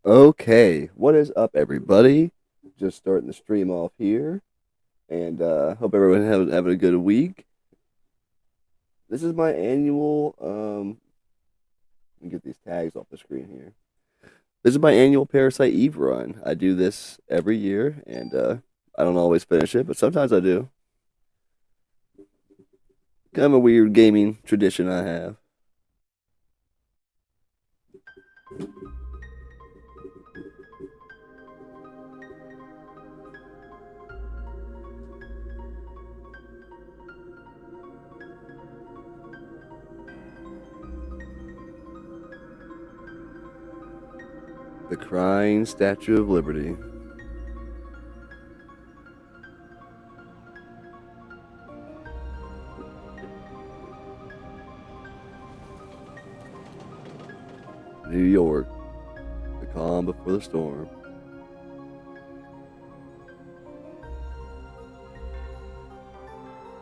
Okay, what is up, everybody? Just starting the stream off here, and hope everyone having a good week. This is my annual. Let me get these tags off the screen here. This is my annual Parasite Eve run. I do this every year, and I don't always finish it, but sometimes I do. Kind of a weird gaming tradition I have. The Crying Statue of Liberty. New York. The calm before the storm.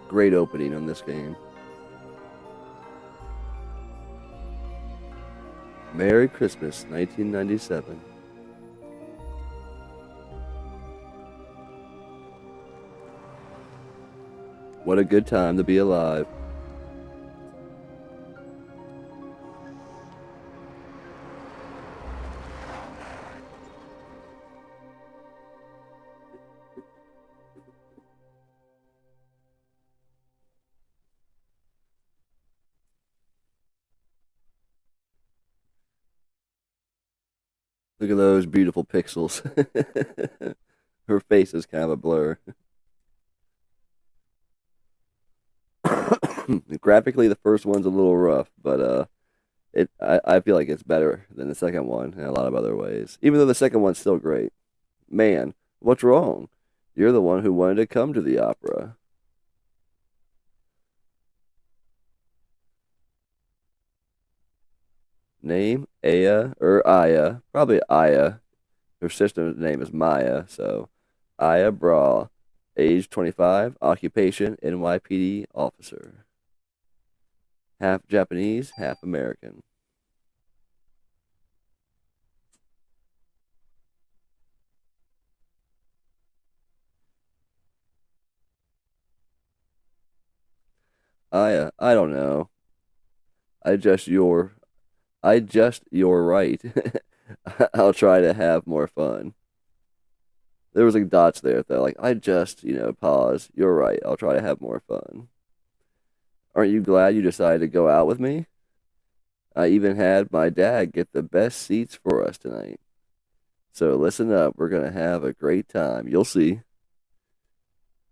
Great opening on this game. Merry Christmas, 1997. What a good time to be alive. Look at those beautiful pixels. Her face is kind of a blur. Graphically, the first one's a little rough, but I feel like it's better than the second one in a lot of other ways. Even though the second one's still great. Man, what's wrong? You're the one who wanted to come to the opera. Name Aya or Aya, probably Aya. Her sister's name is Maya, so Aya Brawl, age 25, occupation NYPD officer. Half Japanese, half American. I don't know. I just your you're right. I'll try to have more fun. There was like dots there that like pause. You're right. I'll try to have more fun. Aren't you glad you decided to go out with me? I even had my dad get the best seats for us tonight. So listen up, we're gonna have a great time. You'll see.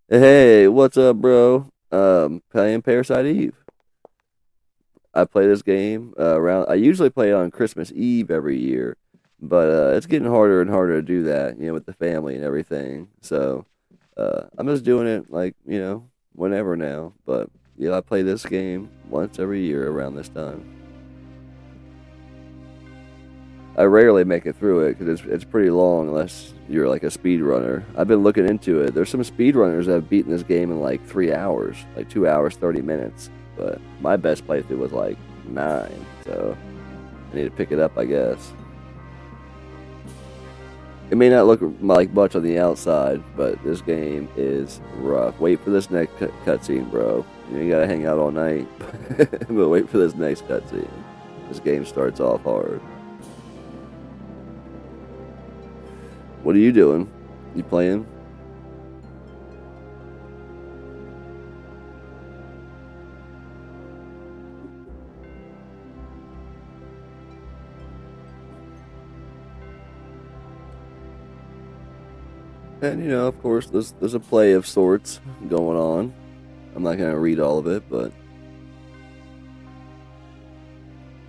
Hey, what's up, bro? Playing Parasite Eve. I play this game around. I usually play it on Christmas Eve every year, but it's getting harder and harder to do that, with the family and everything. So I'm just doing it like whenever now. But yeah, I play this game once every year around this time. I rarely make it through it because it's pretty long unless you're like a speedrunner. I've been looking into it. There's some speedrunners that have beaten this game in like 3 hours, like 2 hours, 30 minutes. But my best playthrough was like 9, so I need to pick it up, I guess. It may not look like much on the outside, but this game is rough. Wait for this next cutscene, bro. You gotta hang out all night, but wait for this next cutscene. This game starts off hard. What are you doing? You playing? And of course, there's a play of sorts going on. I'm not gonna read all of it, but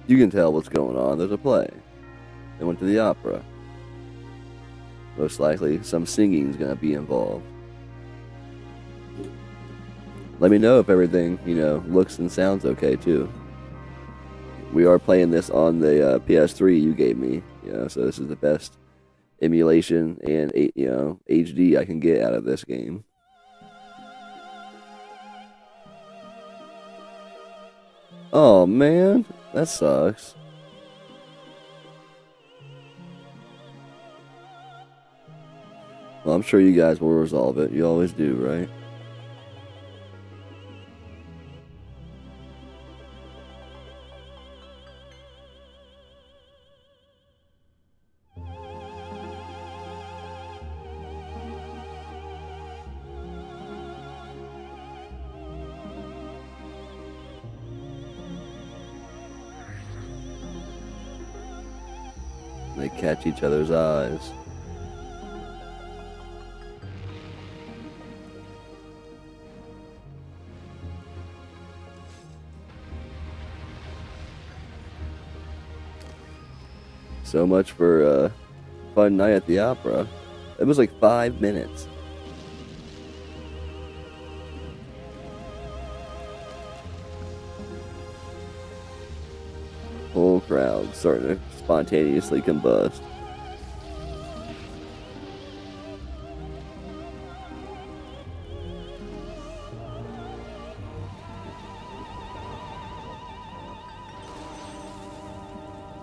you can tell what's going on. There's a play. They went to the opera. Most likely, some singing is gonna be involved. Let me know if everything, looks and sounds okay too. We are playing this on the PS3 you gave me, so this is the best emulation and HD I can get out of this game. Oh man, that sucks. Well, I'm sure you guys will resolve it. You always do, right? They catch each other's eyes. So much for a fun night at the opera. It was like 5 minutes. Whole crowd starting to spontaneously combust.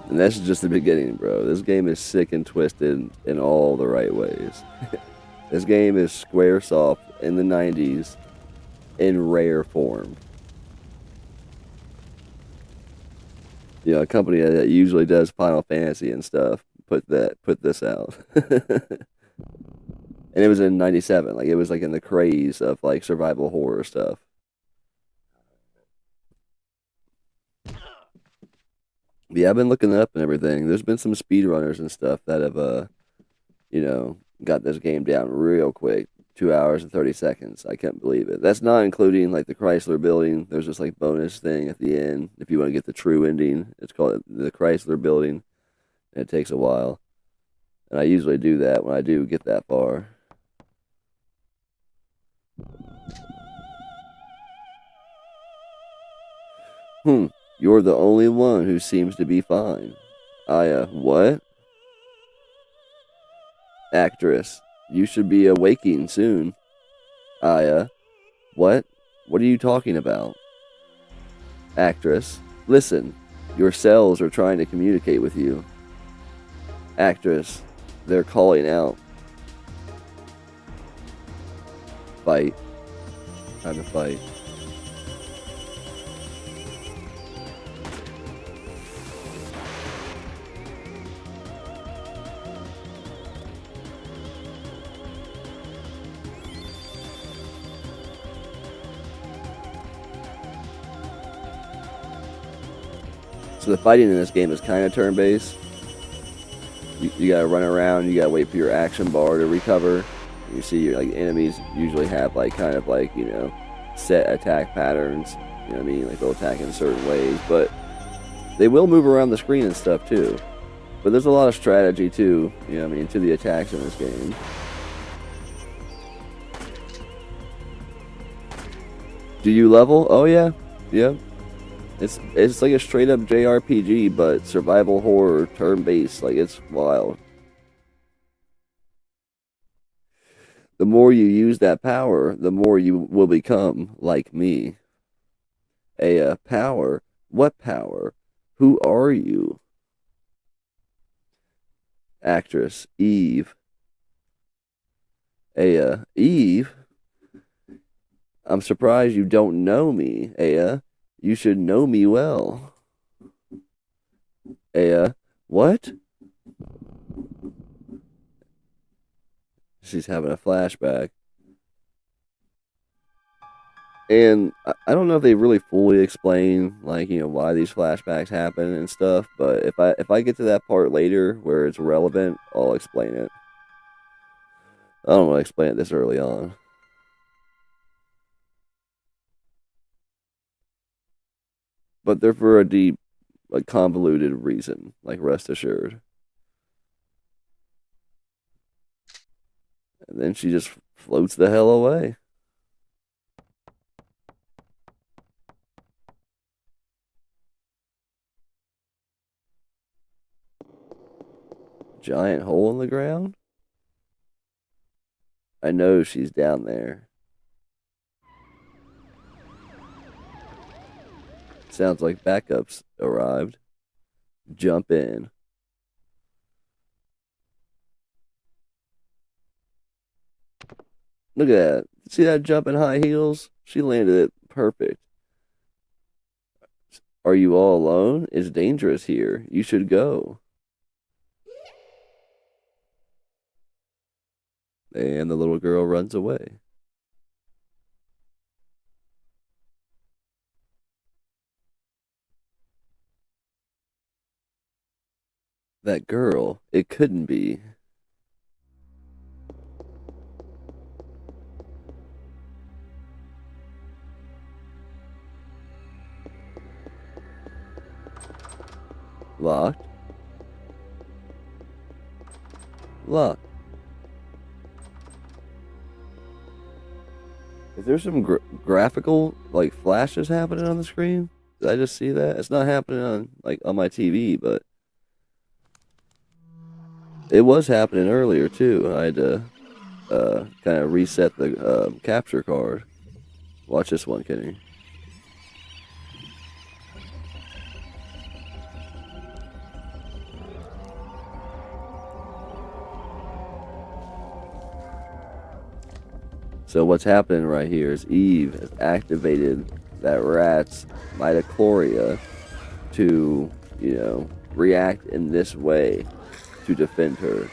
And that's just the beginning, bro. This game is sick and twisted in all the right ways. This game is Squaresoft in the 90s in rare form. A company that usually does Final Fantasy and stuff put this out. And it was in 97. Like it was like in the craze of like survival horror stuff. Yeah, I've been looking up and everything. There's been some speedrunners and stuff that have got this game down real quick. 2 hours and 30 seconds. I can't believe it. That's not including like the Chrysler Building. There's this like bonus thing at the end if you want to get the true ending. It's called the Chrysler Building. And it takes a while. And I usually do that when I do get that far. You're the only one who seems to be fine. What? Actress, you should be awaking soon. What? What are you talking about? Actress, listen. Your cells are trying to communicate with you. Actress, they're calling out. Fight. Time to fight. So the fighting in this game is kind of turn-based. You gotta run around. You gotta wait for your action bar to recover. You see, your like enemies usually have like kind of like set attack patterns. You know what I mean? Like they'll attack in certain ways, but they will move around the screen and stuff too. But there's a lot of strategy too. You know what I mean? To the attacks in this game. Do you level? Oh yeah, yeah. It's like a straight up JRPG, but survival horror, turn based. Like it's wild. The more you use that power, the more you will become like me. Power? What power? Who are you? Actress Eve. Eve? I'm surprised you don't know me, Aya. You should know me well. What? She's having a flashback. And I don't know if they really fully explain like, why these flashbacks happen and stuff, but if I get to that part later where it's relevant, I'll explain it. I don't want to explain it this early on. But they're for a deep, like convoluted reason, like rest assured. And then she just floats the hell away. Giant hole in the ground? I know she's down there. Sounds like backups arrived. Jump in. Look at that. See that jump in high heels? She landed it perfect. Are you all alone? It's dangerous here. You should go. And the little girl runs away. That girl, it couldn't be. Locked. Locked. Is there some graphical like flashes happening on the screen? Did I just see that? It's not happening on like on my TV, but it was happening earlier too. I had to kind of reset the capture card. Watch this one, Kenny. So what's happening right here is Eve has activated that rat's mitochondria to, react in this way to defend her.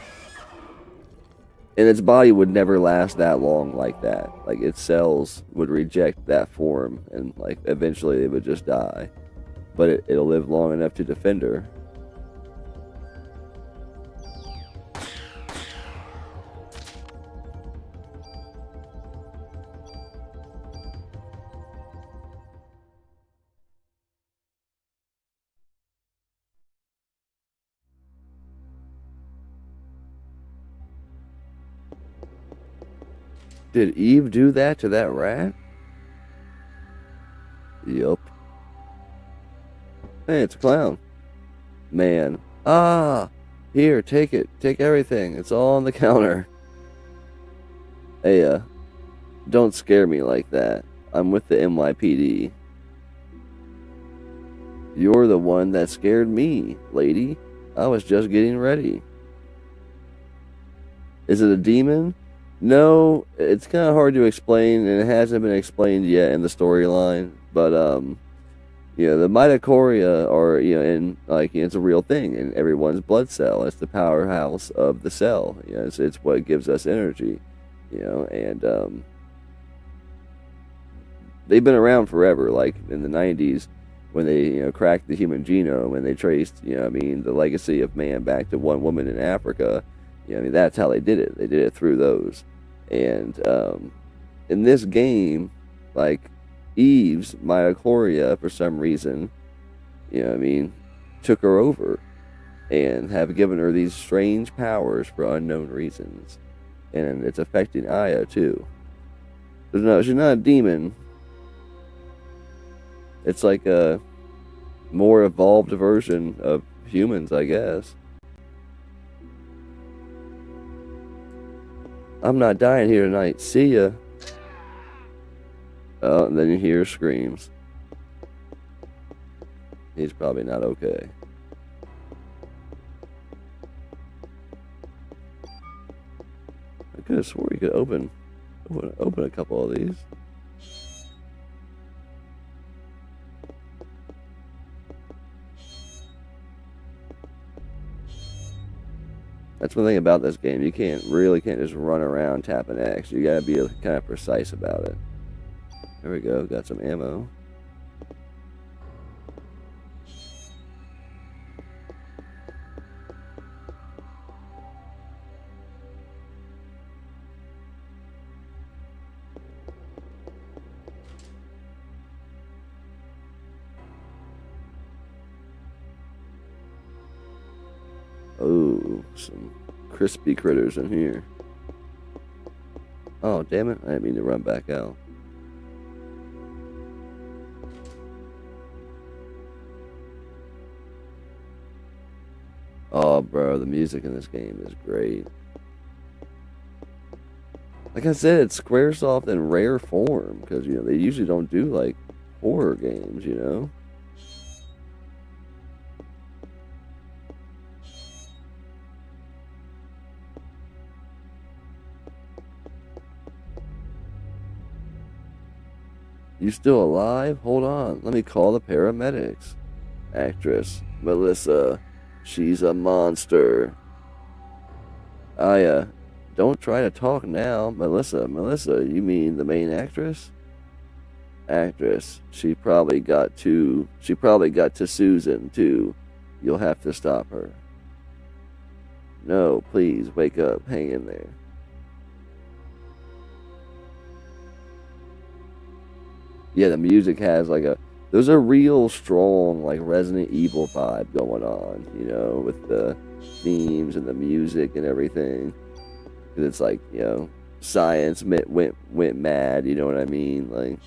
And its body would never last that long like that. Like its cells would reject that form and like eventually it would just die. But it'll live long enough to defend her. Did Eve do that to that rat? Yup. Hey, it's a clown. Man. Ah! Here, take it. Take everything. It's all on the counter. Hey, don't scare me like that. I'm with the NYPD. You're the one that scared me, lady. I was just getting ready. Is it a demon? No, it's kind of hard to explain, and it hasn't been explained yet in the storyline. But the mitochondria are in it's a real thing in everyone's blood cell. It's the powerhouse of the cell. It's what gives us energy. And they've been around forever. Like in the '90s, when they cracked the human genome and they traced the legacy of man back to one woman in Africa. That's how they did it. They did it through those. And in this game, like Eve's mitochondria, for some reason, took her over and have given her these strange powers for unknown reasons. And it's affecting Aya too. She's not a demon. It's like a more evolved version of humans, I guess. I'm not dying here tonight. See ya. Oh, and then you hear screams. He's probably not okay. I could have swore you could open a couple of these. That's one thing about this game. You can't just run around tapping X. You gotta be kind of precise about it. There we go. Got some ammo. Oh, some crispy critters in here. Oh, damn it. I didn't mean to run back out. Oh, bro, the music in this game is great. Like I said, it's Squaresoft in rare form because they usually don't do like horror games. You still alive? Hold on, let me call the paramedics. Actress Melissa, she's a monster. Aya, don't try to talk now. Melissa, you mean the main actress? Actress, she probably got to Susan too. You'll have to stop her. No, please, wake up, hang in there. Yeah, the music has like there's a real strong like Resident Evil vibe going on, with the themes and the music and everything. 'Cause it's like, science went mad, you know what I mean? Like,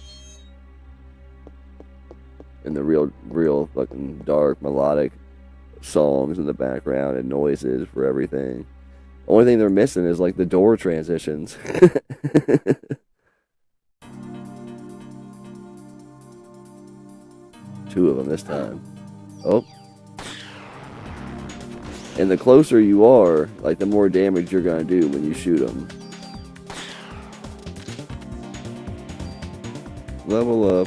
and the real fucking dark melodic songs in the background and noises for everything. Only thing they're missing is like the door transitions. Two of them this time. Oh. And the closer you are, like the more damage you're gonna do when you shoot them. Level up.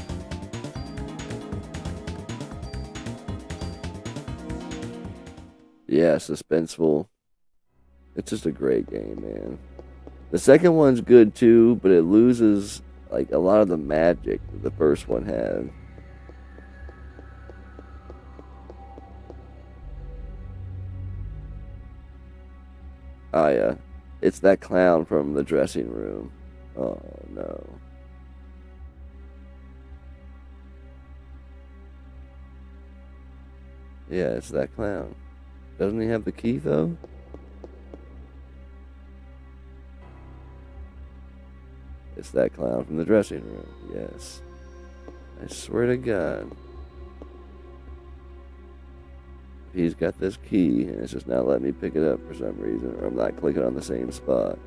Yeah, suspenseful. It's just a great game, man. The second one's good too, but it loses like a lot of the magic that the first one had. Oh yeah, it's that clown from the dressing room. Oh no. Yeah, it's that clown. Doesn't he have the key though? It's that clown from the dressing room. Yes. I swear to God. He's got this key and it's just not letting me pick it up for some reason, or I'm not clicking on the same spot,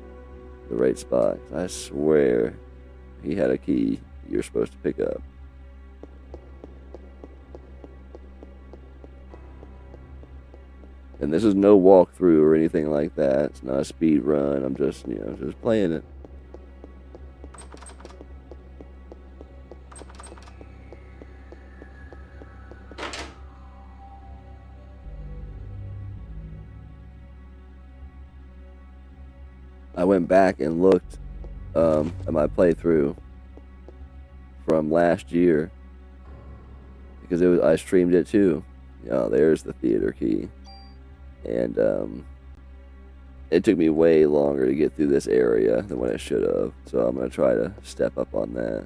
the right spot. I swear he had a key you're supposed to pick up. And this is no walkthrough or anything like that. It's not a speed run. I'm just, just playing it. I went back and looked at my playthrough from last year because I streamed it too. There's the theater key, and it took me way longer to get through this area than what I should have. So I'm gonna try to step up on that.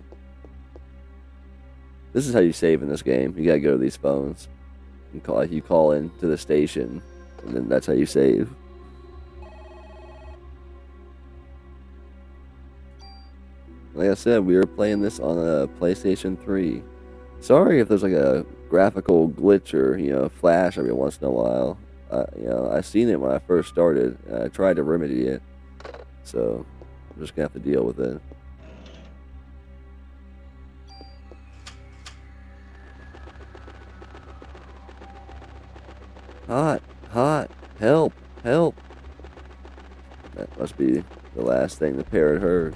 This is how you save in this game. You gotta go to these phones and you call in to the station, and then that's how you save. Like I said, we were playing this on a PlayStation 3. Sorry if there's like a graphical glitch or flash every once in a while. I seen it when I first started, and I tried to remedy it. So I'm just gonna have to deal with it. Hot, hot, help, help. That must be the last thing the parrot heard.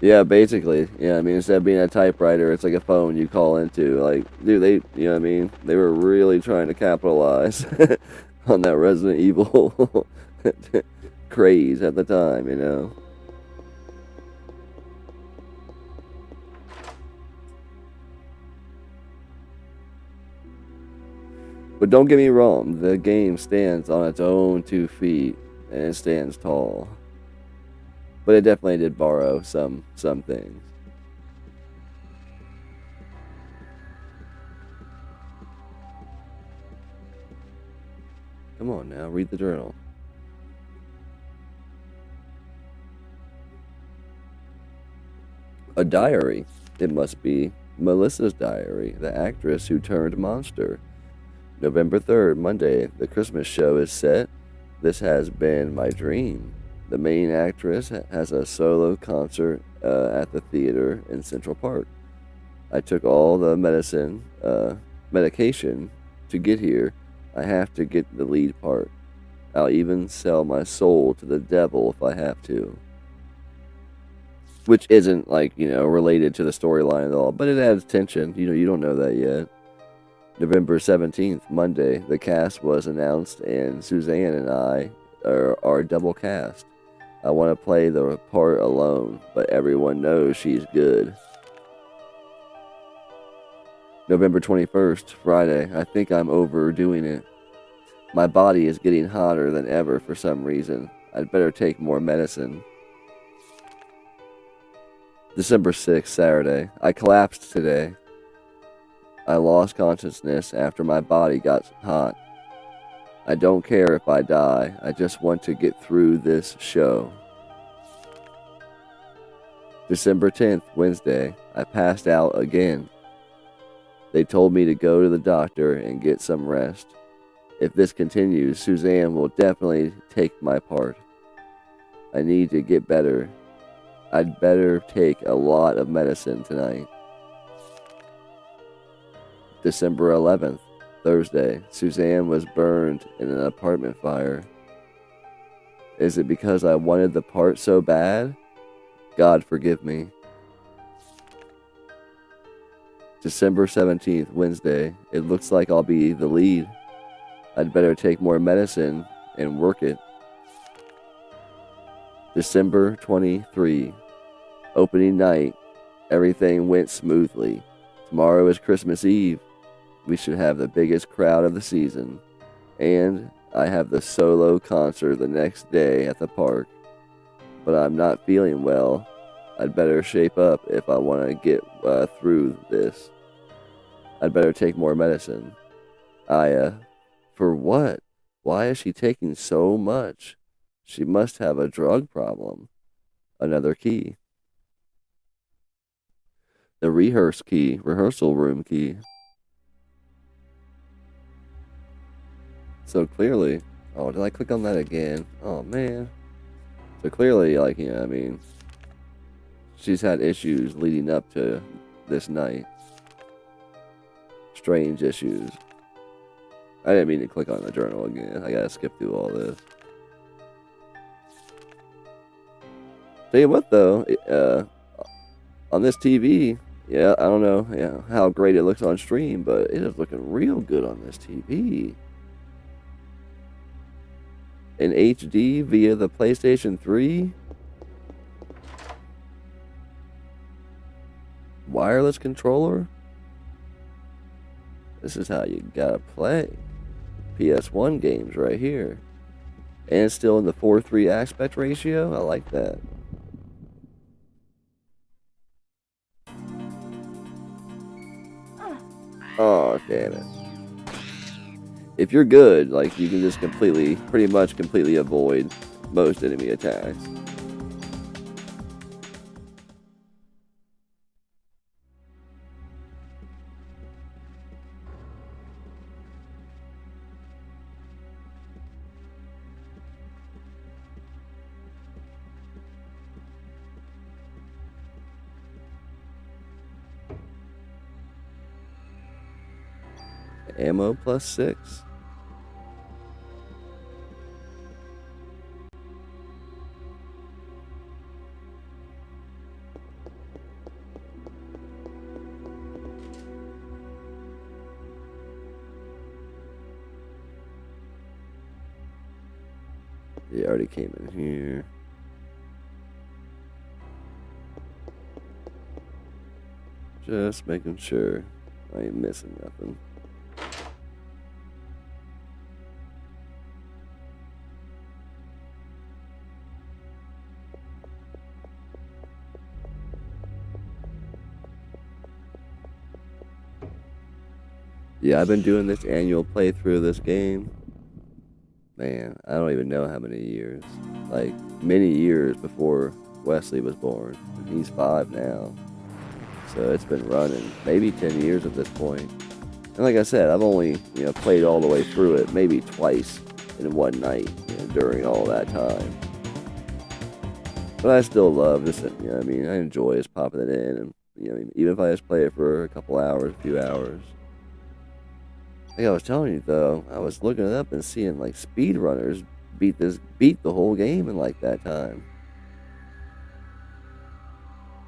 Yeah, basically. Yeah, I mean, instead of being a typewriter, it's like a phone you call into. Like, dude, what I mean? They were really trying to capitalize on that Resident Evil craze at the time. But don't get me wrong, the game stands on its own 2 feet, and it stands tall. But it definitely did borrow some things. Come on now, read the journal. A diary. It must be Melissa's diary, the actress who turned monster. November 3rd, Monday, the Christmas show is set. This has been my dream. The main actress has a solo concert at the theater in Central Park. I took all the medication to get here. I have to get the lead part. I'll even sell my soul to the devil if I have to. Which isn't, like, related to the storyline at all, but it adds tension. You don't know that yet. November 17th, Monday, the cast was announced, and Suzanne and I are double cast. I want to play the part alone, but everyone knows she's good. November 21st, Friday, I think I'm overdoing it. My body is getting hotter than ever for some reason. I'd better take more medicine. December 6th, Saturday, I collapsed today. I lost consciousness after my body got hot. I don't care if I die. I just want to get through this show. December 10th, Wednesday, I passed out again. They told me to go to the doctor and get some rest. If this continues, Suzanne will definitely take my part. I need to get better. I'd better take a lot of medicine tonight. December 11th, Thursday, Suzanne was burned in an apartment fire. Is it because I wanted the part so bad? God forgive me. December 17th, Wednesday, it looks like I'll be the lead. I'd better take more medicine and work it. December 23, opening night, everything went smoothly. Tomorrow is Christmas Eve. We should have the biggest crowd of the season. And I have the solo concert the next day at the park. But I'm not feeling well. I'd better shape up if I want to get through this. I'd better take more medicine. Aya, for what? Why is she taking so much? She must have a drug problem. Another key. The rehearsal room key. So clearly, did I click on that again? Oh man. So clearly, she's had issues leading up to this night. Strange issues. I didn't mean to click on the journal again. I gotta skip through all this. Tell you what though, on this TV, I don't know how great it looks on stream, but it is looking real good on this TV. In HD via the PlayStation 3. Wireless controller. This is how you gotta play. PS1 games right here. And it's still in the 4:3 aspect ratio. I like that. Oh, damn it. If you're good, you can just pretty much completely avoid most enemy attacks. Ammo +6. He already came in here. Just making sure I ain't missing nothing. Yeah, I've been doing this annual playthrough of this game. Man, I don't even know how many years. Like, many years before Wesley was born. And he's 5 now. So it's been running maybe 10 years at this point. And like I said, I've only, played all the way through it maybe twice in one night, during all that time. But I still love this, I enjoy just popping it in. And, even if I just play it for a couple hours, a few hours. Like I was telling you though, I was looking it up and seeing like speedrunners beat the whole game in like that time.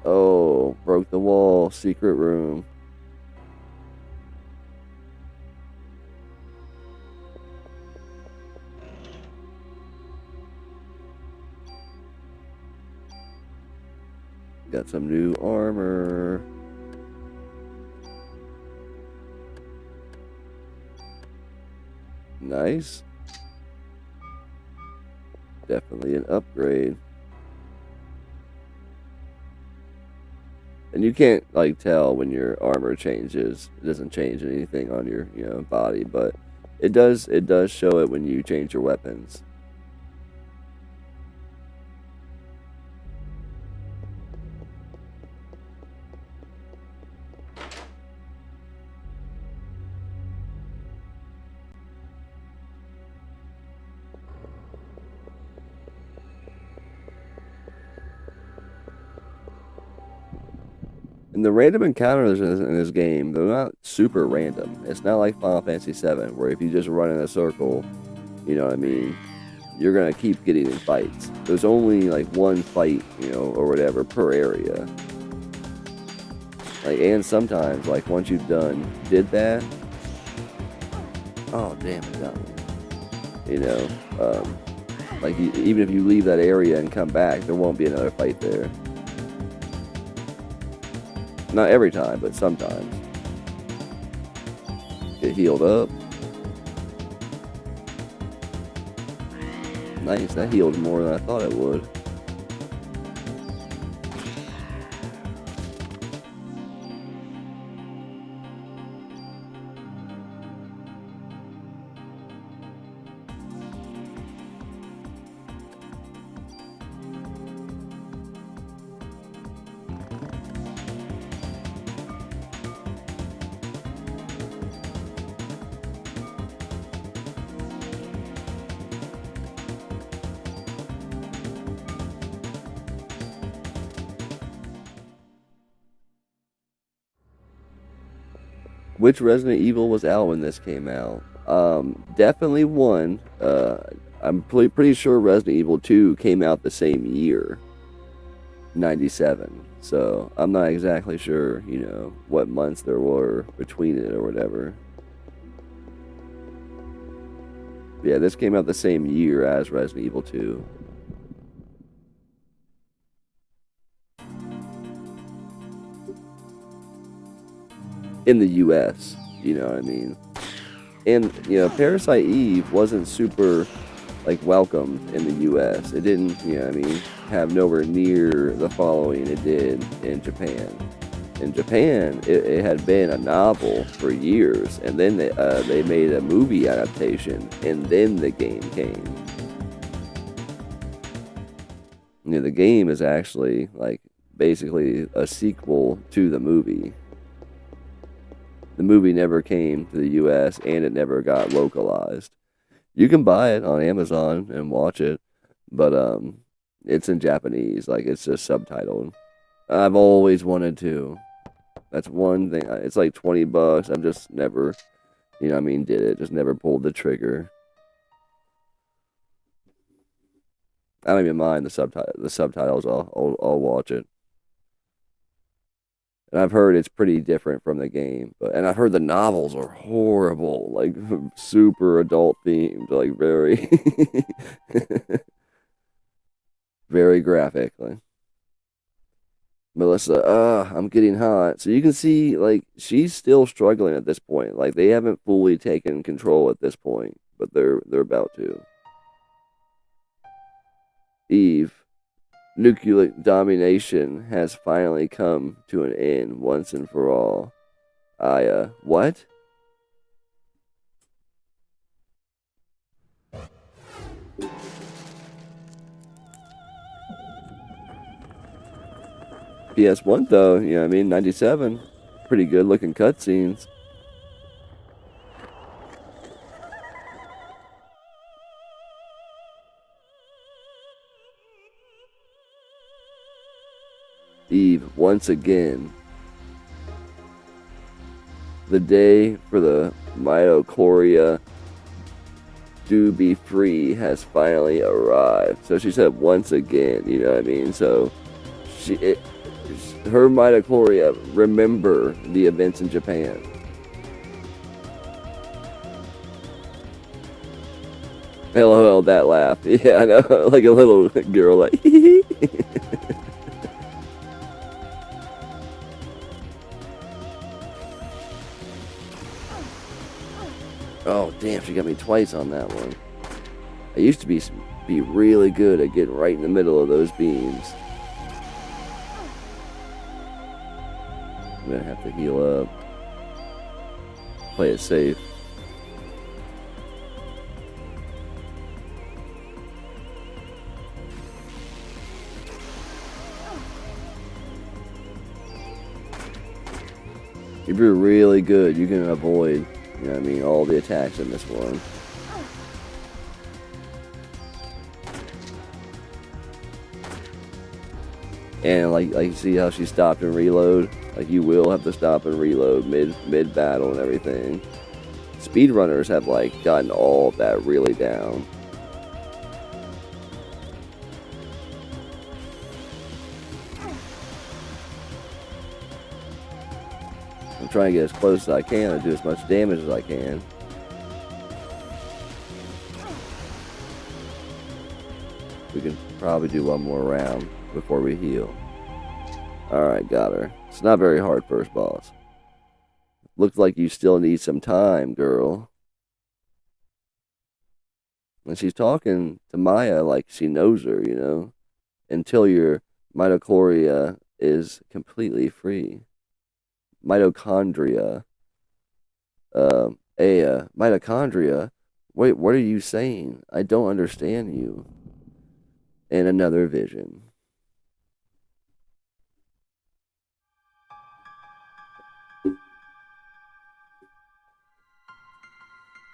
Oh, broke the wall, secret room. Got some new armor. Nice. Definitely an upgrade. And you can't like tell when your armor changes. It doesn't change anything on your, body, but it does show it when you change your weapons. And the random encounters in this game, they're not super random. It's not like Final Fantasy VII, where if you just run in a circle, you know what I mean, you're gonna keep getting in fights. There's only like one fight, or whatever per area. Like, and sometimes, like once you've did that, oh damn it, got me. Like even if you leave that area and come back, there won't be another fight there. Not every time, but sometimes. Get healed up. Nice, that healed more than I thought it would. Which Resident Evil was out when this came out? Definitely one. I'm pretty sure Resident Evil 2 came out the same year, 97. So I'm not exactly sure, what months there were between it or whatever. But yeah, this came out the same year as Resident Evil 2. In the US, you know what I mean? And, Parasite Eve wasn't super, like, welcomed in the US. It didn't, have nowhere near the following it did in Japan. In Japan, it had been a novel for years, and then they made a movie adaptation, and then the game came. The game is actually, like, basically a sequel to the movie. The movie never came to the US and it never got localized. You can buy it on Amazon and watch it, but it's in Japanese, like it's just subtitled. I've always wanted to. That's one thing. It's like $20. I've just never, did it. Just never pulled the trigger. I don't even mind the subtitles. I'll watch it. And I've heard it's pretty different from the game, and I've heard the novels are horrible, like super adult themed, like very, very graphic. Like, Melissa, I'm getting hot. So you can see, like, she's still struggling at this point. Like, they haven't fully taken control at this point, but they're about to. Eve. Nuclear domination has finally come to an end once and for all. What? PS1 though, you know what I mean? 97. Pretty good looking cutscenes. Eve, once again. The day for the mitochondria to be free has finally arrived. So she said once again, you know what I mean? So her mitochondria remember the events in Japan. LOL, that laugh. Yeah, I know. Like a little girl, like. Oh, damn, she got me twice on that one. I used to be really good at getting right in the middle of those beams. I'm gonna have to heal up. Play it safe. If you're really good, you can avoid, you know what I mean, all the attacks in this one. And like see how she stopped and reload? Like you will have to stop and reload mid battle and everything. Speedrunners have like gotten all of that really down. I'm trying to get as close as I can and do as much damage as I can. We can probably do one more round before we heal. Alright, got her. It's not very hard, first boss. Looks like you still need some time, girl. And she's talking to Maya like she knows her, you know? Until your mitochondria is completely free. Mitochondria. Mitochondria? Wait, what are you saying? I don't understand you. And another vision.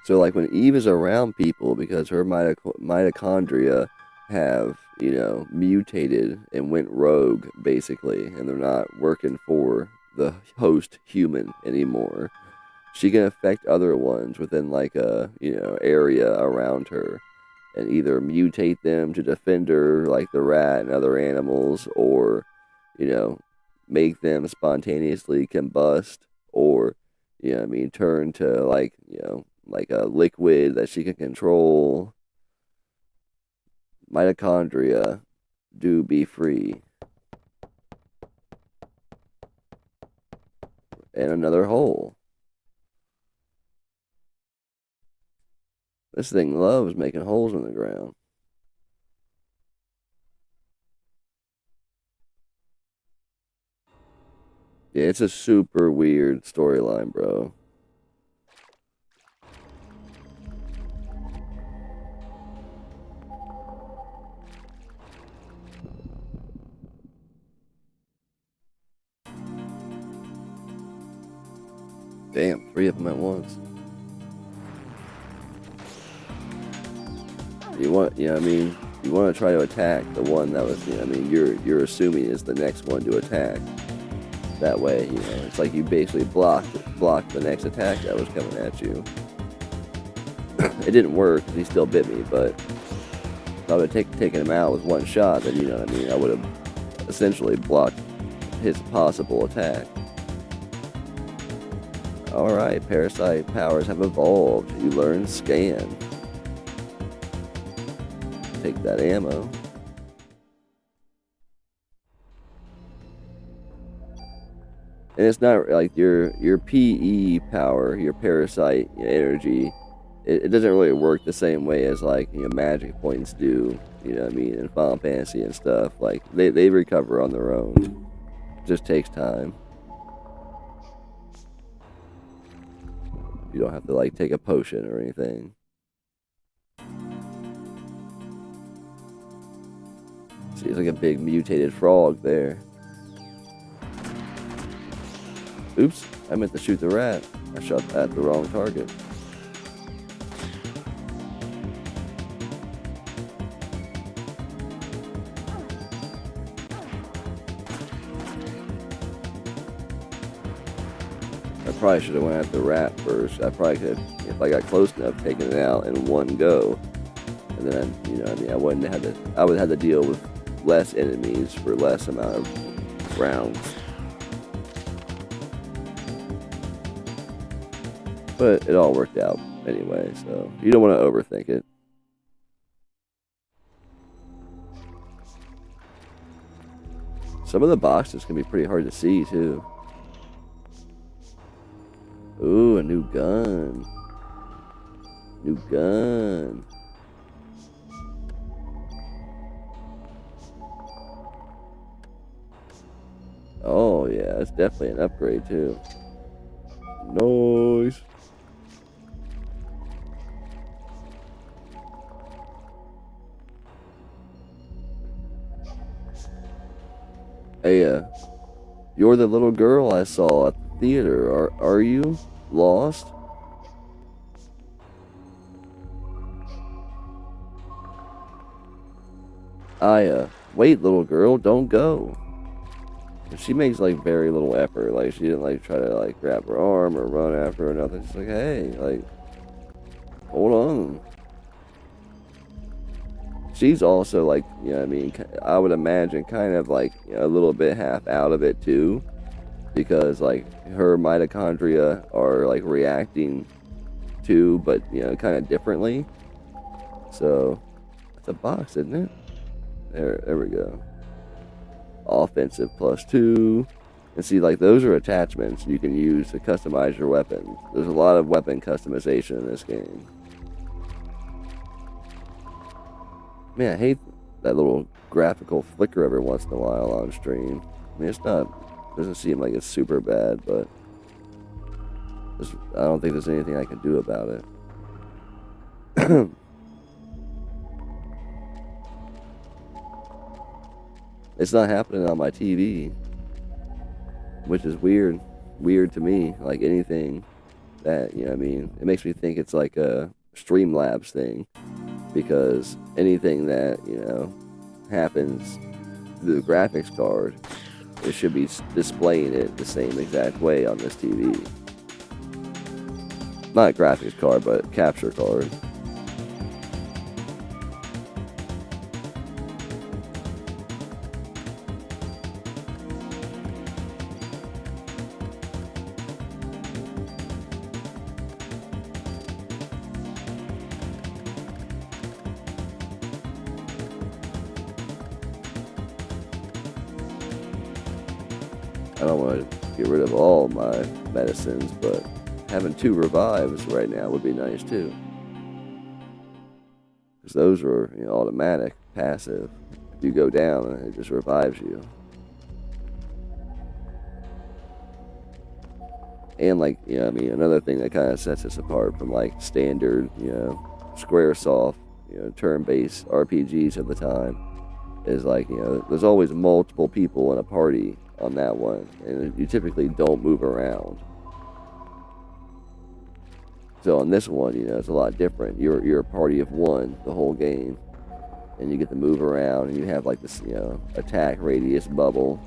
So, like, when Eve is around people, because her mitochondria have, you know, mutated and went rogue, basically, and they're not working for the host human anymore, she can affect other ones within, like, a, you know, area around her and either mutate them to defend her, like the rat and other animals, or, you know, make them spontaneously combust, or, you know what I mean, turn to, like, you know, like a liquid that she can control. Mitochondria do be free. And another hole. This thing loves making holes in the ground. Yeah, it's a super weird storyline, bro. Damn, 3 of them at once. You want, you know what I mean? You want to try to attack the one that was, you know what I mean, you're assuming is the next one to attack. That way, you know, it's like you basically blocked the next attack that was coming at you. It didn't work because he still bit me, but if I would have taken him out with one shot, then, you know what I mean, I would have essentially blocked his possible attack. Alright, parasite powers have evolved. You learn scan. Take that ammo. And it's not like your PE power, your parasite energy, it doesn't really work the same way as, like, you know, magic points do, you know what I mean, in Final Fantasy and stuff. Like, they recover on their own. It just takes time. You don't have to, like, take a potion or anything. See, it's like a big mutated frog there. Oops, I meant to shoot the rat. I shot at the wrong target. I probably should have went at the rat first. I probably could, if I got close enough, taken it out in one go. And then, I wouldn't have had to. I would have to deal with less enemies for less amount of rounds. But it all worked out anyway, so you don't want to overthink it. Some of the boxes can be pretty hard to see too. Ooh, a new gun. New gun. Oh yeah, it's definitely an upgrade too. Nice. Hey, you're the little girl I saw at the theater. Are you lost? Wait, little girl, don't go. She makes like very little effort. Like she didn't like try to like grab her arm or run after her or nothing. She's like, hey, like, hold on. She's also like, I would imagine kind of like a little bit half out of it too, because like her mitochondria are like reacting to, but kind of differently. So it's a box, isn't it? There we go. Offensive +2. And see, like, those are attachments you can use to customize your weapons. There's a lot of weapon customization in this game. Man, I hate that little graphical flicker every once in a while on stream. I mean, doesn't seem like it's super bad, but I don't think there's anything I can do about it. It's not happening on my TV, which is weird to me. Like anything that, it makes me think it's like a Streamlabs thing, because anything that, happens to the graphics card, it should be displaying it the same exact way on this TV. Not graphics card, but capture card. I don't want to get rid of all my medicines, but having 2 revives right now would be nice too. Because those are automatic, passive. If you go down, it just revives you. And like, another thing that kind of sets us apart from like standard, Squaresoft, turn-based RPGs of the time is like, there's always multiple people in a party on that one, and you typically don't move around. So on this one, it's a lot different. You're a party of 1 the whole game, and you get to move around, and you have like this, attack radius bubble.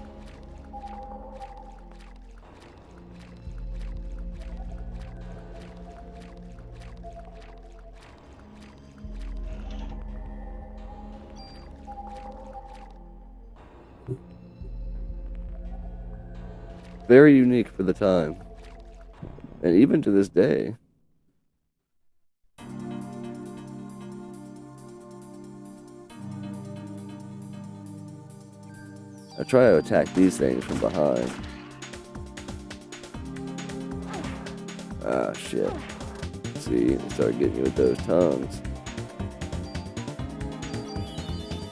Very unique for the time, and even to this day. I try to attack these things from behind. Ah, shit. See, they start getting you with those tongues.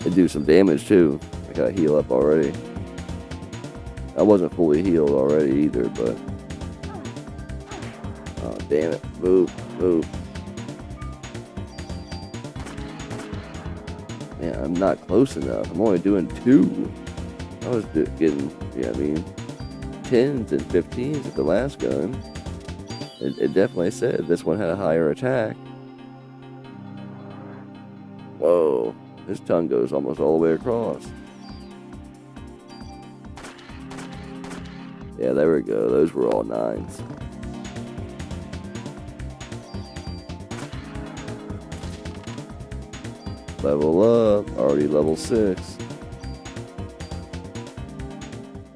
They do some damage too. I gotta heal up already. I wasn't fully healed already either, but... Oh, damn it. Move. Man, I'm not close enough. I'm only doing 2. I was getting, 10s and 15s at the last gun. It definitely said this one had a higher attack. Whoa, his tongue goes almost all the way across. Yeah, there we go. Those were all 9s. Level up, already level 6.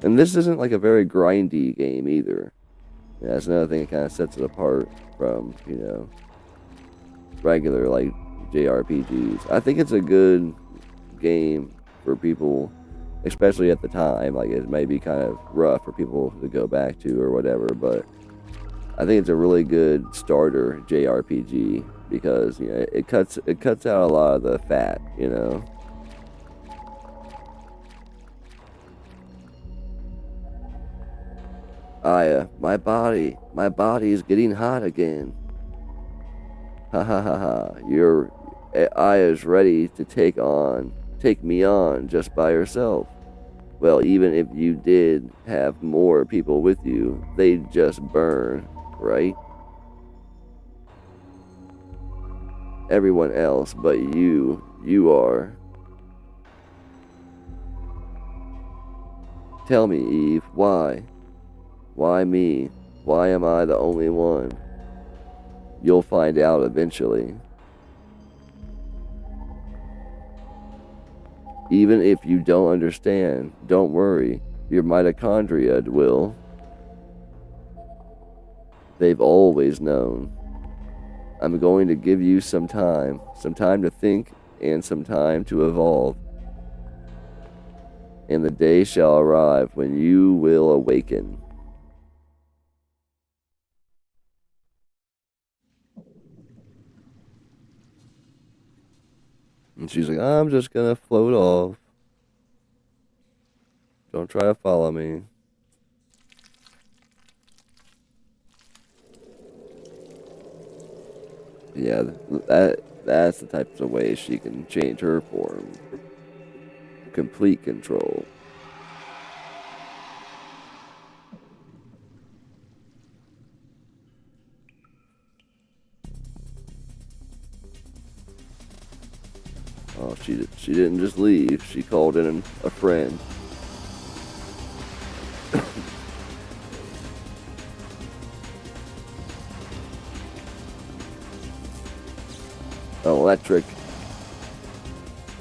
And this isn't like a very grindy game either. Yeah, that's another thing that kind of sets it apart from, regular like JRPGs. I think it's a good game for people, especially at the time. Like, it may be kind of rough for people to go back to or whatever, but I think it's a really good starter JRPG because it cuts out a lot of the fat. Aya, my body is getting hot again. Ha ha ha ha. Aya's ready to take me on just by herself. Well, even if you did have more people with you, they'd just burn, right? Everyone else but you are. Tell me, Eve, why? Why me? Why am I the only one? You'll find out eventually. Even if you don't understand, don't worry. Your mitochondria will. They've always known. I'm going to give you some time to think and some time to evolve. And the day shall arrive when you will awaken. And she's like, I'm just gonna float off. Don't try to follow me. Yeah, that's the types of ways she can change her form. Complete control. Oh, she didn't just leave. She called in a friend. An electric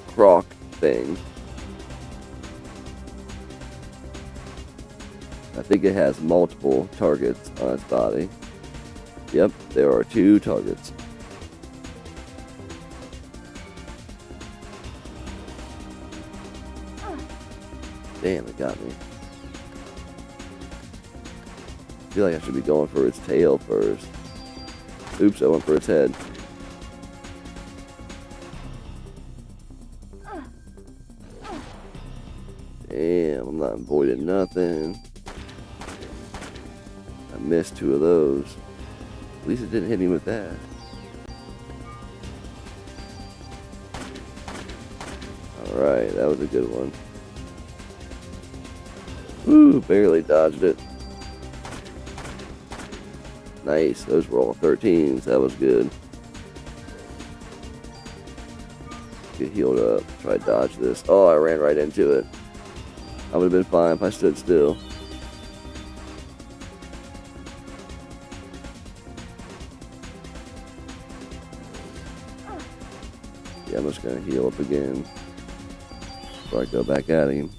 croc thing. I think it has multiple targets on its body. Yep, there are 2 targets. Damn, it got me. I feel like I should be going for its tail first. Oops, I went for its head. Damn, I'm not avoiding nothing. I missed 2 of those. At least it didn't hit me with that. Alright, that was a good one. Woo, barely dodged it. Nice, those were all 13s. That was good. Get healed up. Try to dodge this. Oh, I ran right into it. I would have been fine if I stood still. Yeah, I'm just gonna heal up again before I go back at him.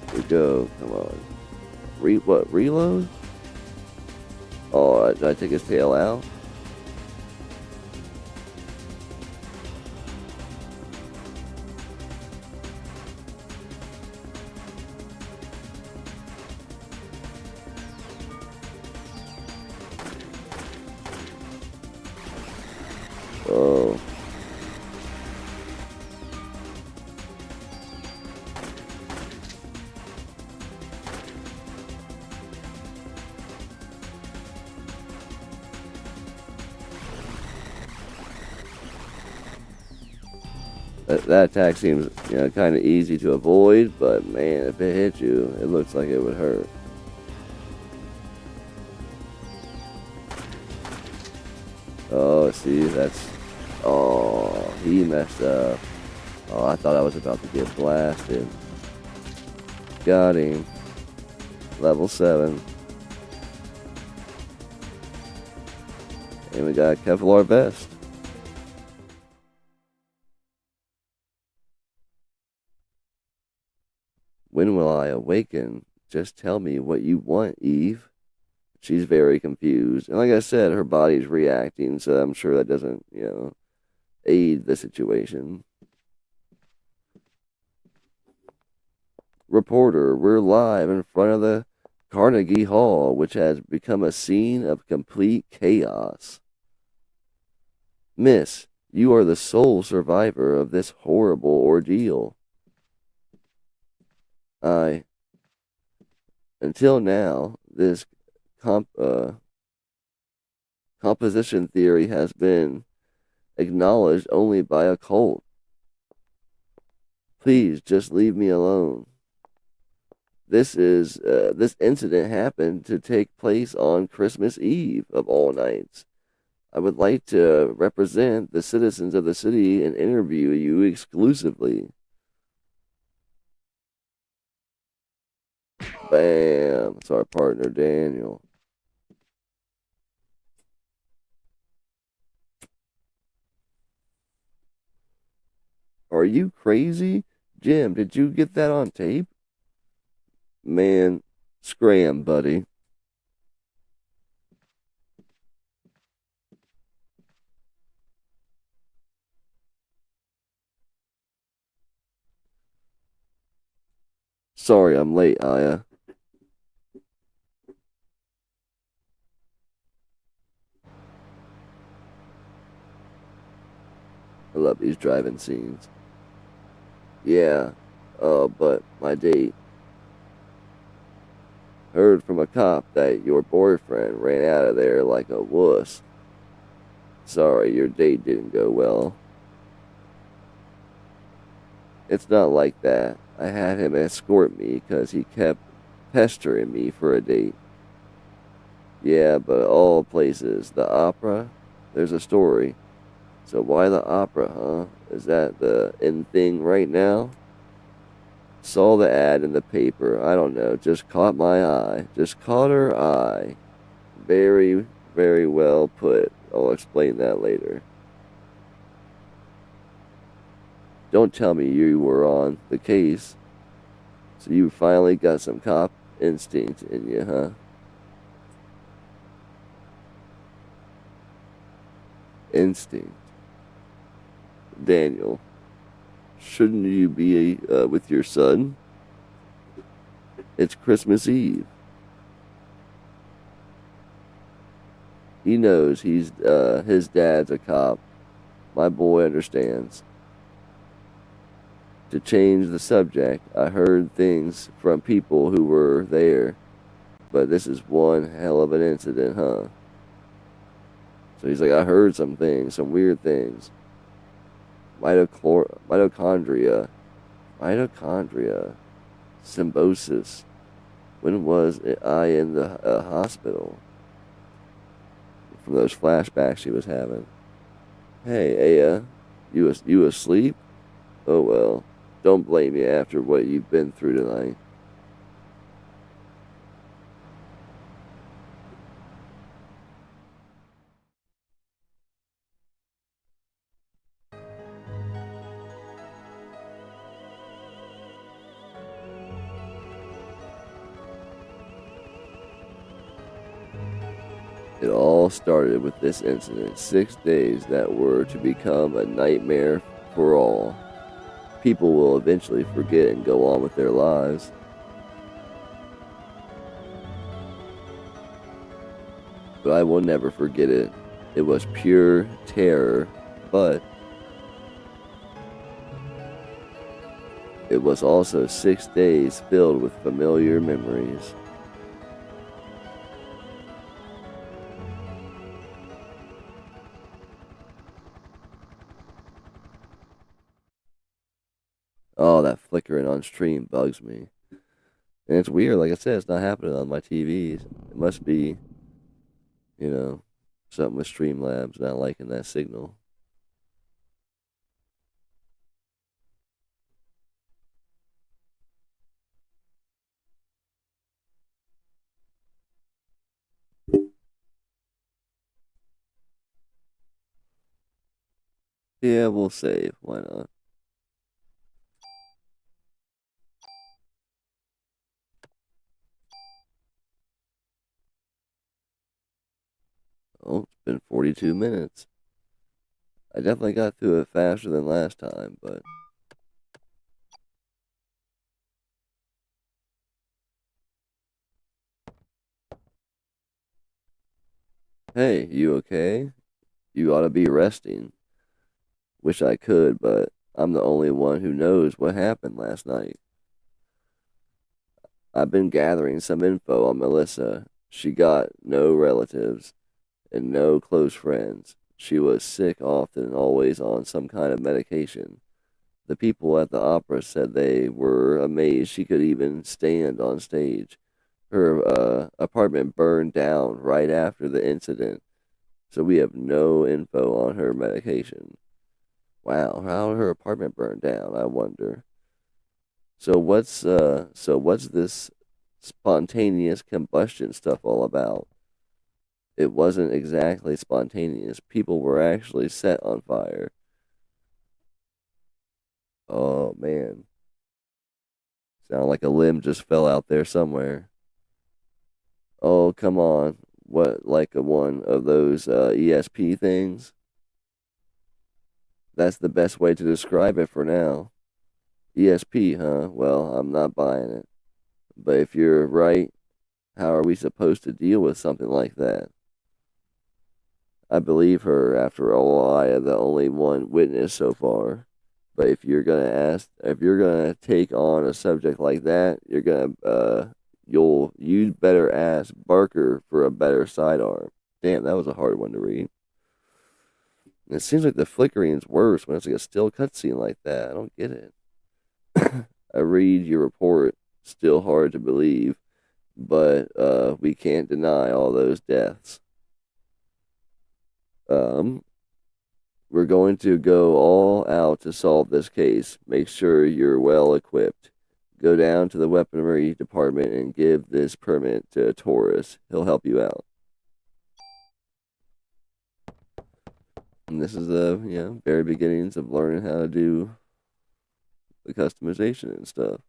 Here we go. Come on. Reload? Oh, did I take his tail out? Oh. That attack seems, kind of easy to avoid, but man, if it hit you, it looks like it would hurt. Oh, see, that's. Oh, he messed up. Oh, I thought I was about to get blasted. Got him. Level 7. And we got a Kevlar vest. When will I awaken? Just tell me what you want, Eve. She's very confused. And like I said, her body's reacting, so I'm sure that doesn't, aid the situation. Reporter, we're live in front of the Carnegie Hall, which has become a scene of complete chaos. Miss, you are the sole survivor of this horrible ordeal. Until now, this composition theory has been acknowledged only by a cult. Please just leave me alone. This incident happened to take place on Christmas Eve of all nights. I would like to represent the citizens of the city and interview you exclusively. Bam. It's our partner, Daniel. Are you crazy? Jim, did you get that on tape? Man, scram, buddy. Sorry I'm late, Aya. I love these driving scenes. Yeah, but my date. Heard from a cop that your boyfriend ran out of there like a wuss. Sorry, your date didn't go well. It's not like that. I had him escort me because he kept pestering me for a date. Yeah, but all places, the opera, there's a story. So why the opera, huh? Is that the in thing right now? Saw the ad in the paper. I don't know. Just caught my eye. Just caught her eye. Very, very well put. I'll explain that later. Don't tell me you were on the case. So you finally got some cop instinct in you, huh? Instinct. Daniel, shouldn't you be with your son? It's Christmas Eve. He knows his dad's a cop. My boy understands. To change the subject, I heard things from people who were there, but this is one hell of an incident, huh? So he's like, I heard some things, some weird things. Mitochondria, symbiosis. When was I in the hospital? From those flashbacks she was having. Hey, Aya, you asleep? Oh well, don't blame me after what you've been through tonight. It all started with this incident, 6 days that were to become a nightmare for all. People will eventually forget and go on with their lives. But I will never forget it. It was pure terror, but it was also 6 days filled with familiar memories. flickering on stream bugs me. And it's weird, like I said, it's not happening on my TVs. It must be, you know, something with Streamlabs not liking that signal. Yeah, we'll save. Why not? Oh, it's been 42 minutes. I definitely got through it faster than last time, but hey, you okay? You ought to be resting. Wish I could, but I'm the only one who knows what happened last night. I've been gathering some info on Melissa. She got no relatives and no close friends. She was sick often and always on some kind of medication. The people at the opera said they were amazed she could even stand on stage. Her apartment burned down right after the incident, so we have no info on her medication. Wow, how her apartment burned down, I wonder. So what's this spontaneous combustion stuff all about? It wasn't exactly spontaneous. People were actually set on fire. Oh man. Sound like a limb just fell out there somewhere. Oh, come on. What, like a one of those ESP things? That's the best way to describe it for now. ESP, huh? Well, I'm not buying it. But if you're right, how are we supposed to deal with something like that? I believe her. After all, I am the only one witness so far. But if you're gonna take on a subject like that, you'd better ask Barker for a better sidearm. Damn, that was a hard one to read. And it seems like the flickering's worse when it's like a still cutscene like that. I don't get it. I read your report. Still hard to believe, but we can't deny all those deaths. Um, we're going to go all out to solve this case. Make sure you're well equipped. Go down to the weaponry department and give this permit to Taurus. He'll help you out. And this is the very beginnings of learning how to do the customization and stuff.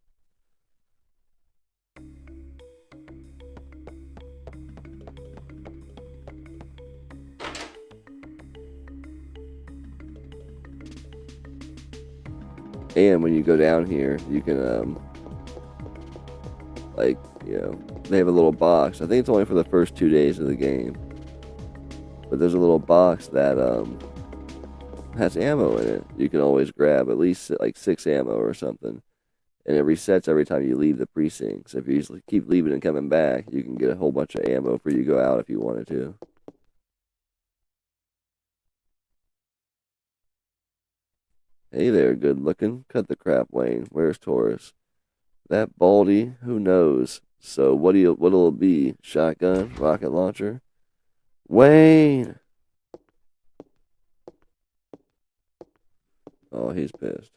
And when you go down here, you can like they have a little box. I think it's only for the first 2 days of the game, but there's a little box that has ammo in it. You can always grab at least like 6 ammo or something, and it resets every time you leave the precinct. So if you just keep leaving and coming back, you can get a whole bunch of ammo for you to go out if you wanted to. Hey there, good looking. Cut the crap, Wayne. Where's Taurus? That Baldy, who knows? So what'll it be? Shotgun? Rocket launcher? Wayne! Oh, he's pissed.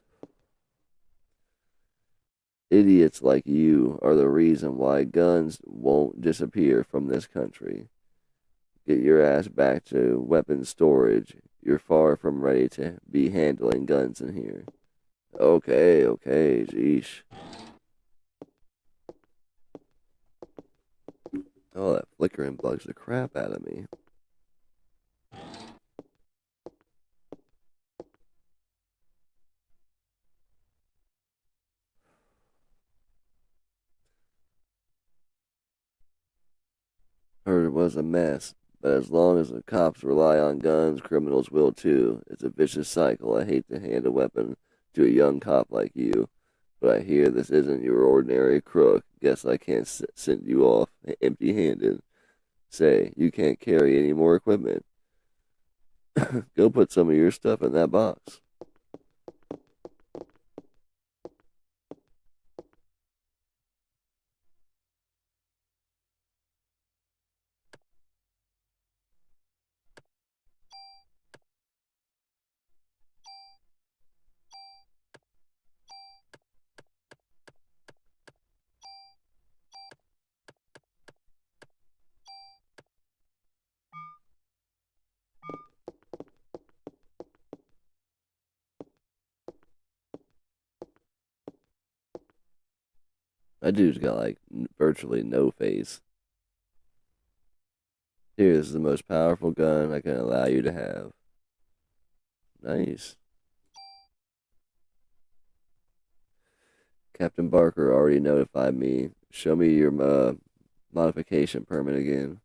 Idiots like you are the reason why guns won't disappear from this country. Get your ass back to weapons storage. You're far from ready to be handling guns in here. Okay, jeesh. Oh, that flickering bugs the crap out of me. Heard it was a mess, but as long as the cops rely on guns, criminals will too. It's a vicious cycle. I hate to hand a weapon to a young cop like you, but I hear this isn't your ordinary crook. Guess I can't send you off empty-handed. Say, you can't carry any more equipment. Go put some of your stuff in that box. That dude's got like virtually no face. Here, this is the most powerful gun I can allow you to have. Nice. Captain Barker already notified me. Show me your modification permit again.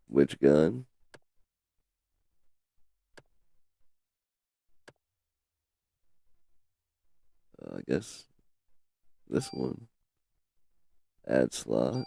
Which gun? I guess this one. Add slot.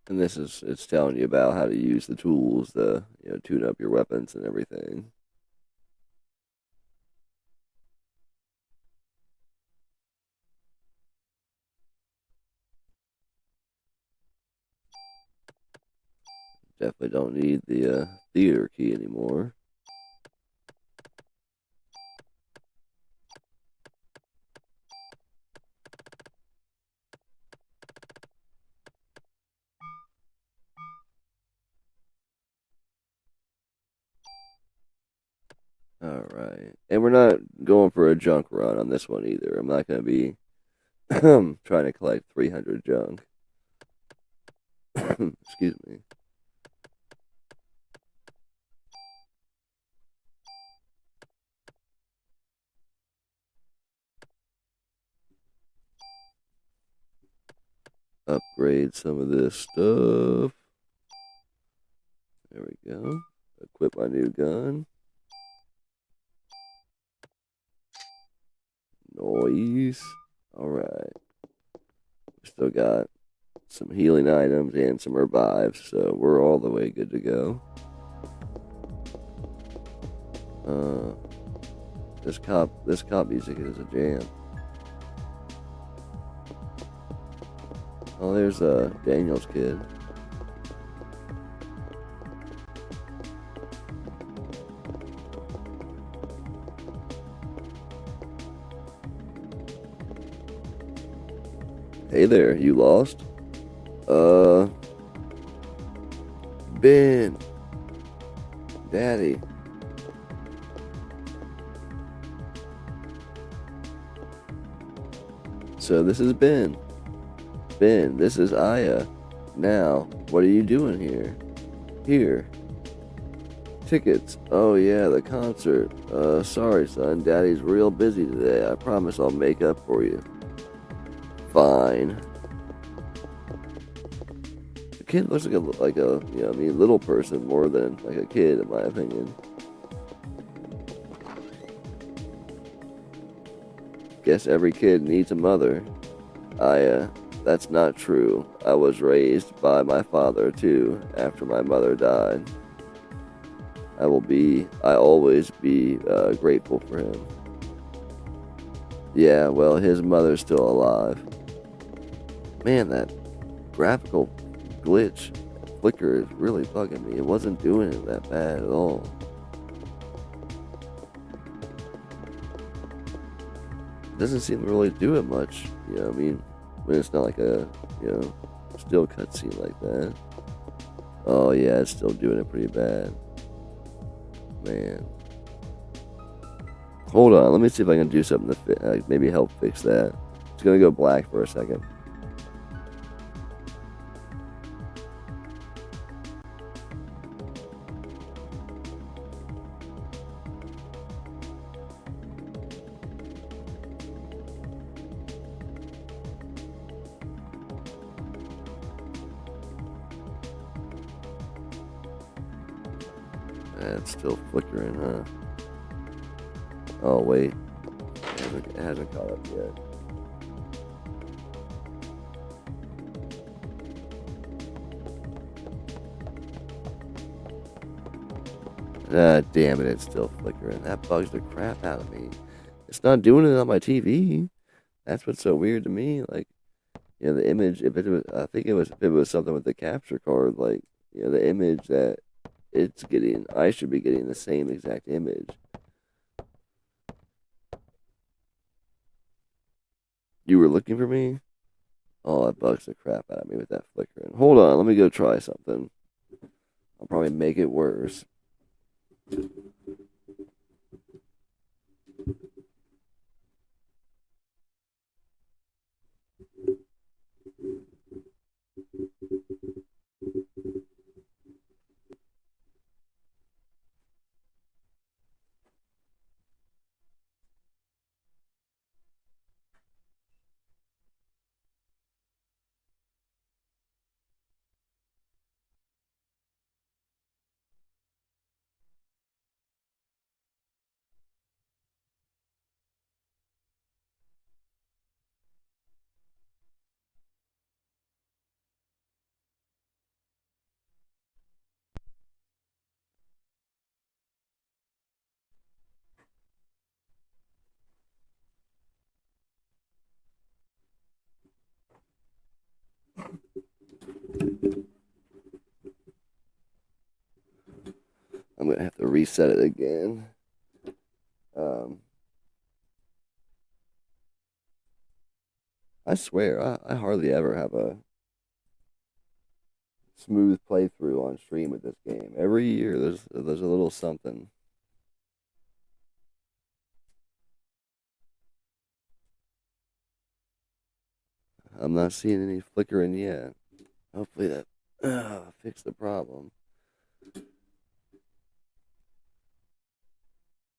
And this is it's telling you about how to use the tools to tune up your weapons and everything. Definitely don't need the theater key anymore. All right, and we're not going for a junk run on this one either. I'm not going to be trying to collect 300 junk. Excuse me. Upgrade some of this stuff. There we go. Equip my new gun. Noise. All right. We still got some healing items and some revives, so we're all the way good to go. This cop music is a jam. Oh, there's Daniel's kid. Hey there, you lost? Ben. Daddy. So this is Ben. Ben, this is Aya. Now, what are you doing here? Here. Tickets. Oh yeah, the concert. Sorry son, Daddy's real busy today. I promise I'll make up for you. Fine. The kid looks like a little person more than like a kid in my opinion. Guess every kid needs a mother. That's not true. I was raised by my father too after my mother died. I always be grateful for him. Yeah, well, his mother's still alive. Man, that graphical glitch flicker is really bugging me. It wasn't doing it that bad at all. It doesn't seem to really do it much. I mean, when it's not like a, still cutscene like that. Oh yeah, it's still doing it pretty bad. Man. Hold on, let me see if I can do something to maybe help fix that. It's gonna go black for a second. It's still flickering, huh? Oh, wait. It hasn't caught up yet. Ah, damn it, it's still flickering. That bugs the crap out of me. It's not doing it on my TV. That's what's so weird to me. Like, the image, if it was, I think it was, if it was something with the capture card, like, the image that it's getting, I should be getting the same exact image. You were looking for me? Oh, that bugs the crap out of me with that flickering. Hold on, let me go try something. I'll probably make it worse. I'm gonna have to reset it again. Um, I swear, I hardly ever have a smooth playthrough on stream with this game. Every year, there's a little something. I'm not seeing any flickering yet. Hopefully that fix the problem.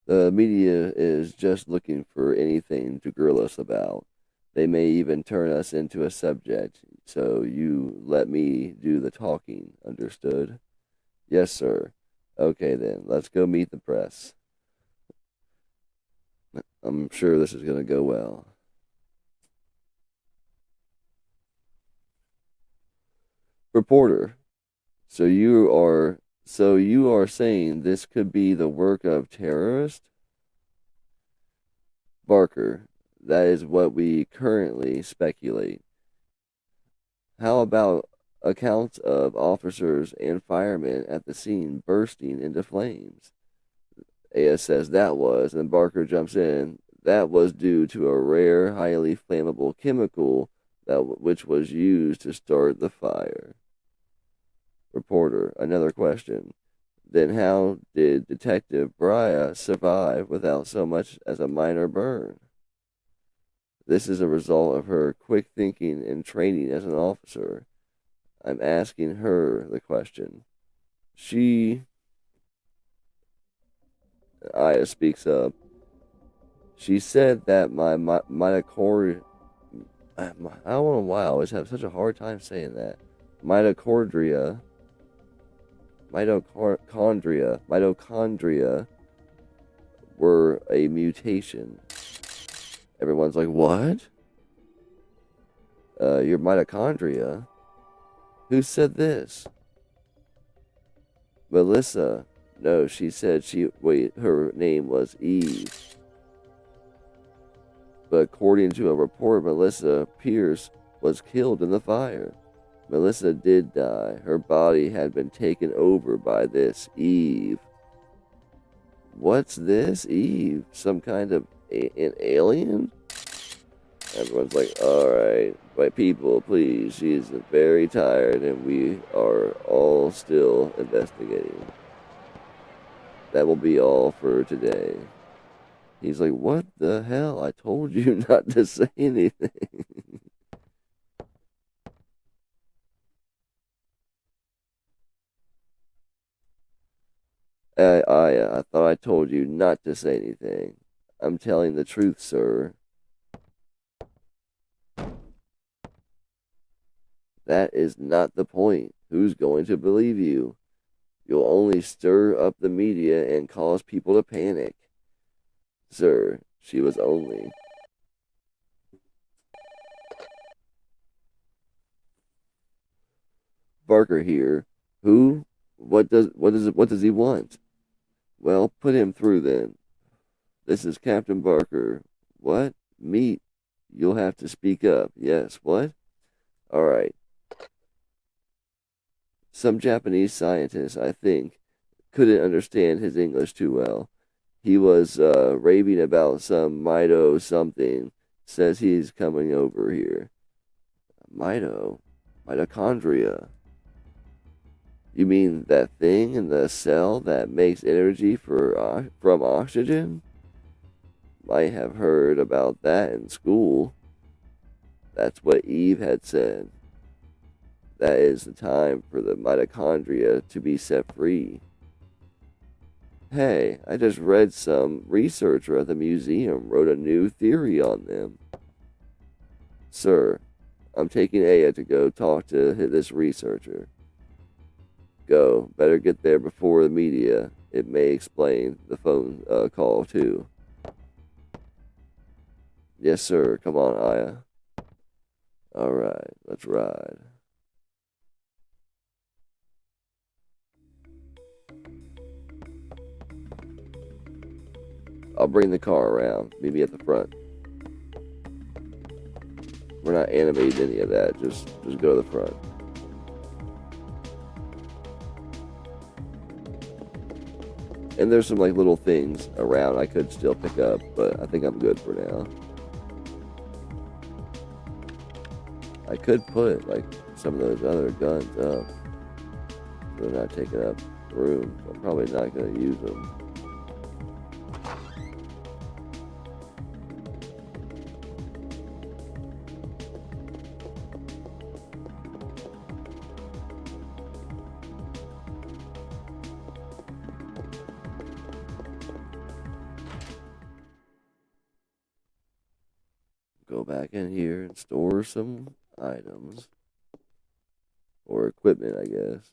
The media is just looking for anything to grill us about. They may even turn us into a subject, so you let me do the talking, understood? Yes, sir. Okay, then, let's go meet the press. I'm sure this is going to go well. Reporter, so you are saying this could be the work of terrorists? Barker, that is what we currently speculate. How about accounts of officers and firemen at the scene bursting into flames? AS says that was, and Barker jumps in, that was due to a rare, highly flammable chemical which was used to start the fire. Reporter, another question. Then how did Detective Bria survive without so much as a minor burn? This is a result of her quick thinking and training as an officer. I'm asking her the question. Aya speaks up. She said that my mitochondria. I don't know why I always have such a hard time saying that. Mitochondria. Mitochondria were a mutation. Everyone's like, what? Your mitochondria? Who said this? Melissa. No, she said her name was Eve. But according to a report, Melissa Pierce was killed in the fire. Melissa did die. Her body had been taken over by this Eve. What's this Eve? Some kind of an alien? Everyone's like, all right, my people, please. She's very tired, and we are all still investigating. That will be all for today. He's like, what the hell? I told you not to say anything. I thought I told you not to say anything. I'm telling the truth, sir. That is not the point. Who's going to believe you? You'll only stir up the media and cause people to panic. Sir, she was only. Barker here. Who? What does he want? Well, put him through then. This is Captain Barker. What? Meat? You'll have to speak up. Yes, what? All right. Some Japanese scientist, I think, couldn't understand his English too well. He was raving about some Mito something. Says he's coming over here. Mito? Mitochondria. You mean that thing in the cell that makes energy from oxygen? Might have heard about that in school. That's what Eve had said. That is the time for the mitochondria to be set free. Hey, I just read some researcher at the museum wrote a new theory on them. Sir, I'm taking Aya to go talk to this researcher. Go, better get there before the media. It may explain the phone call too. Yes, sir. Come on, Aya. All right, let's ride. I'll bring the car around. Meet me at the front. We're not animating any of that. Just go to the front. And there's some like little things around I could still pick up, but I think I'm good for now. I could put like some of those other guns up, so they're not taking up room. So I'm probably not going to use them. Go back in here and store some items or equipment, I guess.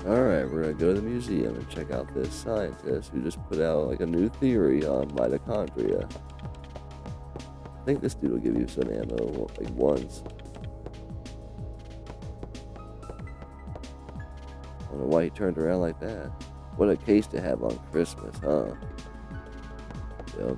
Alright, we're gonna go to the museum and check out this scientist who just put out like a new theory on mitochondria. I think this dude will give you some ammo like once. I don't know why he turned around like that. What a case to have on Christmas, huh? Yep.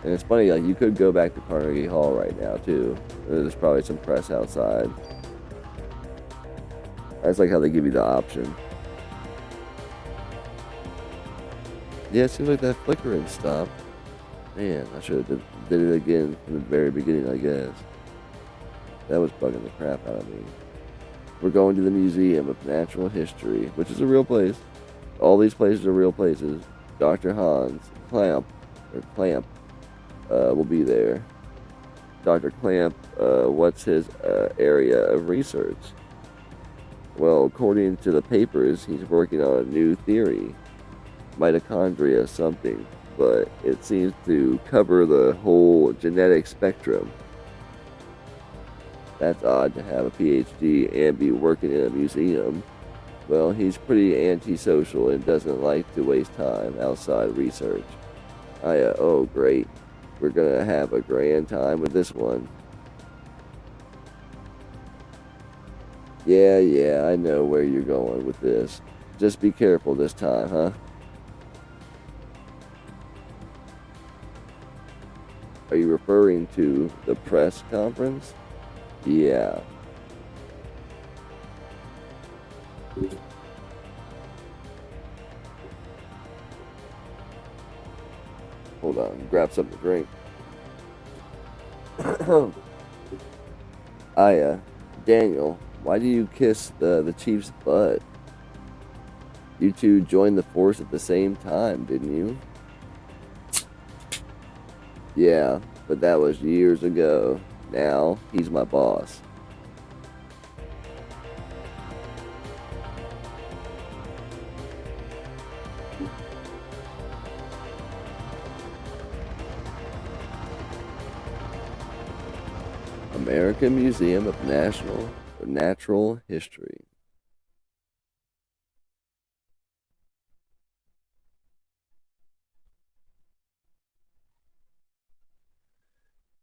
And it's funny, like, you could go back to Carnegie Hall right now, too. There's probably some press outside. That's like how they give you the option. Yeah, it seems like that flickering stopped. Man, I should have did it again from the very beginning, I guess. That was bugging the crap out of me. We're going to the Museum of Natural History, which is a real place. All these places are real places. Dr. Hans Clamp will be there. Dr. Clamp, what's his area of research? Well, according to the papers, he's working on a new theory, mitochondria something, but it seems to cover the whole genetic spectrum. That's odd to have a PhD and be working in a museum. Well, he's pretty antisocial and doesn't like to waste time outside research. Oh great. We're gonna have a grand time with this one. Yeah, I know where you're going with this. Just be careful this time, huh? Are you referring to the press conference? Yeah. Hold on, grab something to drink. Aya, Daniel, why do you kiss the chief's butt? You two joined the force at the same time, didn't you? Yeah, but that was years ago. Now he's my boss. American Museum of Natural History.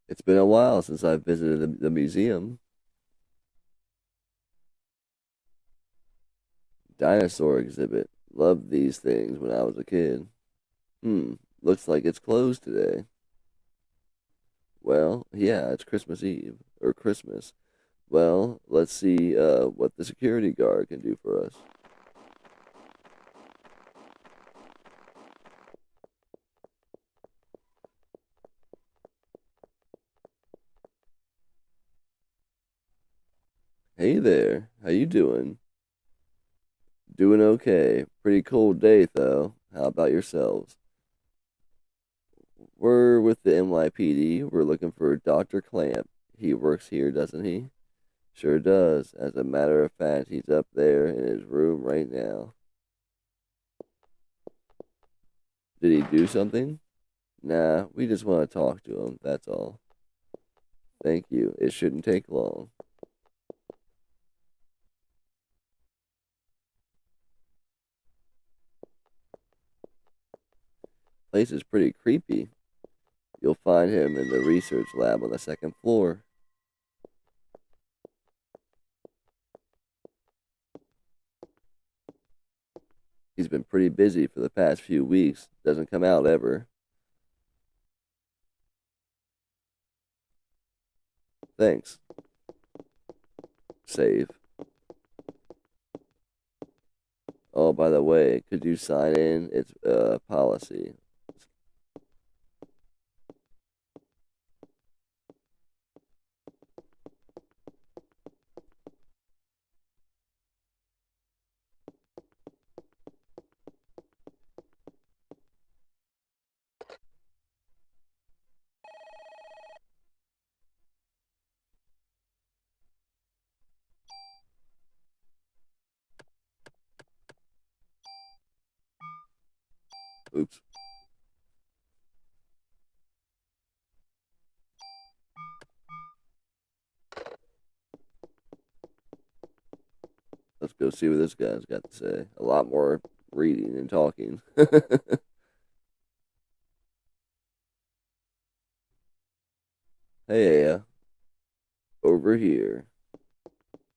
It's been a while since I've visited the museum. Dinosaur exhibit. Loved these things when I was a kid. Hmm, looks like it's closed today. Well, yeah, it's Christmas Eve or Christmas. Well, let's see what the security guard can do for us. Hey there, how you doing? Doing okay. Pretty cold day though. How about yourselves? We're with the NYPD. We're looking for Dr. Clamp. He works here, doesn't he? Sure does. As a matter of fact, he's up there in his room right now. Did he do something? Nah, we just want to talk to him, that's all. Thank you. It shouldn't take long. Place is pretty creepy. You'll find him in the research lab on the second floor. He's been pretty busy for the past few weeks. Doesn't come out ever. Thanks. Save. Oh, by the way, could you sign in? It's policy. Oops. Let's go see what this guy's got to say. A lot more reading and talking. Hey, over here.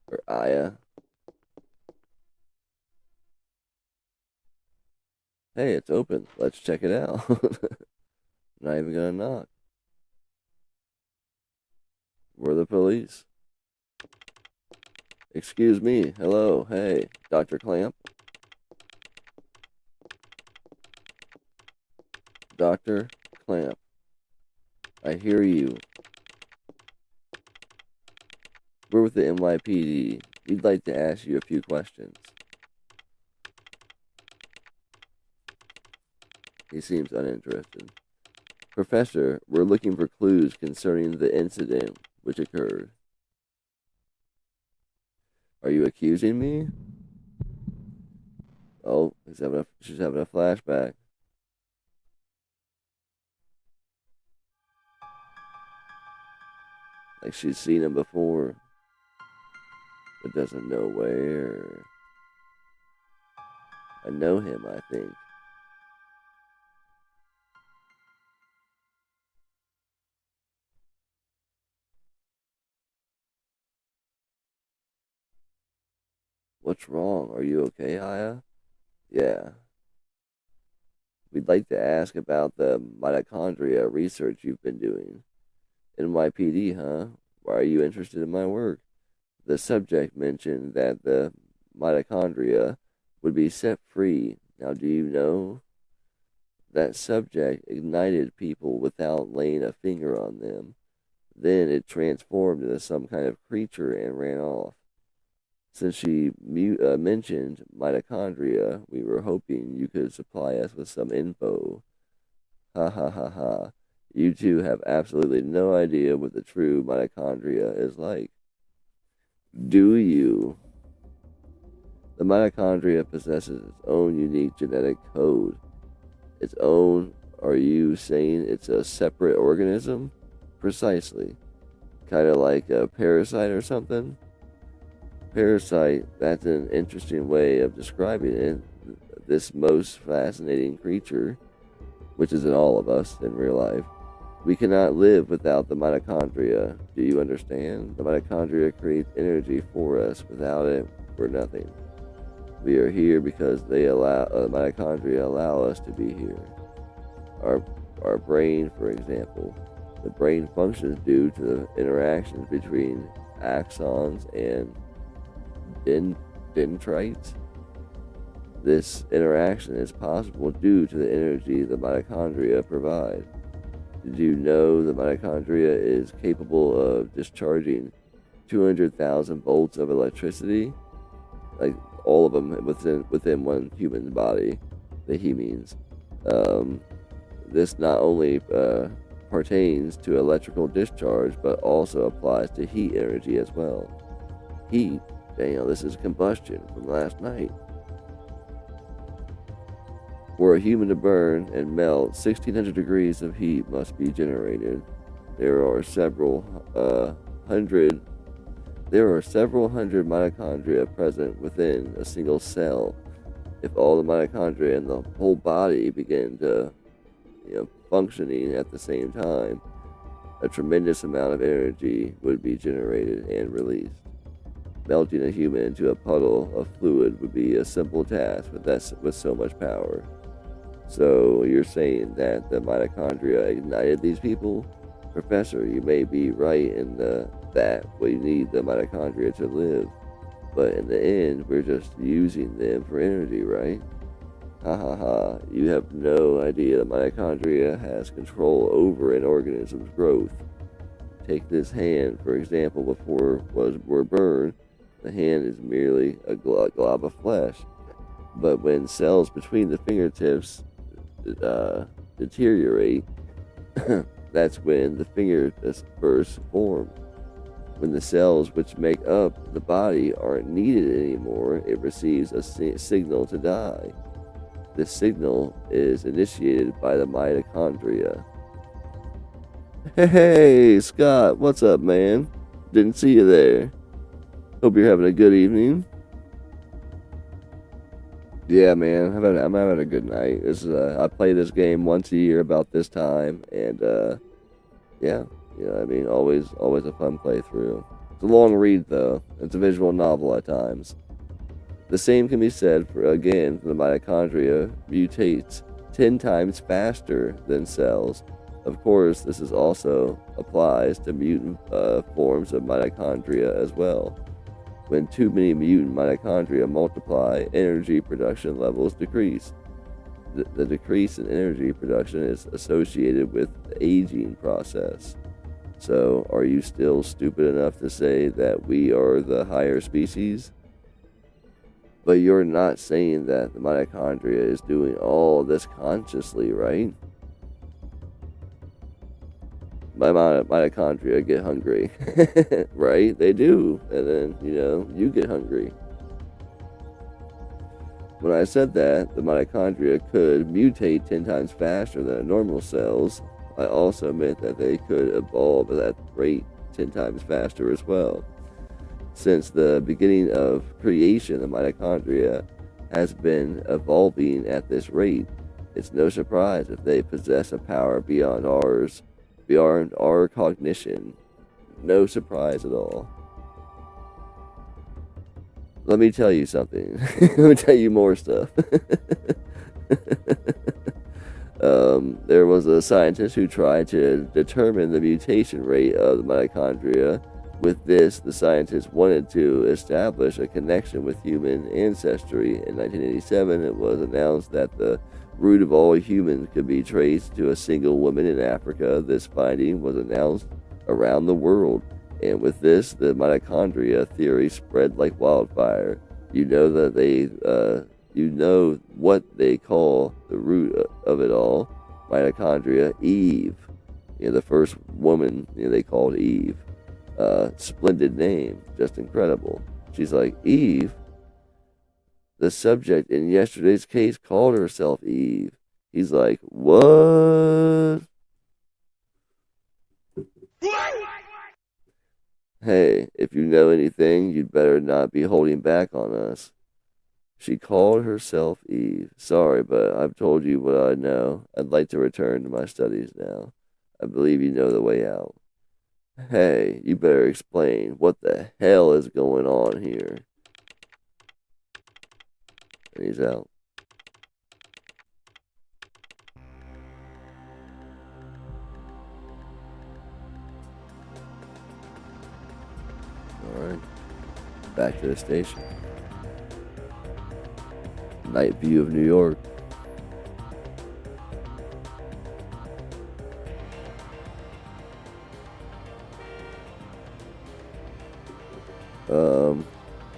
Or Aya. Hey, it's open. Let's check it out. Not even gonna knock. We're the police. Excuse me. Hello. Hey, Dr. Clamp. Dr. Clamp. I hear you. We're with the NYPD. We'd like to ask you a few questions. He seems uninterested. Professor, we're looking for clues concerning the incident which occurred. Are you accusing me? Oh, she's having a flashback. Like she's seen him before, but doesn't know where. I know him, I think. What's wrong? Are you okay, Aya? Yeah. We'd like to ask about the mitochondria research you've been doing. NYPD, huh? Why are you interested in my work? The subject mentioned that the mitochondria would be set free. Now, do you know that subject ignited people without laying a finger on them? Then it transformed into some kind of creature and ran off. Since she mentioned mitochondria, we were hoping you could supply us with some info. Ha ha ha ha. You two have absolutely no idea what the true mitochondria is like. Do you? The mitochondria possesses its own unique genetic code. Its own, are you saying it's a separate organism? Precisely. Kind of like a parasite or something? Parasite, that's an interesting way of describing it. This most fascinating creature, which is in all of us in real life. We cannot live without the mitochondria. Do you understand? The mitochondria creates energy for us. Without it, we're nothing. We are here because mitochondria allow us to be here. Our brain, for example, the brain functions due to the interactions between axons and dendrites. This interaction is possible due to the energy the mitochondria provide. Did you know the mitochondria is capable of discharging 200,000 volts of electricity? Like all of them within one human body, the hemines. This not only pertains to electrical discharge, but also applies to heat energy as well. Heat, damn, this is combustion from last night. For a human to burn and melt, 1600 degrees of heat must be generated. There are several hundred mitochondria present within a single cell. If all the mitochondria in the whole body begin to, functioning at the same time, a tremendous amount of energy would be generated and released. Melting a human into a puddle of fluid would be a simple task, but that's with so much power. So you're saying that the mitochondria ignited these people? Professor, you may be right in that we need the mitochondria to live, but in the end, we're just using them for energy, right? Ha ha ha, you have no idea the mitochondria has control over an organism's growth. Take this hand, for example, before we're burned, the hand is merely a glob of flesh. But when cells between the fingertips deteriorate, that's when the finger bursts form. When the cells which make up the body aren't needed anymore, it receives a signal to die. This signal is initiated by the mitochondria. Hey, Scott, what's up, man? Didn't see you there. Hope you're having a good evening. Yeah, man, I'm having a good night. I play this game once a year about this time, and yeah, always a fun playthrough. It's a long read though. It's a visual novel at times. The same can be said for the mitochondria mutates 10 times faster than cells. Of course, this is also applies to mutant forms of mitochondria as well. When too many mutant mitochondria multiply, energy production levels decrease. The decrease in energy production is associated with the aging process. So, are you still stupid enough to say that we are the higher species? But you're not saying that the mitochondria is doing all this consciously, right? My mitochondria get hungry, right? They do, and then, you get hungry. When I said that the mitochondria could mutate 10 times faster than normal cells, I also meant that they could evolve at that rate 10 times faster as well. Since the beginning of creation, the mitochondria has been evolving at this rate. It's no surprise if they possess a power beyond our cognition. No surprise at all. Let me tell you something. Let me tell you more stuff. There was a scientist who tried to determine the mutation rate of the mitochondria. With this, the scientist wanted to establish a connection with human ancestry. In 1987, it was announced that the root of all humans could be traced to a single woman in Africa. This finding was announced around the world, and with this, the mitochondria theory spread like wildfire. You know what they call the root of it all: mitochondria, Eve. The first woman they called Eve. Splendid name, just incredible. She's like, Eve? The subject in yesterday's case called herself Eve. He's like, what? Hey, if you know anything, you'd better not be holding back on us. She called herself Eve. Sorry, but I've told you what I know. I'd like to return to my studies now. I believe you know the way out. Hey, you better explain what the hell is going on here. And he's out. Alright. Back to the station. Night view of New York.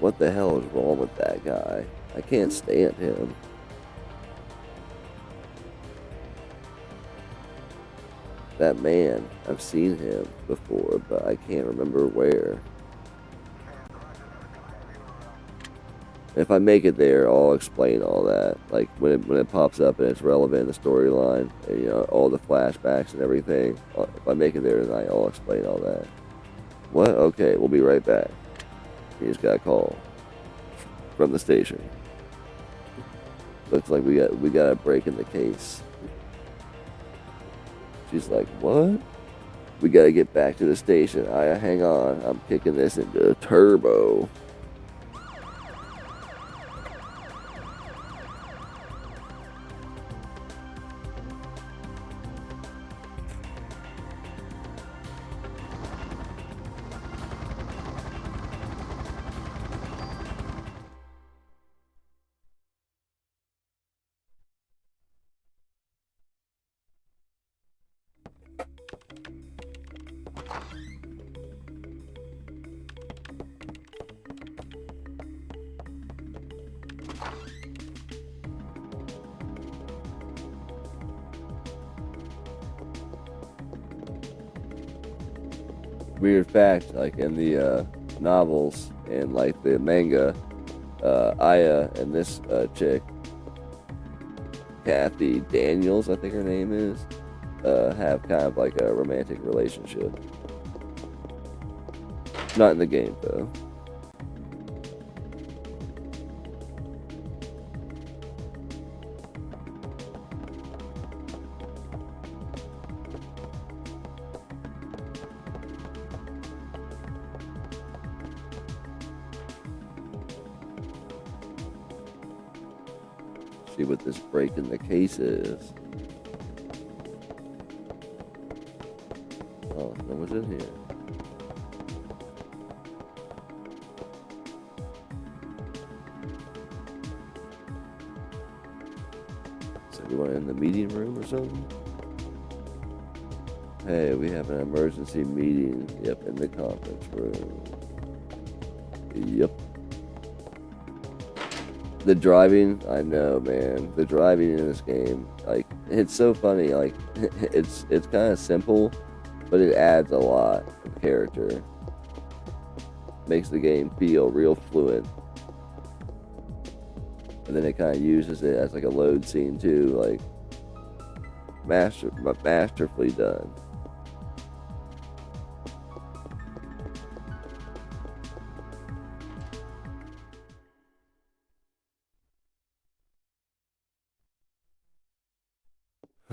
What the hell is wrong with that guy? I can't stand him. That man, I've seen him before, but I can't remember where. If I make it there, I'll explain all that. Like when it pops up and it's relevant in the storyline, and all the flashbacks and everything. If I make it there tonight, I'll explain all that. What? Okay, we'll be right back. He just got a call from the station. Looks like we got a break in the case. She's like, what? We gotta get back to the station. Hang on. I'm kicking this into turbo. Weird fact, like in the novels and like the manga, Aya and this chick, Kathy Daniels, I think her name is, have kind of like a romantic relationship. Not in the game though. See what this break in the case is. Oh, no one's in here. Is everyone in the meeting room or something? Hey, we have an emergency meeting. Yep, in the conference room. Yep. The driving, I know, man. The driving in this game, like, it's so funny. Like, it's kind of simple, but it adds a lot of character. Makes the game feel real fluid. And then it kind of uses it as like a load scene too, like masterfully done.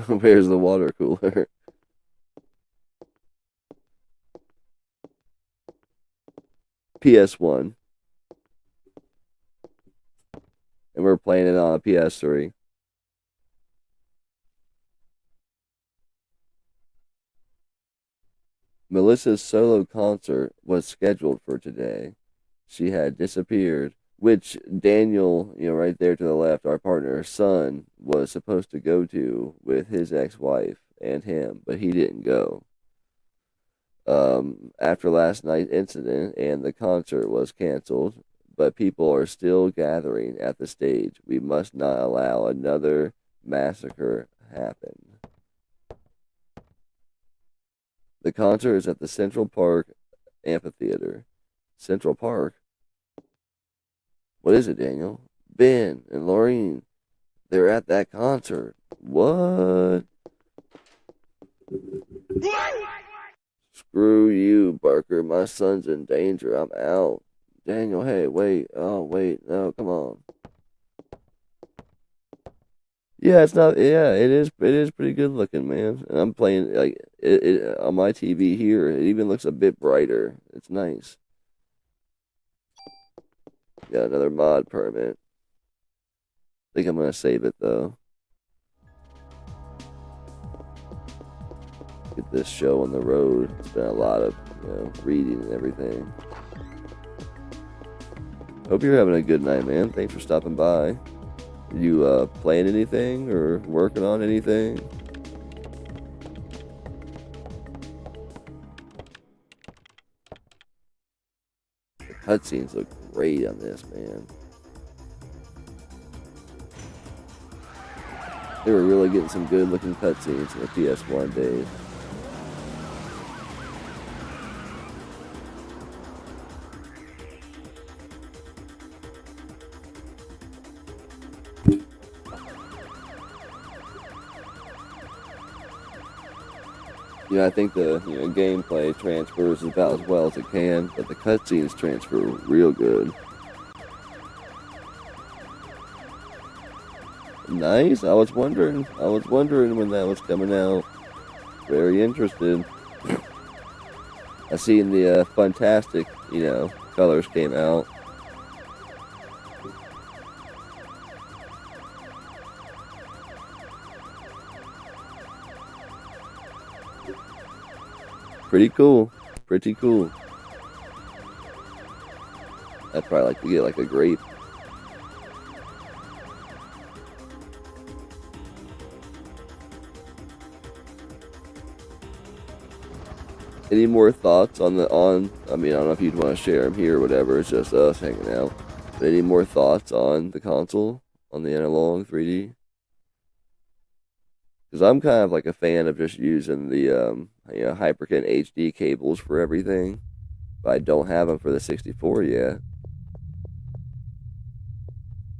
Where's the water cooler? PS1. And we're playing it on a PS3. Melissa's solo concert was scheduled for today. She had disappeared, which Daniel, right there to the left, our partner's son, was supposed to go to with his ex-wife and him, but he didn't go. After last night's incident and the concert was canceled, but people are still gathering at the stage. We must not allow another massacre happen. The concert is at the Central Park Amphitheater. Central Park? What is it, Daniel? Ben and Laureen, they're at that concert. What? Screw you, Barker. My son's in danger. I'm out. Daniel, hey, wait. Oh, wait. No, come on. Yeah, it's not. Yeah, it is. It is pretty good looking, man. And I'm playing like it on my TV here. It even looks a bit brighter. It's nice. Got another mod permit. Think I'm gonna save it though. Get this show on the road. It's been a lot of reading and everything. Hope you're having a good night, man. Thanks for stopping by. You playing anything or working on anything? The cutscenes look great on this, man. They were really getting some good looking cutscenes in the PS1 days. I think the gameplay transfers about as well as it can, but the cutscenes transfer real good. Nice. I was wondering when that was coming out. Very interested. I seen the fantastic, colors came out. Pretty cool. Pretty cool. I'd probably like to get like a grape. Any more thoughts on I mean, I don't know if you'd want to share them here or whatever. It's just us hanging out. But any more thoughts on the console, on the Analog 3D? Because I'm kind of like a fan of just using the Hyperkin HD cables for everything, but I don't have them for the 64 yet.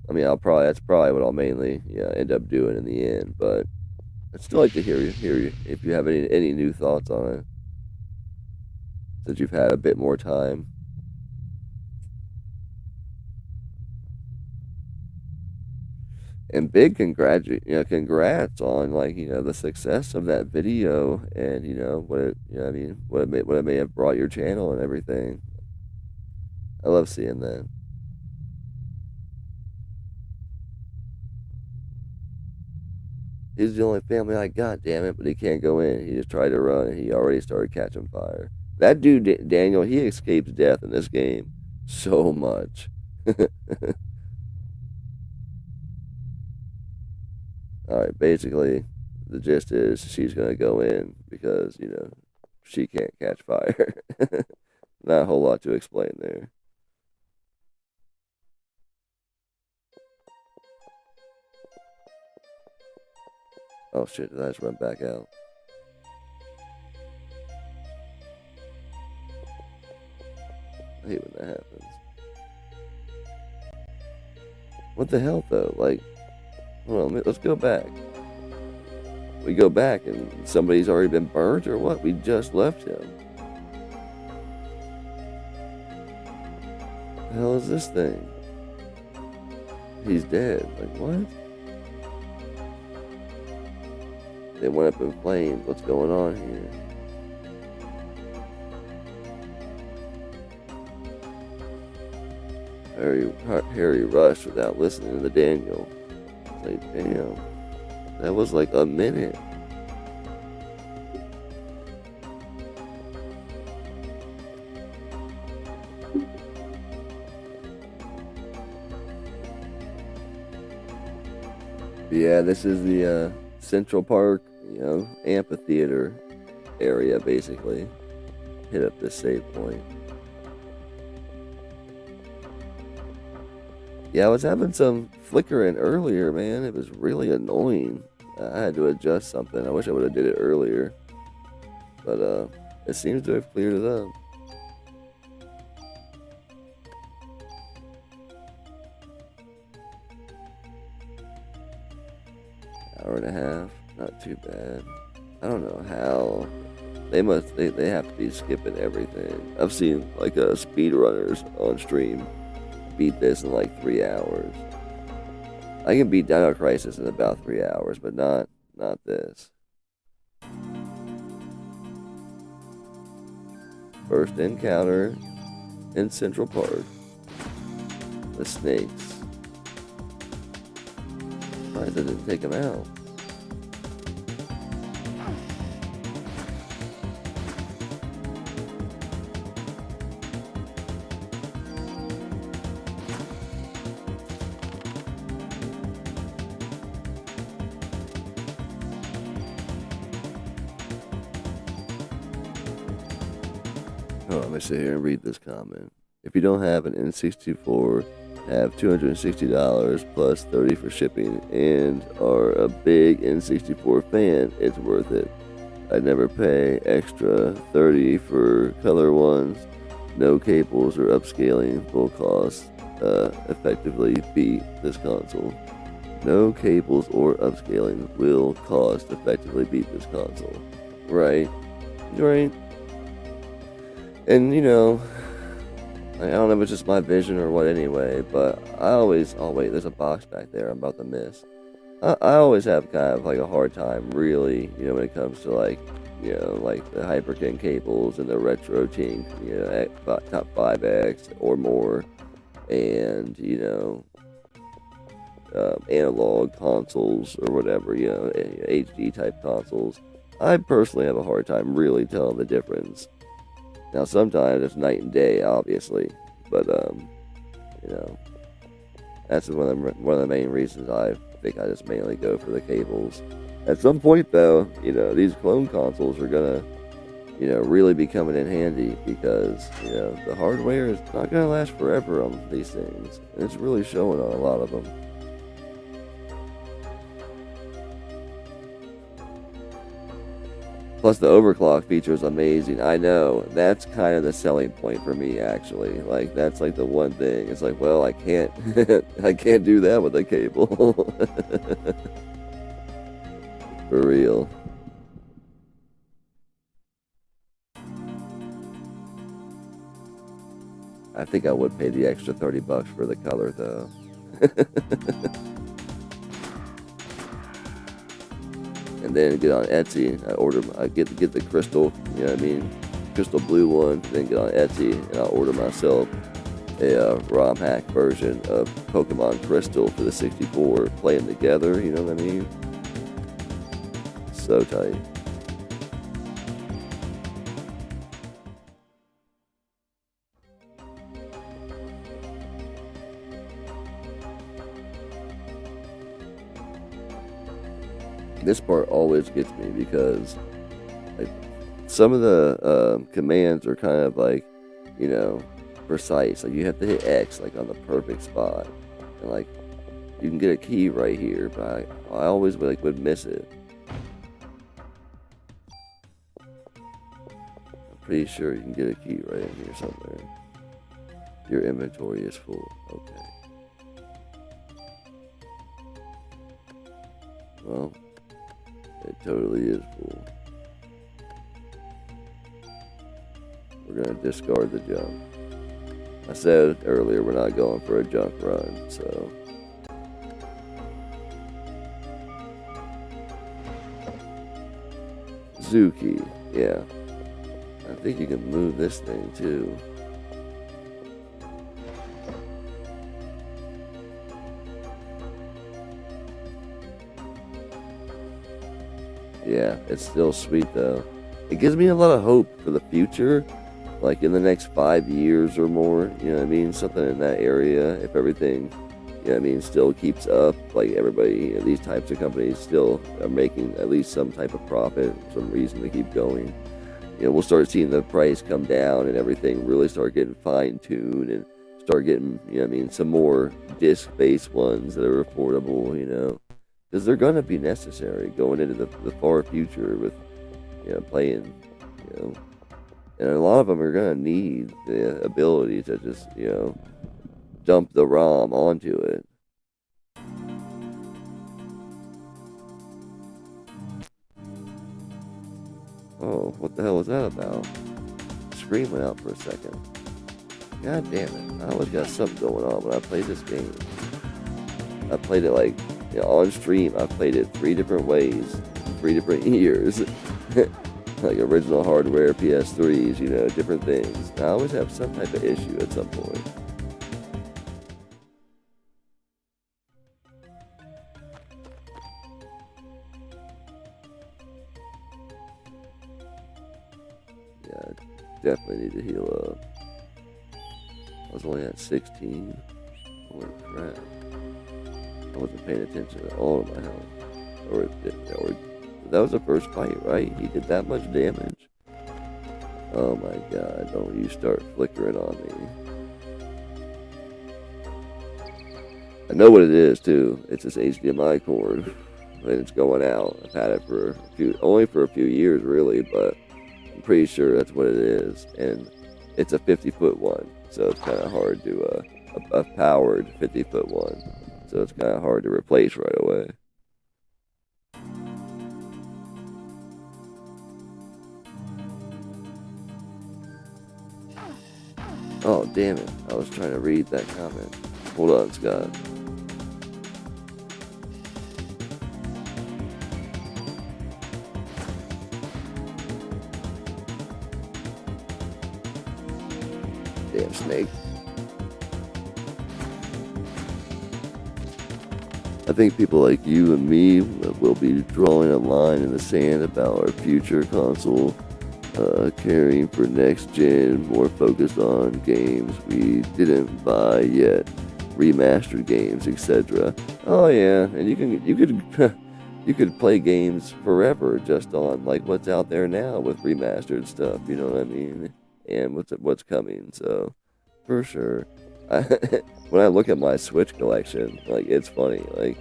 I mean, that's probably what I'll mainly end up doing in the end. But I'd still like to hear you if you have any new thoughts on it, since you've had a bit more time. And big congrats on the success of that video, and what it what it may have brought your channel and everything. I love seeing that. He's the only family I got, damn it, but he can't go in. He just tried to run and he already started catching fire. That dude, Daniel, he escapes death in this game so much. All right, basically, the gist is she's gonna go in because she can't catch fire. Not a whole lot to explain there. Oh shit! Did I just run back out? I hate when that happens. What the hell though? Like, hold on, let's go back. We go back and somebody's already been burnt or what? We just left him. The hell is this thing? He's dead. Like, what? They went up in flames. What's going on here? Harry rushed without listening to Daniel. It's like, damn. That was like a minute. Yeah, this is the Central Park, amphitheater area, basically. Hit up this save point. Yeah, I was having some flickering earlier, man. It was really annoying. I had to adjust something. I wish I would have did it earlier. But It seems to have cleared it up. Hour and a half, not too bad. I don't know how. They have to be skipping everything. I've seen like speedrunners on stream beat this in like 3 hours. I can beat Dino Crisis in about 3 hours, but not this. First encounter in Central Park. The snakes. Why did it take them out? Oh, let me sit here and read this comment. If you don't have an N64, have $260 plus $30 for shipping, and are a big N64 fan, it's worth it. I'd never pay extra $30 for color ones. No cables or upscaling will cost effectively beat this console. No cables or upscaling will cost effectively beat this console. Right. Right. And I don't know if it's just my vision or what anyway, but oh wait, there's a box back there I'm about to miss. I always have kind of like a hard time really, when it comes to like the Hyperkin cables and the Retro Tink, top 5X or more, and, analog consoles or whatever, HD type consoles. I personally have a hard time really telling the difference. Now, sometimes it's night and day, obviously, but that's one of the main reasons I think I just mainly go for the cables. At some point, though, these clone consoles are gonna, really be coming in handy because the hardware is not gonna last forever on these things, and it's really showing on a lot of them. Plus, the overclock feature is amazing. I know. That's kind of the selling point for me, actually. Like, that's like the one thing. It's like, well, I can't, I can't do that with a cable. For real. I think I would pay the extra $30 for the color, though. And then get on Etsy. I get the crystal, crystal blue one. Then get on Etsy and I'll order myself a ROM hack version of Pokemon Crystal for the 64. Play them together, you know what I mean? So tight. This part always gets me because some of the commands are kind of like, precise. Like you have to hit X like on the perfect spot, and like you can get a key right here, but I always would miss it. I'm pretty sure you can get a key right in here somewhere. Your inventory is full. Okay. Well. It totally is full. We're going to discard the junk. I said earlier we're not going for a junk run, so. Zuki, yeah. I think you can move this thing too. Yeah, it's still sweet though. It gives me a lot of hope for the future, like in the next 5 years or more, something in that area, if everything, still keeps up, like everybody, these types of companies still are making at least some type of profit, some reason to keep going. We'll start seeing the price come down and everything really start getting fine-tuned and start getting, some more disc-based ones that are affordable, because they're going to be necessary going into the far future with, playing, And a lot of them are gonna need the ability to just, dump the ROM onto it. Oh, what the hell was that about? Screen went out for a second. God damn it. I always got something going on when I play this game. I played it like, on stream. I played it 3 different ways, 3 different years. Like original hardware, PS3s, different things. I always have some type of issue at some point. Yeah, I definitely need to heal up. I was only at 16. Holy crap. I wasn't paying attention at all to my health. Or that was the first fight, right? He did that much damage? Oh my god, don't you start flickering on me. I know what it is, too. It's this HDMI cord. And it's going out. I've had it only for a few years, really, but I'm pretty sure that's what it is. And it's a 50-foot one, so it's kind of hard to, a powered 50-foot one. So it's kind of hard to replace right away. Oh, damn it. I was trying to read that comment. Hold on, Scott. Damn snake. I think people like you and me will be drawing a line in the sand about our future console, caring for next gen, more focused on games we didn't buy yet, remastered games, etc. Oh yeah, and you could you could play games forever just on like what's out there now with remastered stuff. You know what I mean? And what's coming. So for sure. When I look at my Switch collection, like it's funny. Like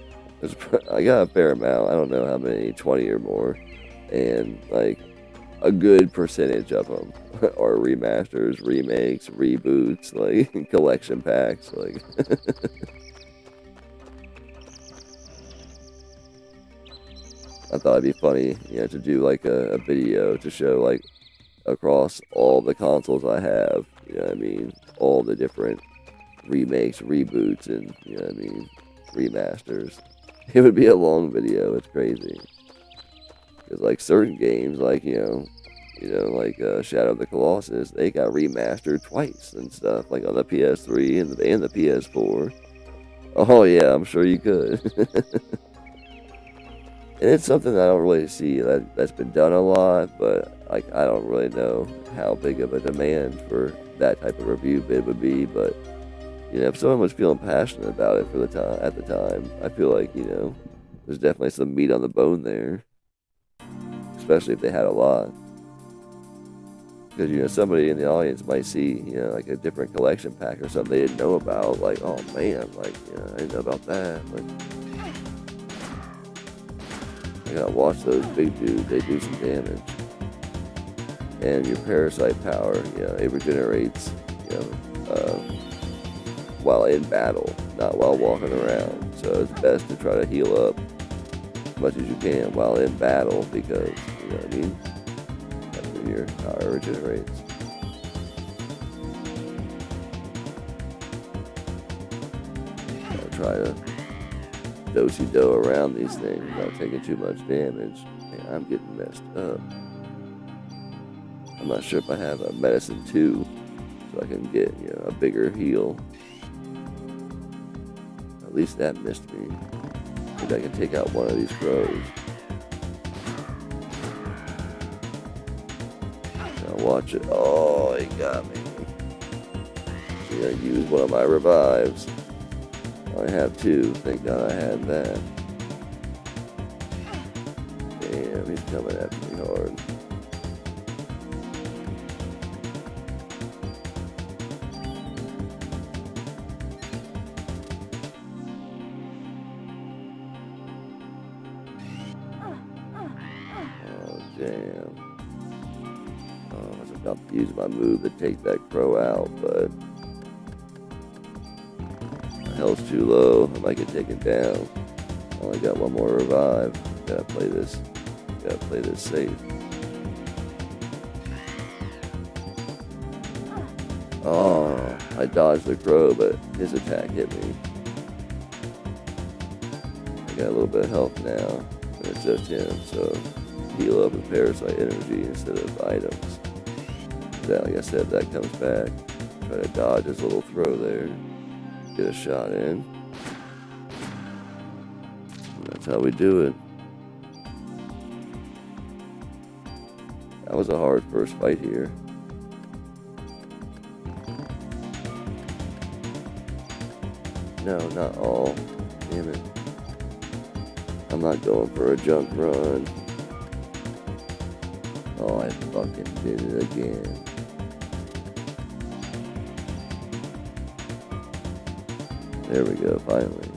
I got a fair amount. I don't know how many, 20 or more, and like a good percentage of them are remasters, remakes, reboots, like collection packs. Like I thought it'd be funny, to do like a video to show like across all the consoles I have. You know what I mean? All the different remakes, reboots, and remasters. It would be a long video. It's crazy because like certain games, like like Shadow of the Colossus, they got remastered twice and stuff, like on the PS3 and the PS4. Oh yeah, I'm sure you could. And it's something that I don't really see that's been done a lot, but like I don't really know how big of a demand for that type of review bid would be, but if someone was feeling passionate about it at the time, I feel like, there's definitely some meat on the bone there, especially if they had a lot. Because, somebody in the audience might see, like a different collection pack or something they didn't know about, like, oh man, like, I didn't know about that. Like, I gotta watch those big dudes, they do some damage. And your parasite power, it regenerates, while in battle, not while walking around. So it's best to try to heal up as much as you can while in battle because, you know what I mean? That's when your power regenerates. I'll try to do-si-do around these things without taking too much damage. Man, I'm getting messed up. I'm not sure if I have a medicine too, so I can get, a bigger heal. At least that missed me. Maybe I can take out one of these crows. Now watch it. Oh, he got me. See, I used one of my revives. I have 2. Thank God I had that. Damn, he's coming after me hard. Damn. Oh, there's a About to use my move to take that crow out, but my health's too low. I might get taken down. I only got one more revive. Gotta play this safe. Oh, I dodged the crow, but his attack hit me. I got a little bit of health now, and it's just him, so heal up with parasite energy instead of items. That, like I said, that comes back. Try to dodge his little throw there. Get a shot in. And that's how we do it. That was a hard first fight here. No, not all. Damn it. I'm not going for a junk run. Oh, I fucking did it again. There we go, finally.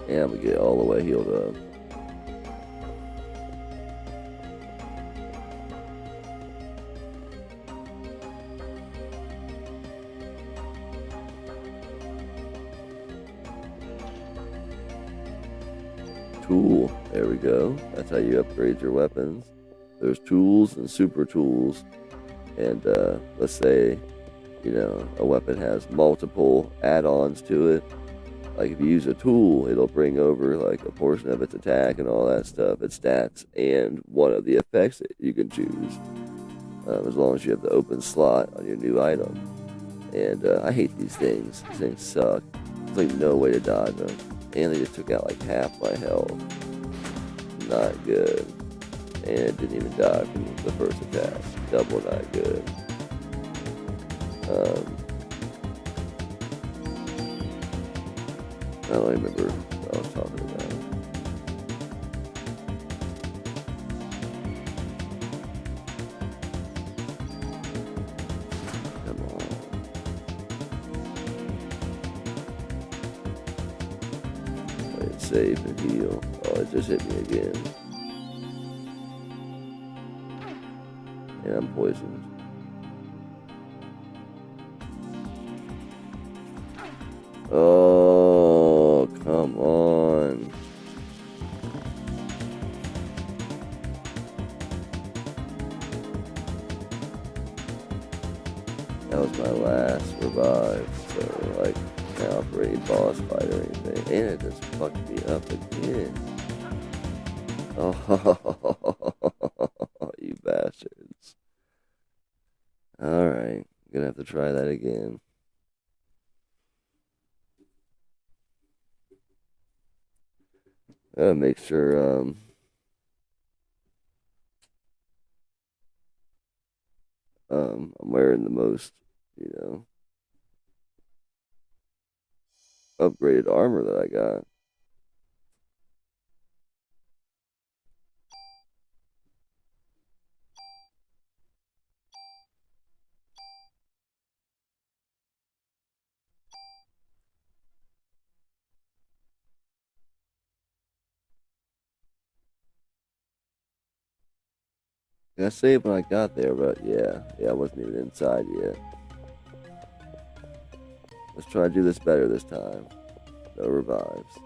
And I'm gonna get all the way healed up. Tool. There we go. That's how you upgrade your weapons. There's tools and super tools. And let's say, a weapon has multiple add-ons to it. Like if you use a tool, it'll bring over like a portion of its attack and all that stuff, its stats, and one of the effects that you can choose. As long as you have the open slot on your new item. And I hate these things. These things suck. There's like no way to dodge them. And they just took out like half my health. Not good. And it didn't even die from the first attack. Double not good. I don't remember what I was talking about. Come on. Play it safe and heal. Oh, it just hit me again. And I'm poisoned. Oh, come on. That was my last revive. So, like, now for any boss fight or anything. And it just fucked me up again. Oh, you bastards. Alright, gonna have to try that again. Gotta make sure, I'm wearing the most, upgraded armor that I got. I saved when I got there, but yeah, I wasn't even inside yet. Let's try to do this better this time. No revives.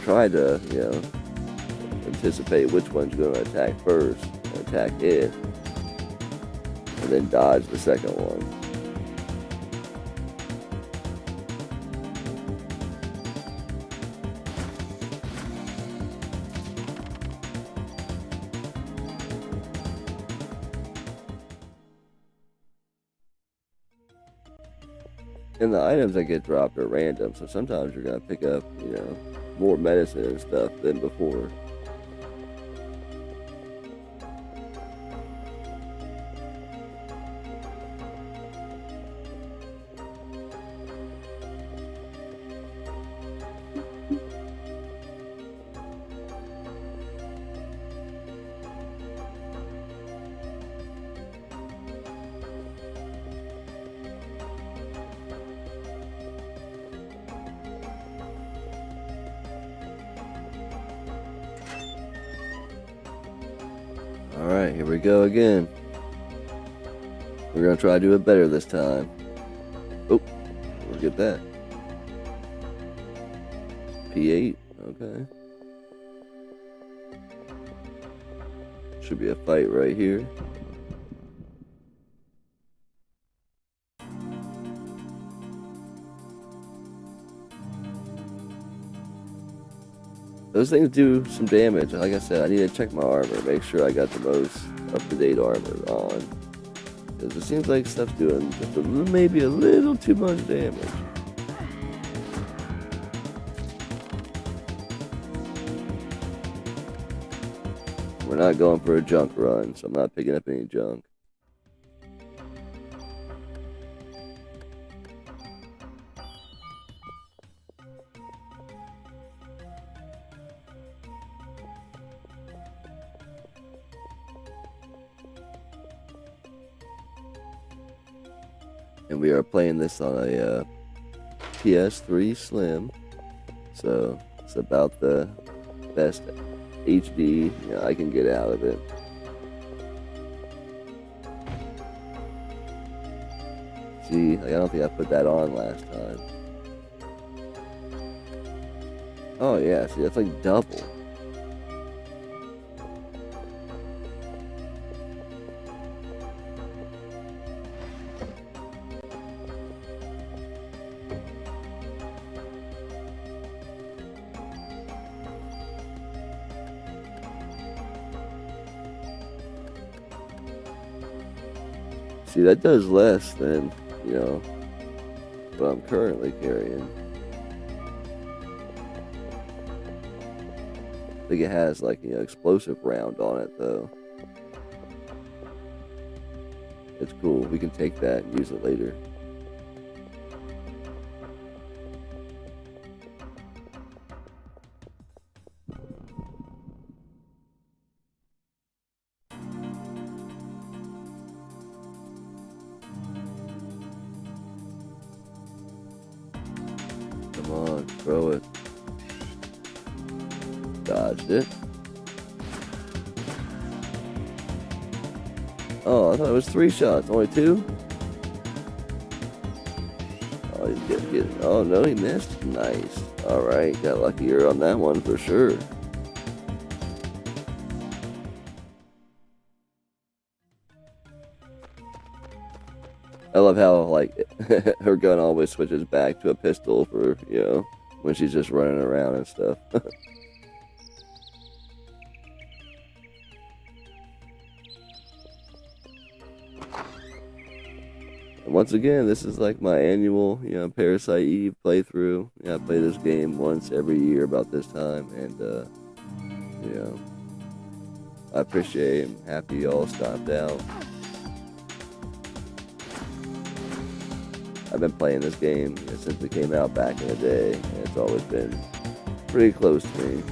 Try to, anticipate which one's going to attack first, and attack it, and then dodge the second one. And the items that get dropped are random, so sometimes you're going to pick up, more medicine and stuff than before. Alright, here we go again. We're gonna try to do it better this time. Oh, look at that. P8, okay. Should be a fight right here. Those things do some damage. Like I said, I need to check my armor, make sure I got the most up-to-date armor on. Because it seems like stuff's doing just maybe a little too much damage. We're not going for a junk run, so I'm not picking up any junk. And we are playing this on a PS3 Slim, so it's about the best HD I can get out of it. See, I don't think I put that on last time. Oh yeah, see, that's like double. See, that does less than, what I'm currently carrying. I think it has, like, explosive round on it, though. It's cool. We can take that and use it later. Come on, throw it. Dodged it. Oh, I thought it was 3 shots. Only 2? Oh, he's getting. Oh, no, he missed. Nice. Alright, got luckier on that one for sure. I love how, like, her gun always switches back to a pistol for, when she's just running around and stuff. And once again, this is like my annual, Parasite Eve playthrough. I play this game once every year about this time, and, I appreciate it. I'm happy y'all stopped out. I've been playing this game since it came out back in the day, and it's always been pretty close to me.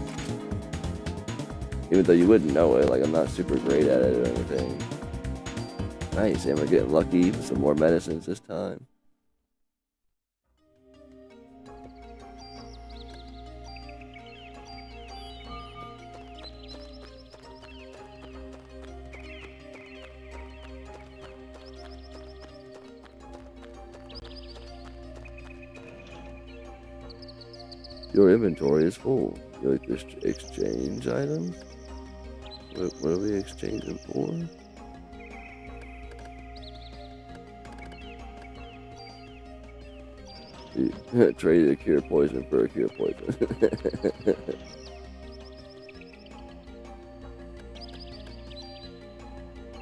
Even though you wouldn't know it, like I'm not super great at it or anything. Nice, and we're getting lucky with some more medicines this time. Your inventory is full. You like to exchange items? What are we exchanging for? Traded a cure poison for a cure poison.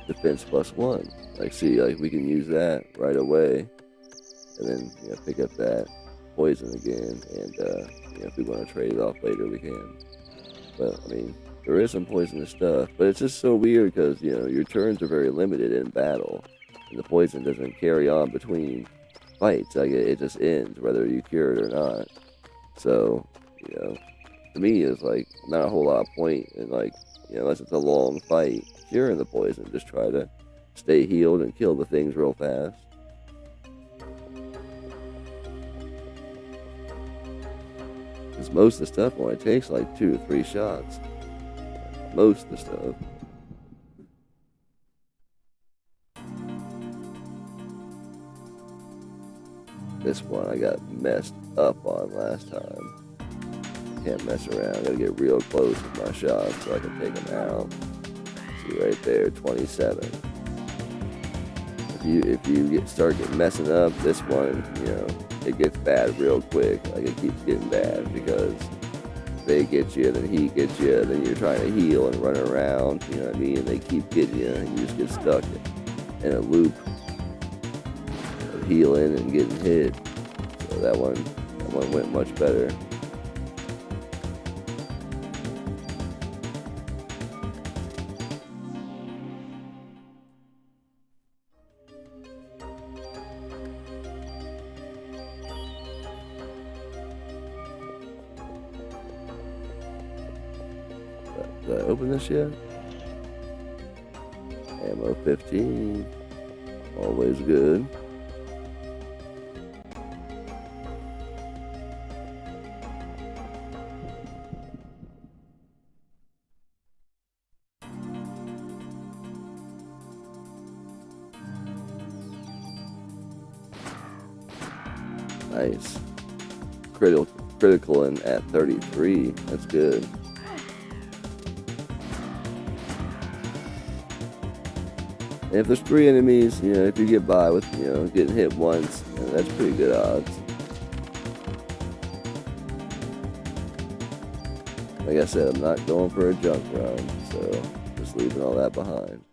Defense +1. Like, see, like we can use that right away, and then pick up that poison again, and if we want to trade it off later, we can. But I mean, there is some poisonous stuff, but it's just so weird because your turns are very limited in battle, and the poison doesn't carry on between fights. Like it just ends whether you cure it or not. So to me, it's like not a whole lot of point in, like, unless it's a long fight, curing the poison. Just try to stay healed and kill the things real fast. Because most of the stuff only takes like 2 to 3 shots. Most of the stuff. This one I got messed up on last time. Can't mess around. Gotta get real close with my shot so I can take him out. See right there, 27. If you start messing up, this one, it gets bad real quick. Like it keeps getting bad because they get you, then he gets you, then you're trying to heal and run around. You know what I mean? And they keep getting you, and you just get stuck in a loop of healing and getting hit. So that one went much better. Did I open this yet? Ammo 15. Always good. Nice. Critical in at 33. That's good. And if there's 3 enemies, if you get by with, getting hit once, that's pretty good odds. Like I said, I'm not going for a junk run, so just leaving all that behind.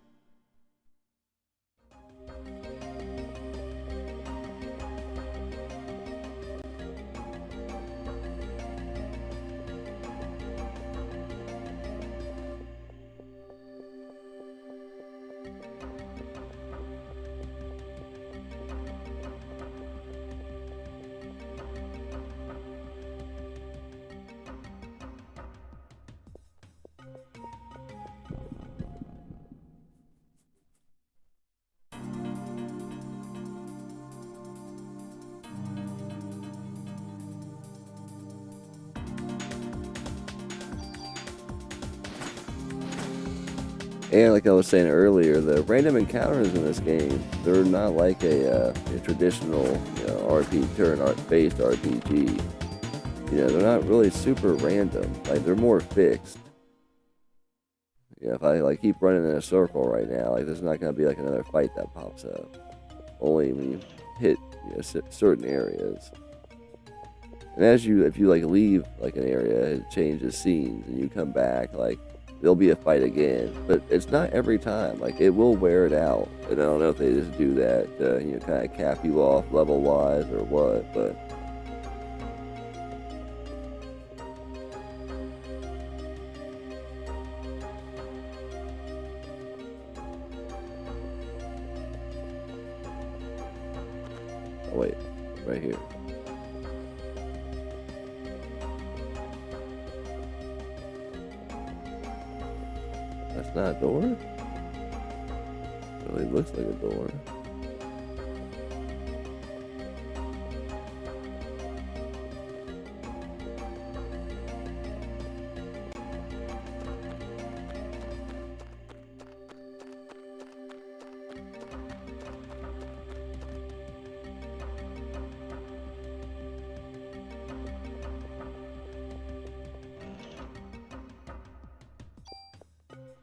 And like I was saying earlier, the random encounters in this game, they're not like a traditional, turn-based RPG. They're not really super random. Like, they're more fixed. If I keep running in a circle right now, like, there's not going to be like another fight that pops up. Only when you hit certain areas. And if you leave like an area, it changes scenes, and you come back, like, there'll be a fight again, but it's not every time. Like, it will wear it out, and I don't know if they just do that, kind of cap you off level-wise or what, but oh wait, right here. That's not a door? It really looks like a door.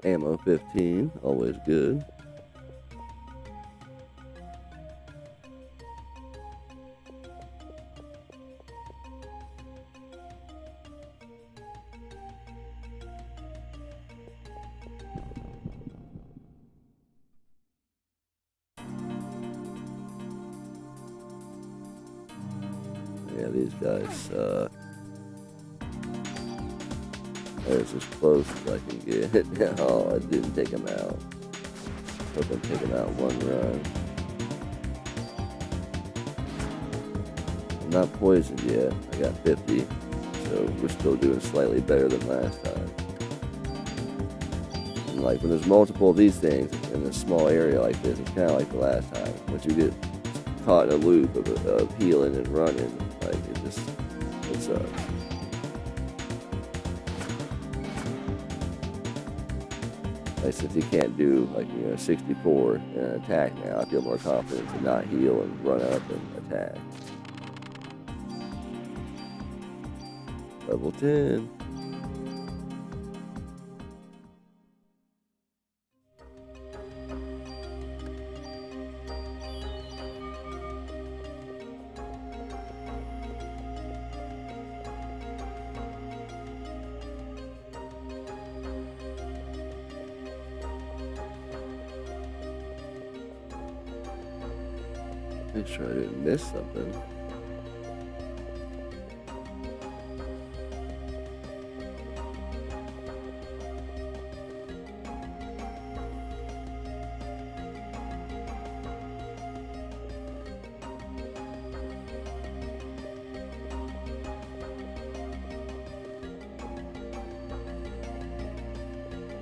Ammo 15, always good. Yeah, these guys suck. That's as close as I can get. Oh, I didn't take him out. Hope I take him out one run. I'm not poisoned yet. I got 50, so we're still doing slightly better than last time. And like when there's multiple of these things in a small area like this, it's kind of like the last time. Once you get caught in a loop of healing and running, like it sucks. Like since you can't do 64 in an attack now, I feel more confident to not heal and run up and attack. Level 10. Make sure I didn't miss something.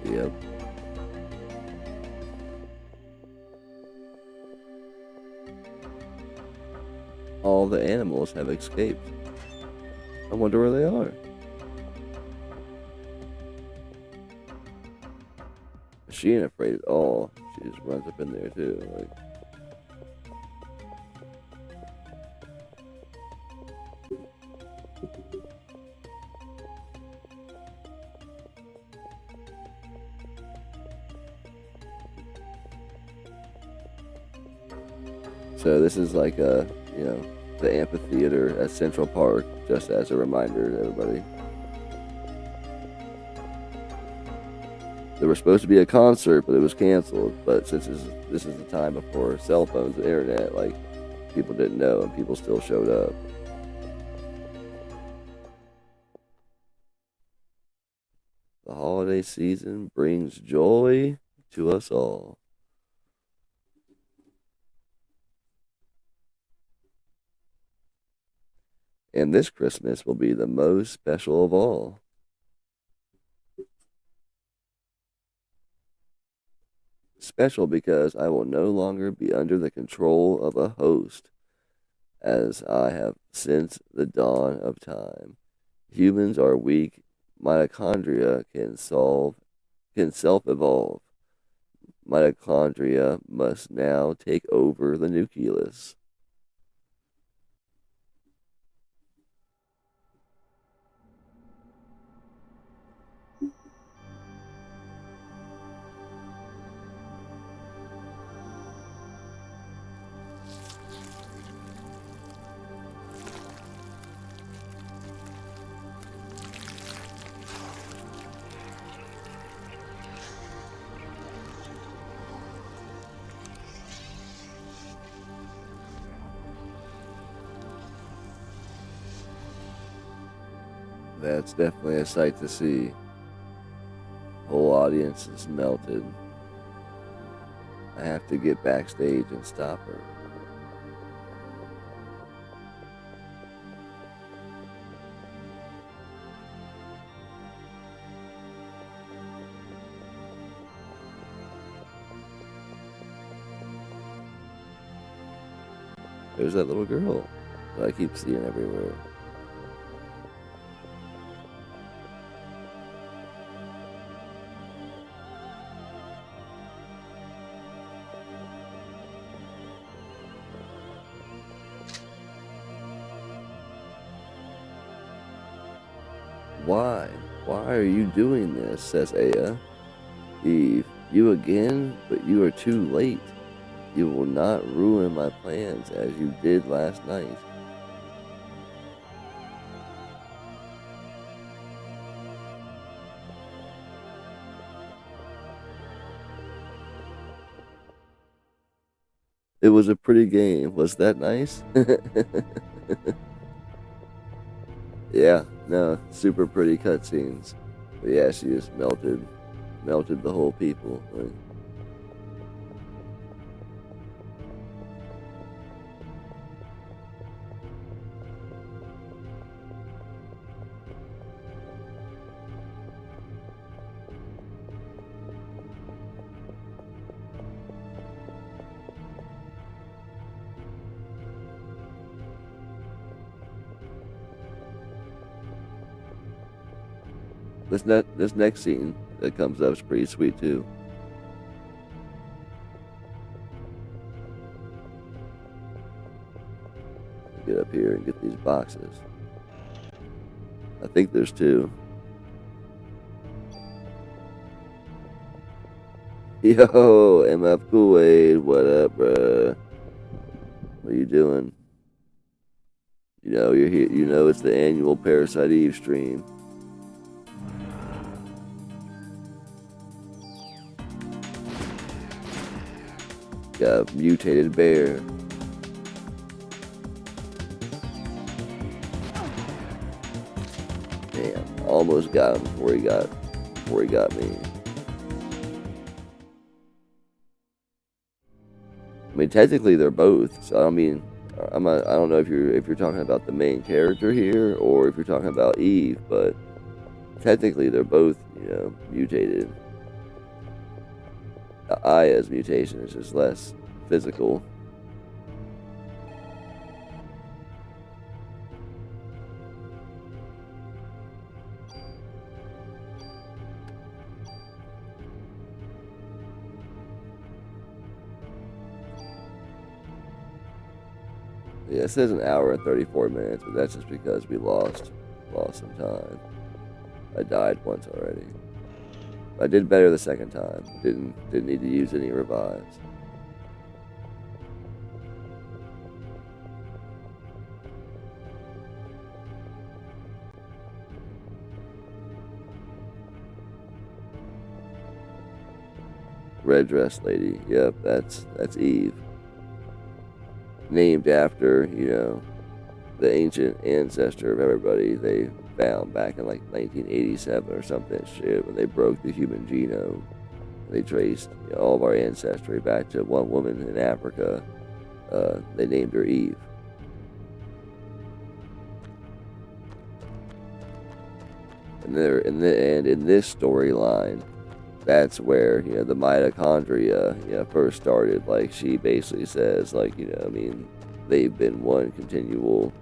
Yep. All the animals have escaped. I wonder where they are. She ain't afraid at all. She just runs up in there too. Like, so this is like the amphitheater at Central Park, just as a reminder to everybody. There was supposed to be a concert, but it was canceled. But since this is the time before cell phones and internet, like, people didn't know, and people still showed up. The holiday season brings joy to us all. And this Christmas will be the most special of all. Special because I will no longer be under the control of a host, as I have since the dawn of time. Humans are weak. Mitochondria can self-evolve. Mitochondria must now take over the nucleus. That's definitely a sight to see. Whole audience is melted. I have to get backstage and stop her. There's that little girl that I keep seeing everywhere. Why? Why are you doing this? Says Aya. Eve, you again? But you are too late. You will not ruin my plans as you did last night. It was a pretty game. Was that nice? Yeah, no, super pretty cutscenes. But yeah, she just melted the whole people. Like, this next scene that comes up is pretty sweet too. Get up here and get these boxes. I think there's two. Yo, MF Kool-Aid, what up, bruh? What are you doing? You know, you're here. You know, it's the annual Parasite Eve stream. Got a mutated bear. Damn, almost got him before he got me. I mean, technically they're both. So I mean, I don't know if you're talking about the main character here or if you're talking about Eve, but technically they're both, mutated. Aya's mutation is just less physical. Yeah, it says an hour and 34 minutes, but that's just because we lost some time. I died once already. I did better the second time. Didn't need to use any revives. Red dress lady. Yep, that's Eve. Named after, the ancient ancestor of everybody they found back in like 1987 or something shit when they broke the human genome. They traced all of our ancestry back to one woman in Africa. They named her Eve. And in this storyline, that's where the mitochondria first started. Like she basically says, like they've been one continual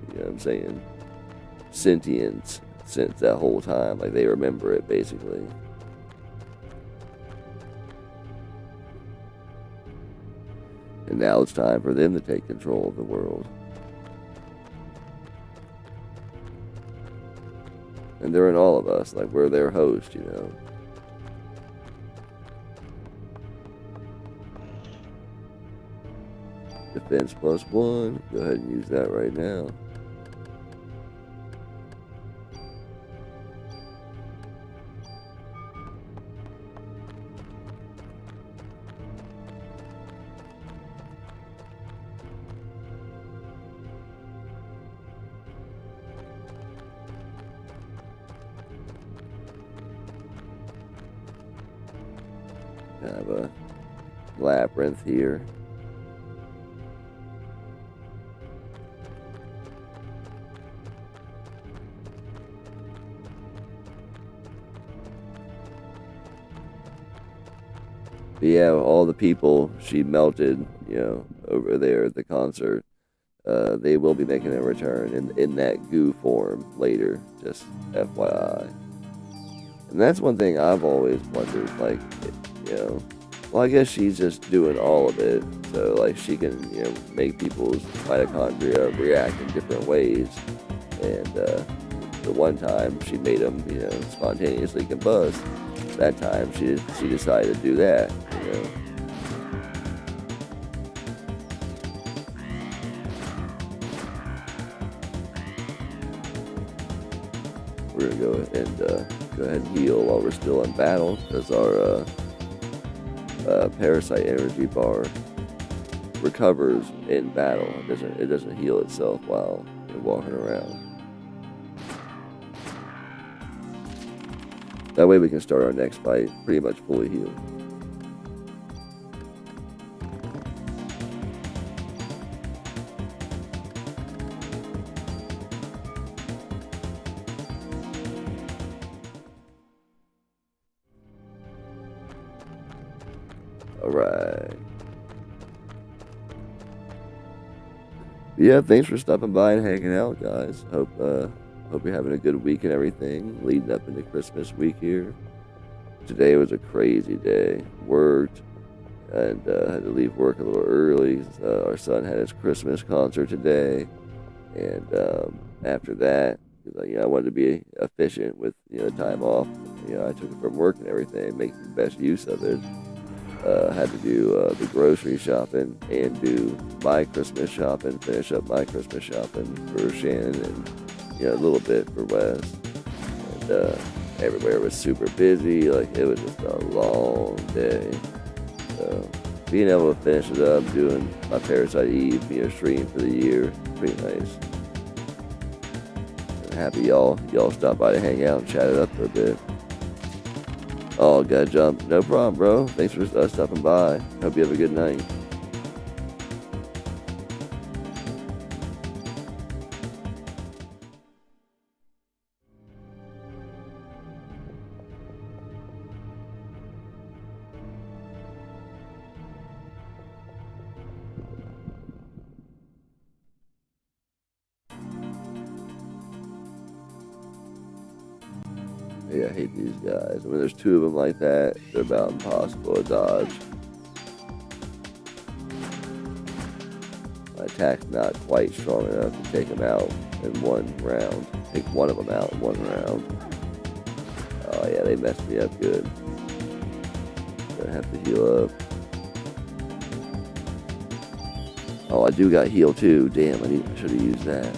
sentience since that whole time. Like they remember it basically. And now it's time for them to take control of the world. And they're in all of us, like we're their host. Defense +1. Go ahead and use that right now. I have a labyrinth here. But yeah, all the people she melted, over there at the concert, they will be making a return in that goo form later, just FYI. And that's one thing I've always wondered, like, well, I guess she's just doing all of it, so, like, she can, make people's mitochondria react in different ways, and, the one time she made them, spontaneously combust, that time she decided to do that, We're gonna go ahead and heal while we're still in battle, because our parasite energy bar recovers in battle. It doesn't heal itself while you're walking around. That way we can start our next fight pretty much fully healed. Alright. Yeah, thanks for stopping by and hanging out, guys. Hope you're having a good week and everything, leading up into Christmas week here. Today was a crazy day. Worked and had to leave work a little early. Our son had his Christmas concert today, and after that, Because I wanted to be efficient with time off. I took it from work and everything, make the best use of it. Had to do the grocery shopping and do my Christmas shopping, finish up my Christmas shopping for Shannon and a little bit for Wes. And everywhere was super busy. Like it was just a long day. So being able to finish it up, doing my Parasite Eve, stream for the year, pretty nice. And happy y'all stopped by to hang out and chat it up for a bit. Oh, gotta jump. No problem, bro. Thanks for stopping by. Hope you have a good night. Yeah, I hate these guys. When there's two of them like that, they're about impossible to dodge. My attack's not quite strong enough to take them out in one round. Take one of them out in one round. Oh yeah, they messed me up good. Gonna have to heal up. Oh, I do got heal too. Damn, I should have used that.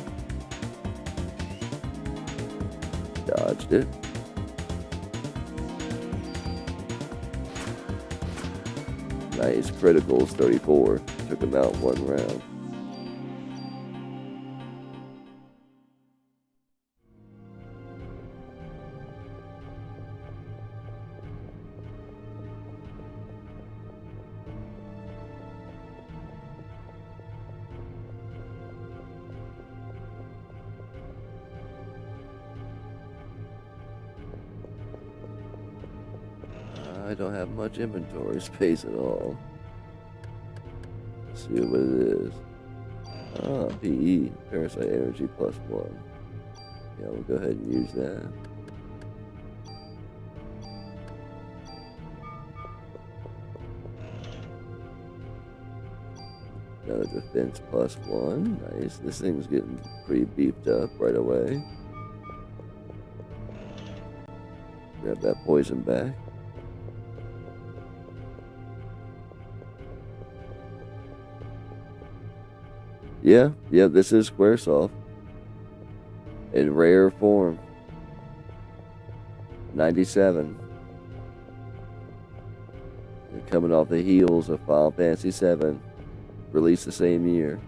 Dodged it. Nice, criticals 34. Took him out one round. I don't have much inventory space at all. Let's see what it is. Ah, PE, Parasite Energy +1. Yeah, we'll go ahead and use that. Another defense +1. Nice. This thing's getting pretty beefed up right away. Grab that poison back. Yeah, this is Squaresoft. In rare form. 97. And coming off the heels of Final Fantasy VII. Released the same year.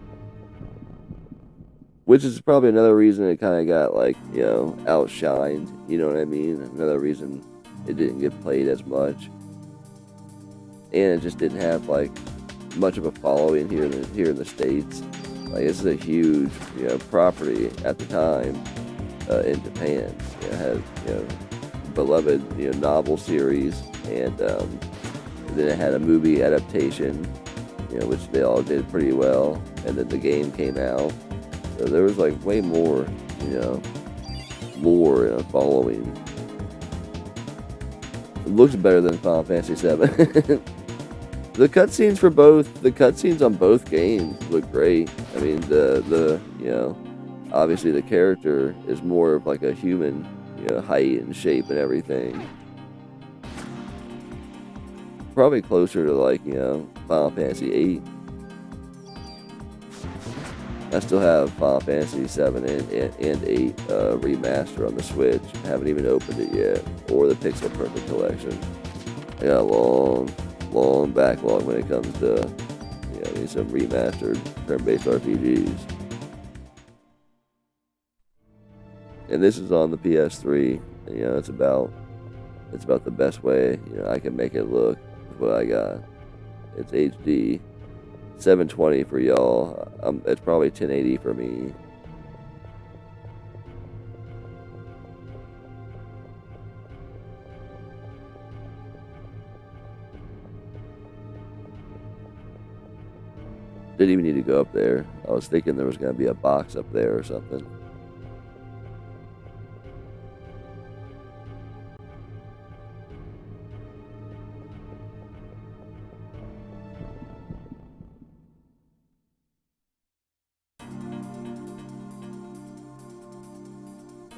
Which is probably another reason it kind of got, outshined. You know what I mean? Another reason it didn't get played as much. And it just didn't have, much of a following here in the States. This is a huge, property at the time in Japan. It had, beloved, novel series, and then it had a movie adaptation, which they all did pretty well. And then the game came out, so there was way more, lore and a following. It looks better than Final Fantasy VII. The cutscenes on both games look great. I mean, the obviously the character is more of a human, height and shape and everything. Probably closer to Final Fantasy VIII. I still have Final Fantasy VII and 8 remaster on the Switch. I haven't even opened it yet, or the Pixel Perfect Collection. I got a long backlog when it comes to some remastered turn-based RPGs. And this is on the PS3. It's about the best way I can make it look with what I got. It's HD, 720 for y'all. It's probably 1080 for me. Didn't even need to go up there. I was thinking there was going to be a box up there or something.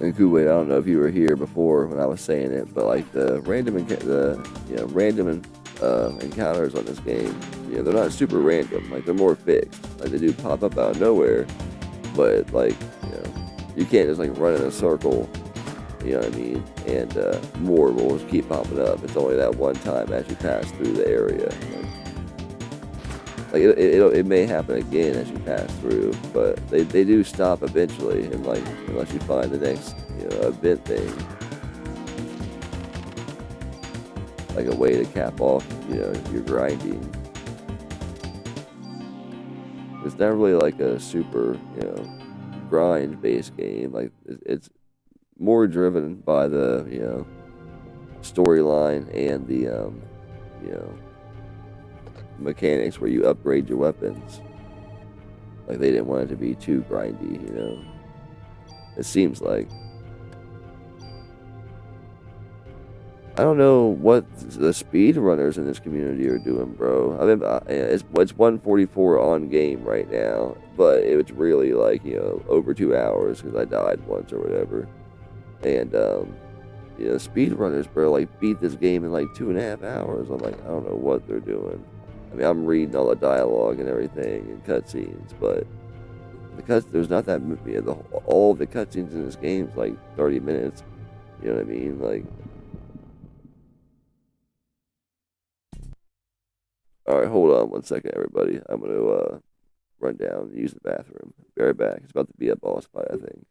And Kuwait, I don't know if you were here before when I was saying it, but like the random encounters on this game, they're not super random. Like they're more fixed. Like they do pop up out of nowhere, but like you can't just like run in a circle. You know what I mean? And more will just keep popping up. It's only that one time as you pass through the area. Like it may happen again as you pass through, but they do stop eventually, and like unless you find the next event thing, like a way to cap off your grinding. It's not really like a super grind based game. Like it's more driven by the storyline and the you know mechanics where you upgrade your weapons. Like they didn't want it to be too grindy. It seems like. I don't know what the speedrunners in this community are doing, bro. I mean, it's 144 on game right now, but it was really like over 2 hours because I died once or whatever. And speedrunners, bro, like beat this game in like 2.5 hours. I'm like, I don't know what they're doing. I mean, I'm reading all the dialogue and everything and cutscenes, but there's not that all of the cutscenes in this game is like 30 minutes. You know what I mean? Like, all right, hold on one second, everybody. I'm gonna run down and use the bathroom. Be right back. It's about to be a boss fight, I think.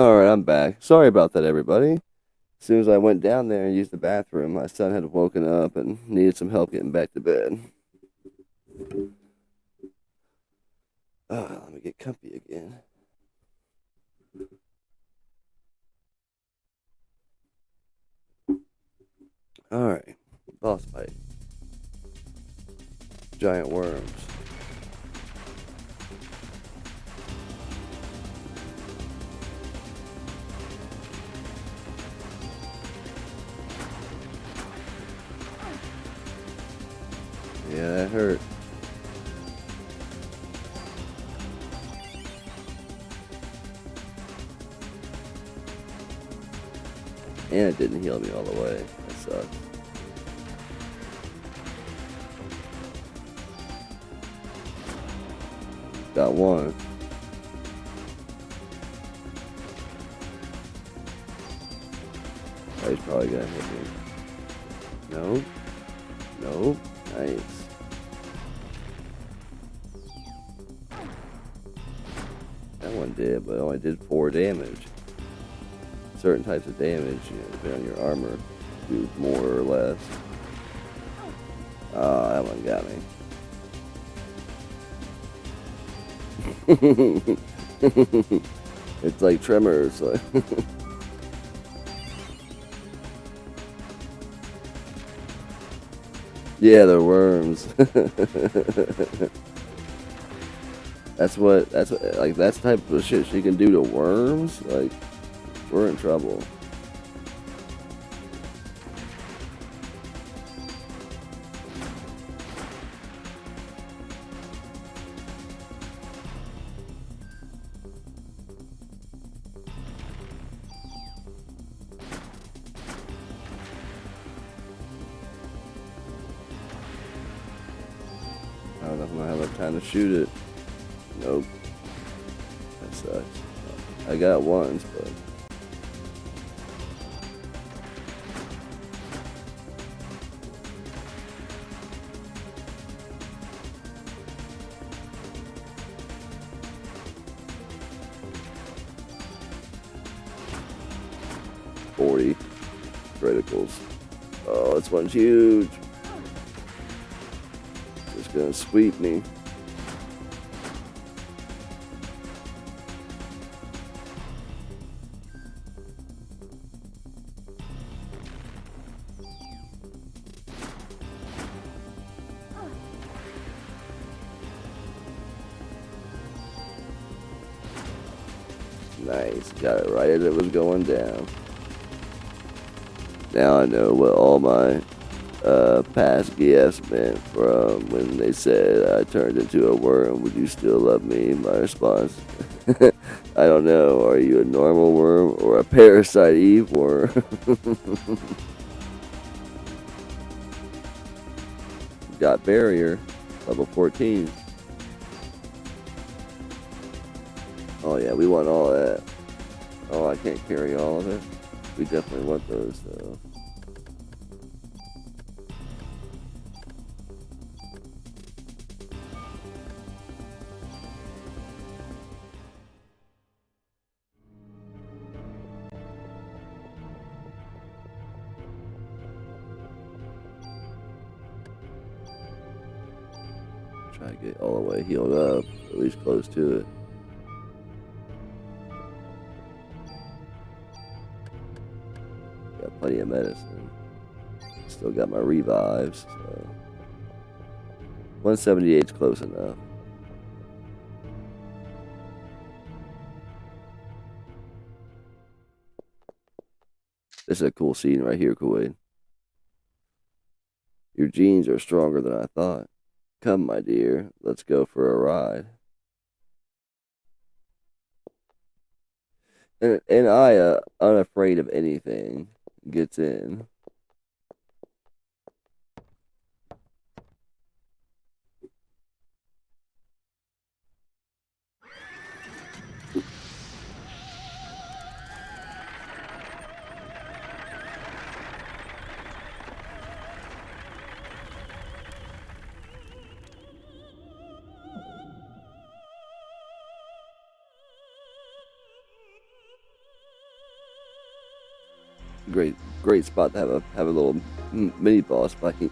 Alright, I'm back. Sorry about that, everybody. As soon as I went down there and used the bathroom, my son had woken up and needed some help getting back to bed. Let me get comfy again. Alright, boss fight. Giant worms. Yeah, that hurt. And it didn't heal me all the way. That sucks. Got one. Oh, he's probably gonna hit me. No. Nope. Nice. That one did, but only did 4 damage. Certain types of damage, depending on your armor, do more or less. Oh, that one got me. It's like Tremors. Yeah, they're worms. That's what, like, that's the type of shit she can do to worms. Like, we're in trouble. I don't know if I'm gonna have enough time to shoot it. Nope. That sucks. I got ones, but. $40 criticals. Oh, this one's huge. Just gonna sweep me. Nice. Got it right as it was going down. Now I know what all my past gifts meant from when they said I turned into a worm. Would you still love me? My response, I don't know. Are you a normal worm or a parasite Eve worm? Got barrier, level 14. Oh yeah, we want all that. Oh, I can't carry all of it. We definitely want those though. Try to get all the way healed up, at least close to it. Got plenty of medicine. Still got my revives, so 178 is close enough. This is a cool scene right here, Kool-Aid. Your genes are stronger than I thought. Come, my dear, let's go for a ride. And Aya, unafraid of anything, gets in. Great, great spot to have a little mini boss fight.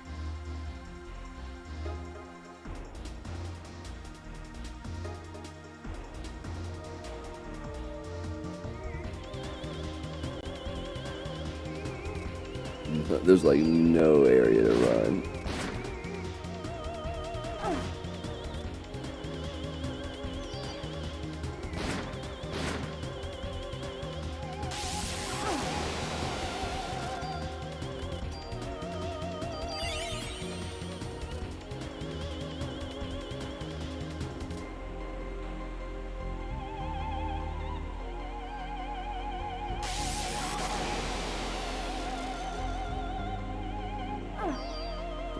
There's like no area to run.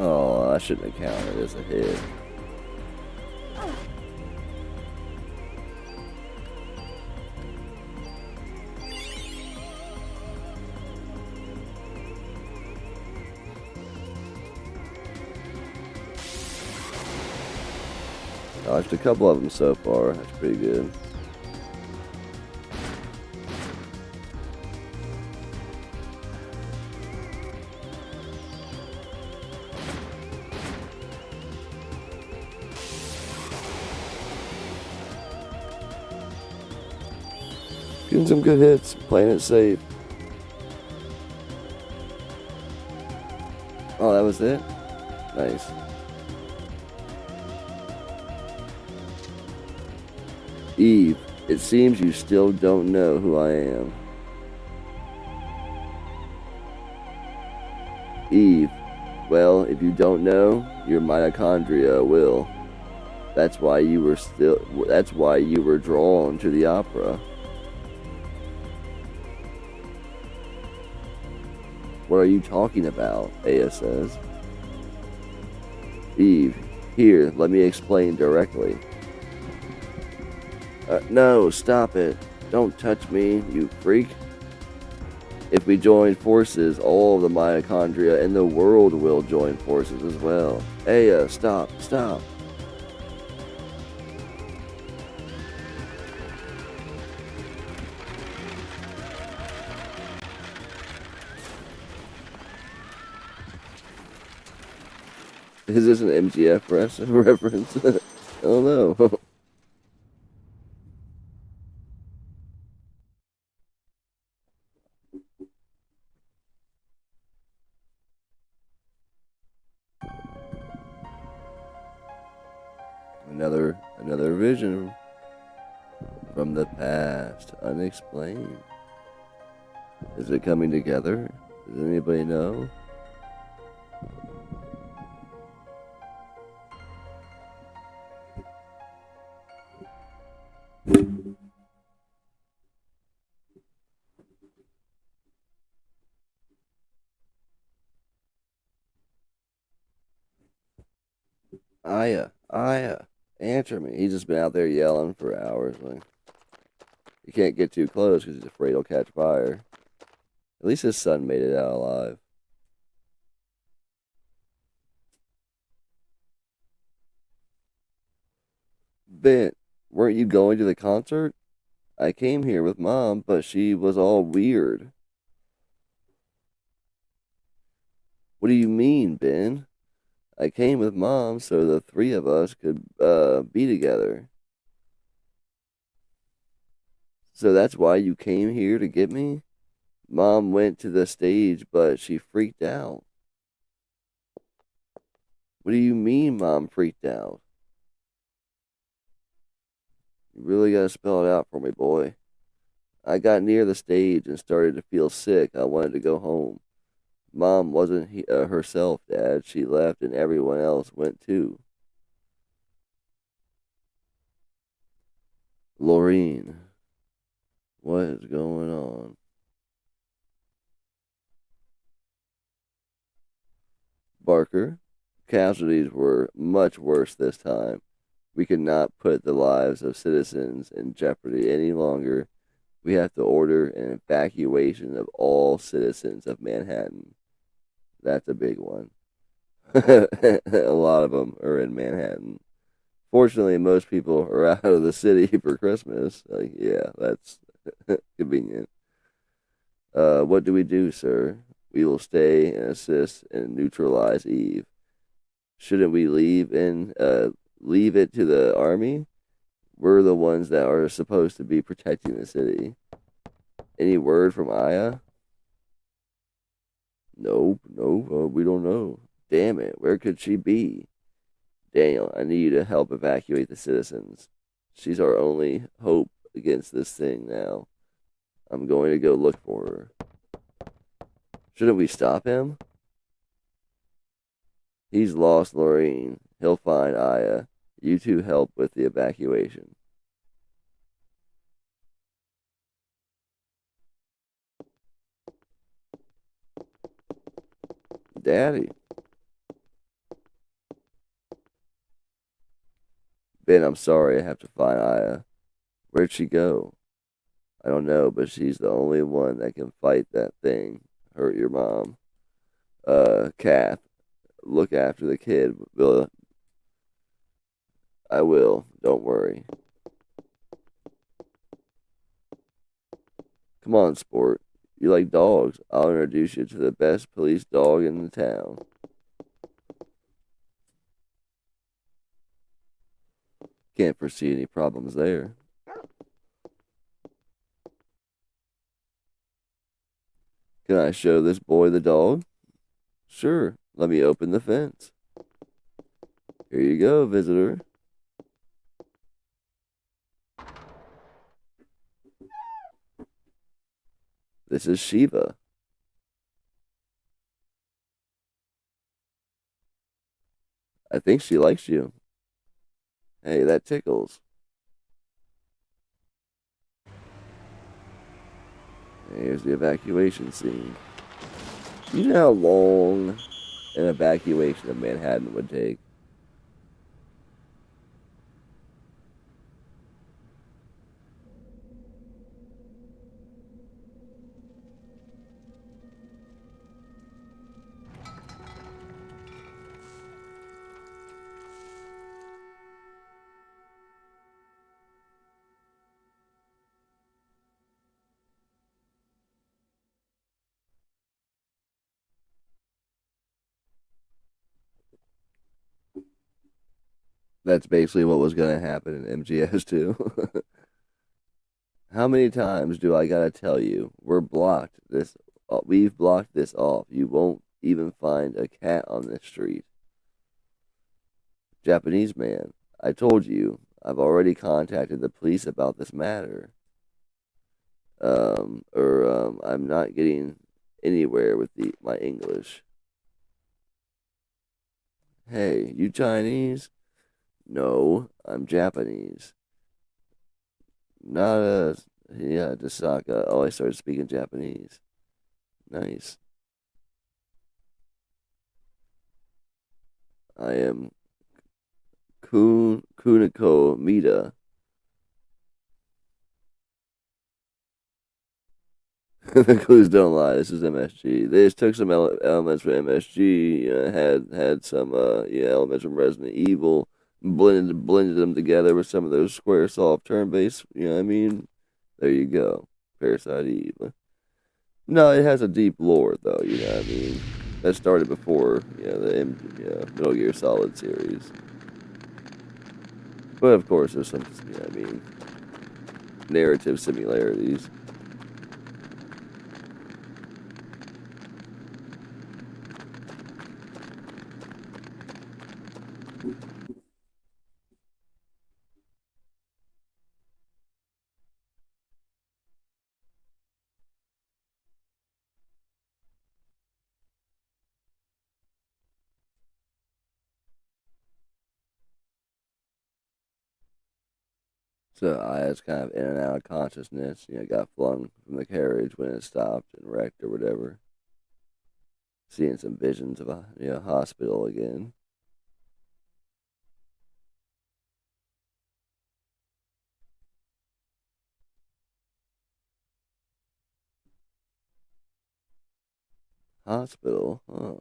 Oh, I shouldn't have counted as a hit. Dodged a couple of them so far. That's pretty good. Getting some good hits, playing it safe. Oh, that was it? Nice. Eve, it seems you still don't know who I am. Eve, well, if you don't know, your mitochondria will. That's why you were drawn to the opera. What are you talking about? Aya says. Eve, here, let me explain directly. No, stop it. Don't touch me, you freak. If we join forces, all of the mitochondria in the world will join forces as well. Aya, stop, stop. Is this an MGF reference? I don't know. Another vision from the past, unexplained. Is it coming together? Does anybody know? Aya, answer me. He's just been out there yelling for hours. Like, you can't get too close because he's afraid he'll catch fire. At least his son made it out alive. Ben, weren't you going to the concert? I came here with Mom, but she was all weird. What do you mean, Ben? I came with Mom so the three of us could be together. So that's why you came here to get me? Mom went to the stage, but she freaked out. What do you mean, Mom freaked out? You really gotta spell it out for me, boy. I got near the stage and started to feel sick. I wanted to go home. Mom wasn't herself, Dad. She left and everyone else went too. Laureen, what is going on? Barker, casualties were much worse this time. We could not put the lives of citizens in jeopardy any longer. We have to order an evacuation of all citizens of Manhattan. That's a big one. A lot of them are in Manhattan. Fortunately, most people are out of the city for Christmas. Yeah, that's convenient. What do we do, sir? We will stay and assist and neutralize Eve. Shouldn't we leave it to the army? We're the ones that are supposed to be protecting the city. Any word from Aya? No, we don't know. Damn it, where could she be? Daniel, I need you to help evacuate the citizens. She's our only hope against this thing now. I'm going to go look for her. Shouldn't we stop him? He's lost Lorraine. He'll find Aya. You two help with the evacuation. Daddy. Ben, I'm sorry I have to find Aya. Where'd she go? I don't know, but she's the only one that can fight that thing. Hurt your mom. Kath, look after the kid. Bill, I will. Don't worry. Come on, sport. You like dogs. I'll introduce you to the best police dog in the town. Can't foresee any problems there. Can I show this boy the dog? Sure. Let me open the fence. Here you go, visitor. This is Shiva. I think she likes you. Hey, that tickles. Here's the evacuation scene. You know how long an evacuation of Manhattan would take? That's basically what was going to happen in MGS too. How many times do I gotta tell you? We've blocked this off. You won't even find a cat on this street. Japanese man, I told you. I've already contacted the police about this matter. I'm not getting anywhere with my English. Hey, you Chinese? No, I'm Japanese. Not a yeah, Dasaka. Oh, I started speaking Japanese. Nice. I am Kuniko Mita. The clues don't lie. This is MSG. They just took some elements from MSG. Had some elements from Resident Evil. Blended them together with some of those square soft turn based. You know what I mean? There you go. Parasite Eve. No, it has a deep lore though. You know what I mean? That started before Metal Gear Solid series. But of course, there's some narrative similarities. So I was kind of in and out of consciousness. Got flung from the carriage when it stopped and wrecked or whatever. Seeing some visions of a hospital again. Hospital, huh?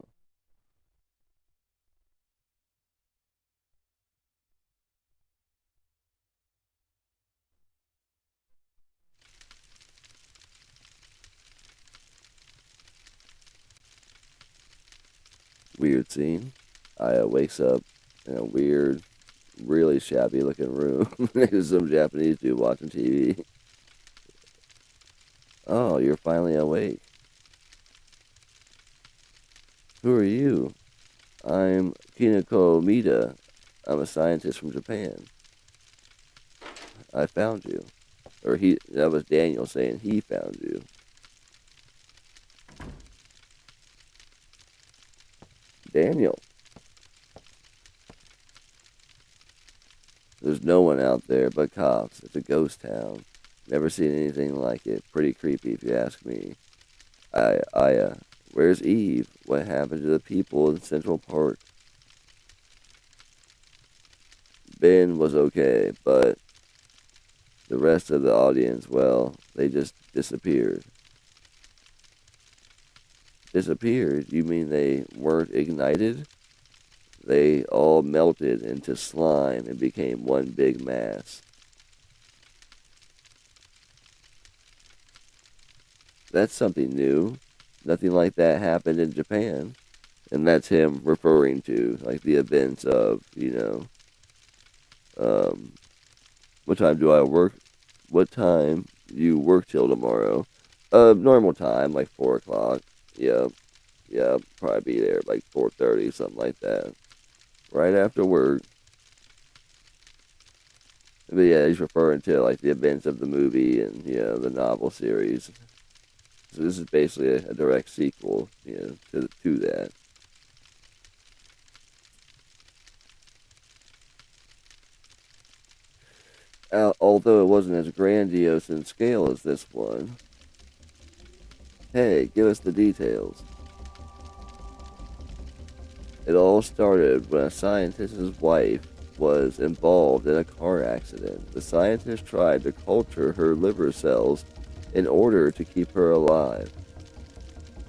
Weird scene. Aya wakes up in a weird, really shabby looking room next to some Japanese dude watching TV. Oh, you're finally awake. Who are you? I'm Kinako Mida. I'm a scientist from Japan. I found you. Or that was Daniel saying he found you. Daniel. There's no one out there but cops. It's a ghost town. Never seen anything like it. Pretty creepy if you ask me. Where's Eve? What happened to the people in Central Park? Ben was okay, but the rest of the audience, well, they just disappeared. Disappeared? You mean they weren't ignited? They all melted into slime and became one big mass. That's something new. Nothing like that happened in Japan. And that's him referring to, like, the events of, what time do I work? What time you work till tomorrow? Normal time, like 4 o'clock. Yep. Yeah, probably be there like 4:30, something like that. Right after work. But yeah, he's referring to like the events of the movie and the novel series. So this is basically a direct sequel, to that. Although it wasn't as grandiose in scale as this one. Hey, give us the details. It all started when a scientist's wife was involved in a car accident. The scientist tried to culture her liver cells in order to keep her alive.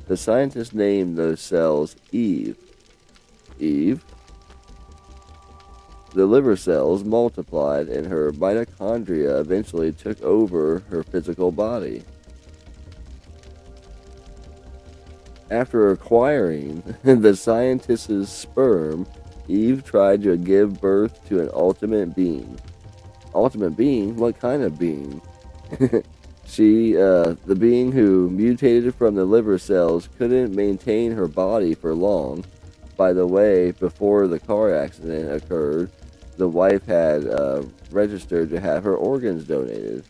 The scientist named those cells Eve. Eve? The liver cells multiplied and her mitochondria eventually took over her physical body. After acquiring the scientist's sperm, Eve tried to give birth to an ultimate being. Ultimate being? What kind of being? The being who mutated from the liver cells, couldn't maintain her body for long. By the way, before the car accident occurred, the wife had registered to have her organs donated.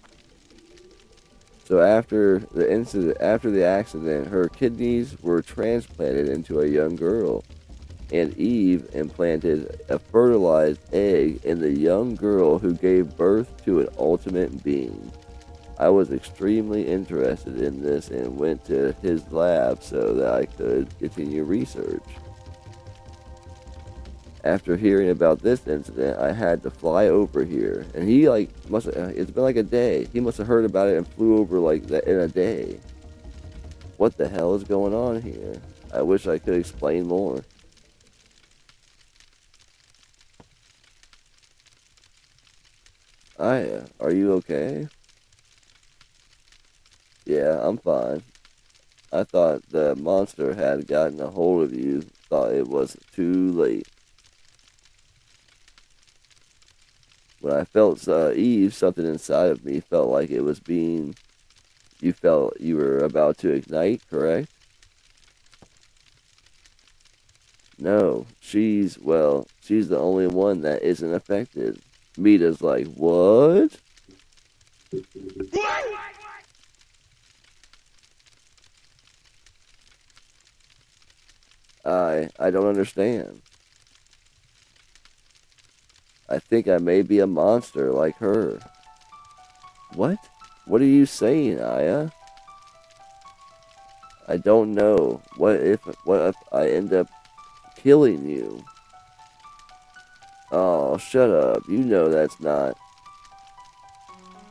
So after the accident, her kidneys were transplanted into a young girl, and Eve implanted a fertilized egg in the young girl who gave birth to an ultimate being. I was extremely interested in this and went to his lab so that I could continue research. After hearing about this incident, I had to fly over here, and he it's been like a day. He must have heard about it and flew over like that in a day. What the hell is going on here? I wish I could explain more. Aya, are you okay? Yeah, I'm fine. I thought the monster had gotten a hold of you, thought it was too late. When I felt Eve, something inside of me felt like it was being... You felt you were about to ignite, correct? No, she's the only one that isn't affected. Mita's like, what? I don't understand. I think I may be a monster like her. What? What are you saying, Aya? I don't know. What if I end up killing you? Oh, shut up. You know that's not.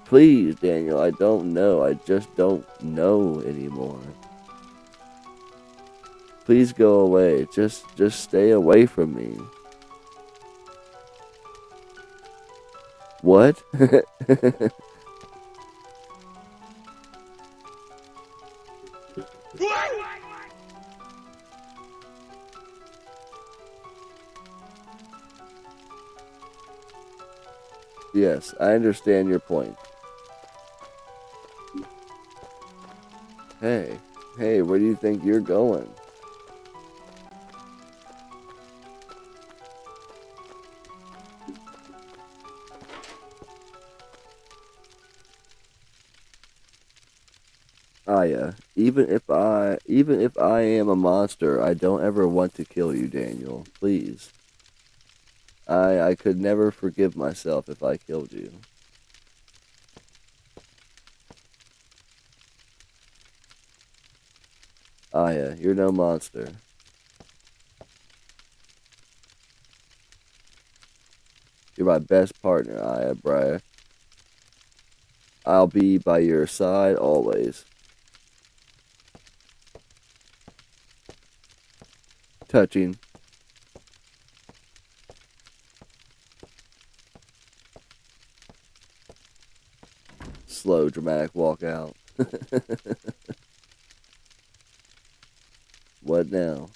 Please, Daniel, I don't know. I just don't know anymore. Please go away. Just stay away from me. What? Yes, I understand your point. Hey, hey, where do you think you're going? Aya, even if I am a monster, I don't ever want to kill you, Daniel. Please. I could never forgive myself if I killed you. Aya, you're no monster. You're my best partner, Aya, Briar. I'll be by your side always. Touching. Slow, dramatic walk out. What now?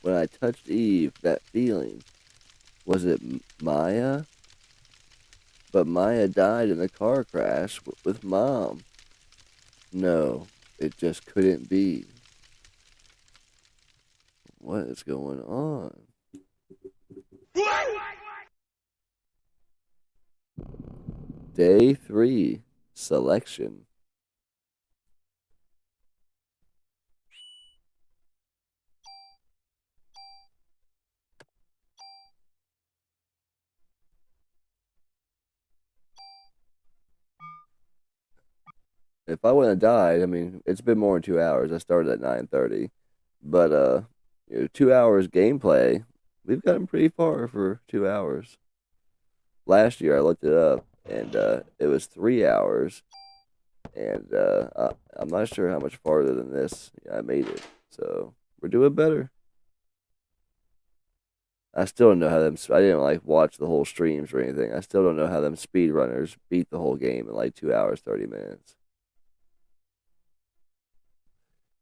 When I touched Eve, that feeling, was it Maya? But Maya died in a car crash with Mom. No, it just couldn't be. What is going on? Day 3 Selection. If I wouldn't have died, I mean, it's been more than 2 hours. I started at 9:30, but 2 hours gameplay. We've gotten pretty far for 2 hours. Last year I looked it up, and it was 3 hours, and I'm not sure how much farther than this I made it. So we're doing better. I still don't know how them. I didn't like watch the whole streams or anything. I still don't know how them speedrunners beat the whole game in like 2 hours 30 minutes.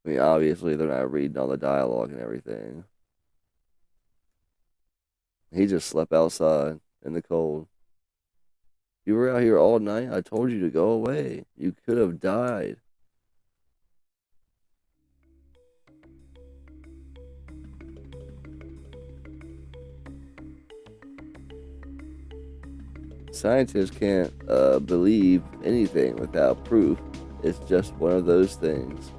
I mean, obviously they're not reading all the dialogue and everything. He just slept outside in the cold. You were out here all night. I told you to go away. You could have died. Scientists can't believe anything without proof. It's just one of those things.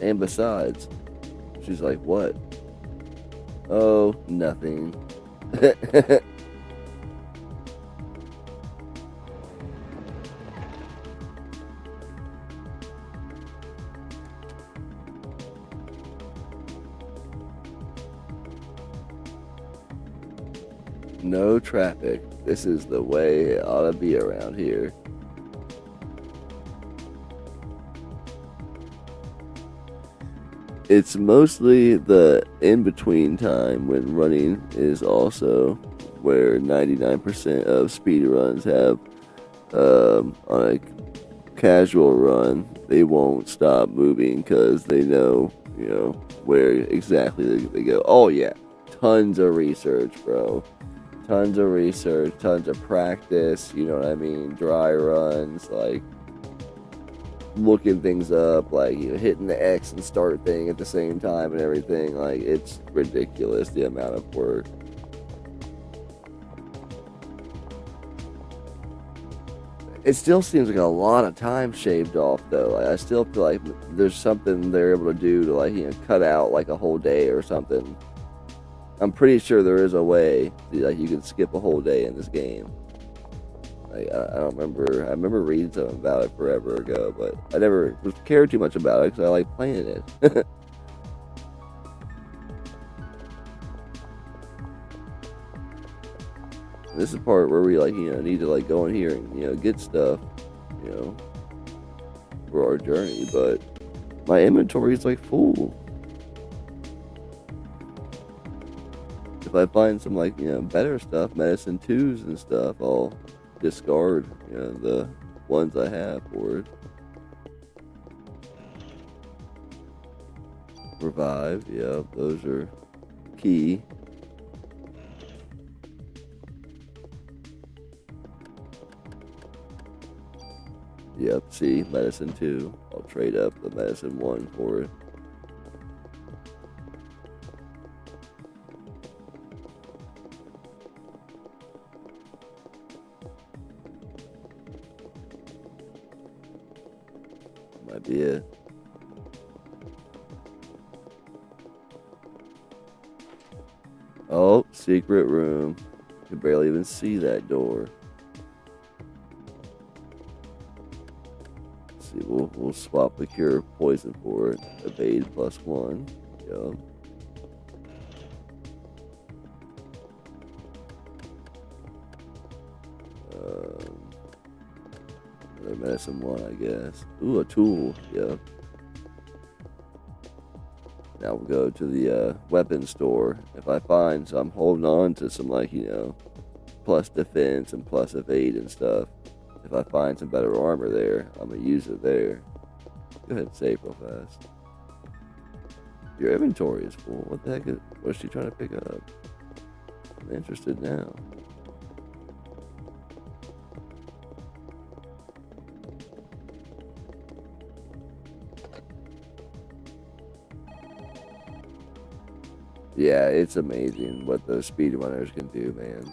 And besides, she's like, what? Oh, nothing. No traffic. This is the way it ought to be around here. It's mostly the in between time when running is also where 99% of speed runs have on a casual run, they won't stop moving because they know, where exactly they go. Oh, yeah. Tons of research, bro. Tons of research, tons of practice, you know what I mean? Dry runs, like looking things up, like hitting the X and start thing at the same time and everything. Like it's ridiculous the amount of work. It still seems like a lot of time shaved off though. Like I still feel like there's something they're able to do to like cut out like a whole day or something. I'm pretty sure there is a way like you can skip a whole day in this game. Like, I don't remember. I remember reading something about it forever ago, but I never cared too much about it because I like playing it. This is the part where we like need to like go in here and get stuff, you know, for our journey. But my inventory is like full. If I find some like better stuff, medicine twos and stuff, I'll discard the ones I have for it. Revive, yeah, those are key. Yep, see, medicine 2. I'll trade up the medicine 1 for it. Might be it. Oh, secret room. You can barely even see that door. Let's see, we'll swap the cure poison for it. Evade +1. Yup. Another medicine 1, I guess. Ooh, a tool. Yep. Now we'll go to the weapon store. If I find, so I'm holding on to some, like, plus defense and plus evade and stuff. If I find some better armor there, I'm gonna use it there. Go ahead and save real fast. Your inventory is full. What the heck what is she trying to pick up? I'm interested now. Yeah, it's amazing what those speedrunners can do, man.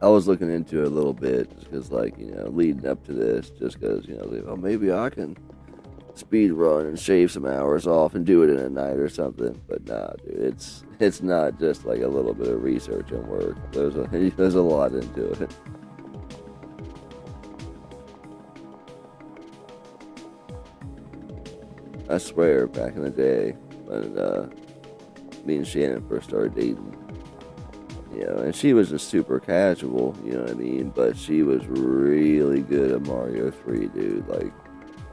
I was looking into it a little bit because, like, leading up to this, just because, oh, maybe I can speed run and shave some hours off and do it in a night or something. But nah, dude, it's not just like a little bit of research and work. There's a lot into it. I swear, back in the day when me and Shannon first started dating, and she was just super casual, you know what I mean? But she was really good at Mario 3, dude. Like,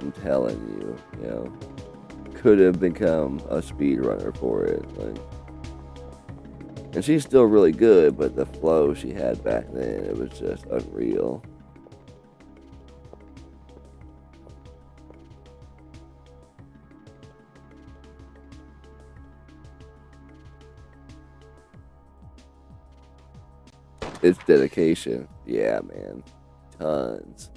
I'm telling you, could have become a speedrunner for it. Like, and she's still really good, but the flow she had back then, it was just unreal. It's dedication. Yeah, man. Tons.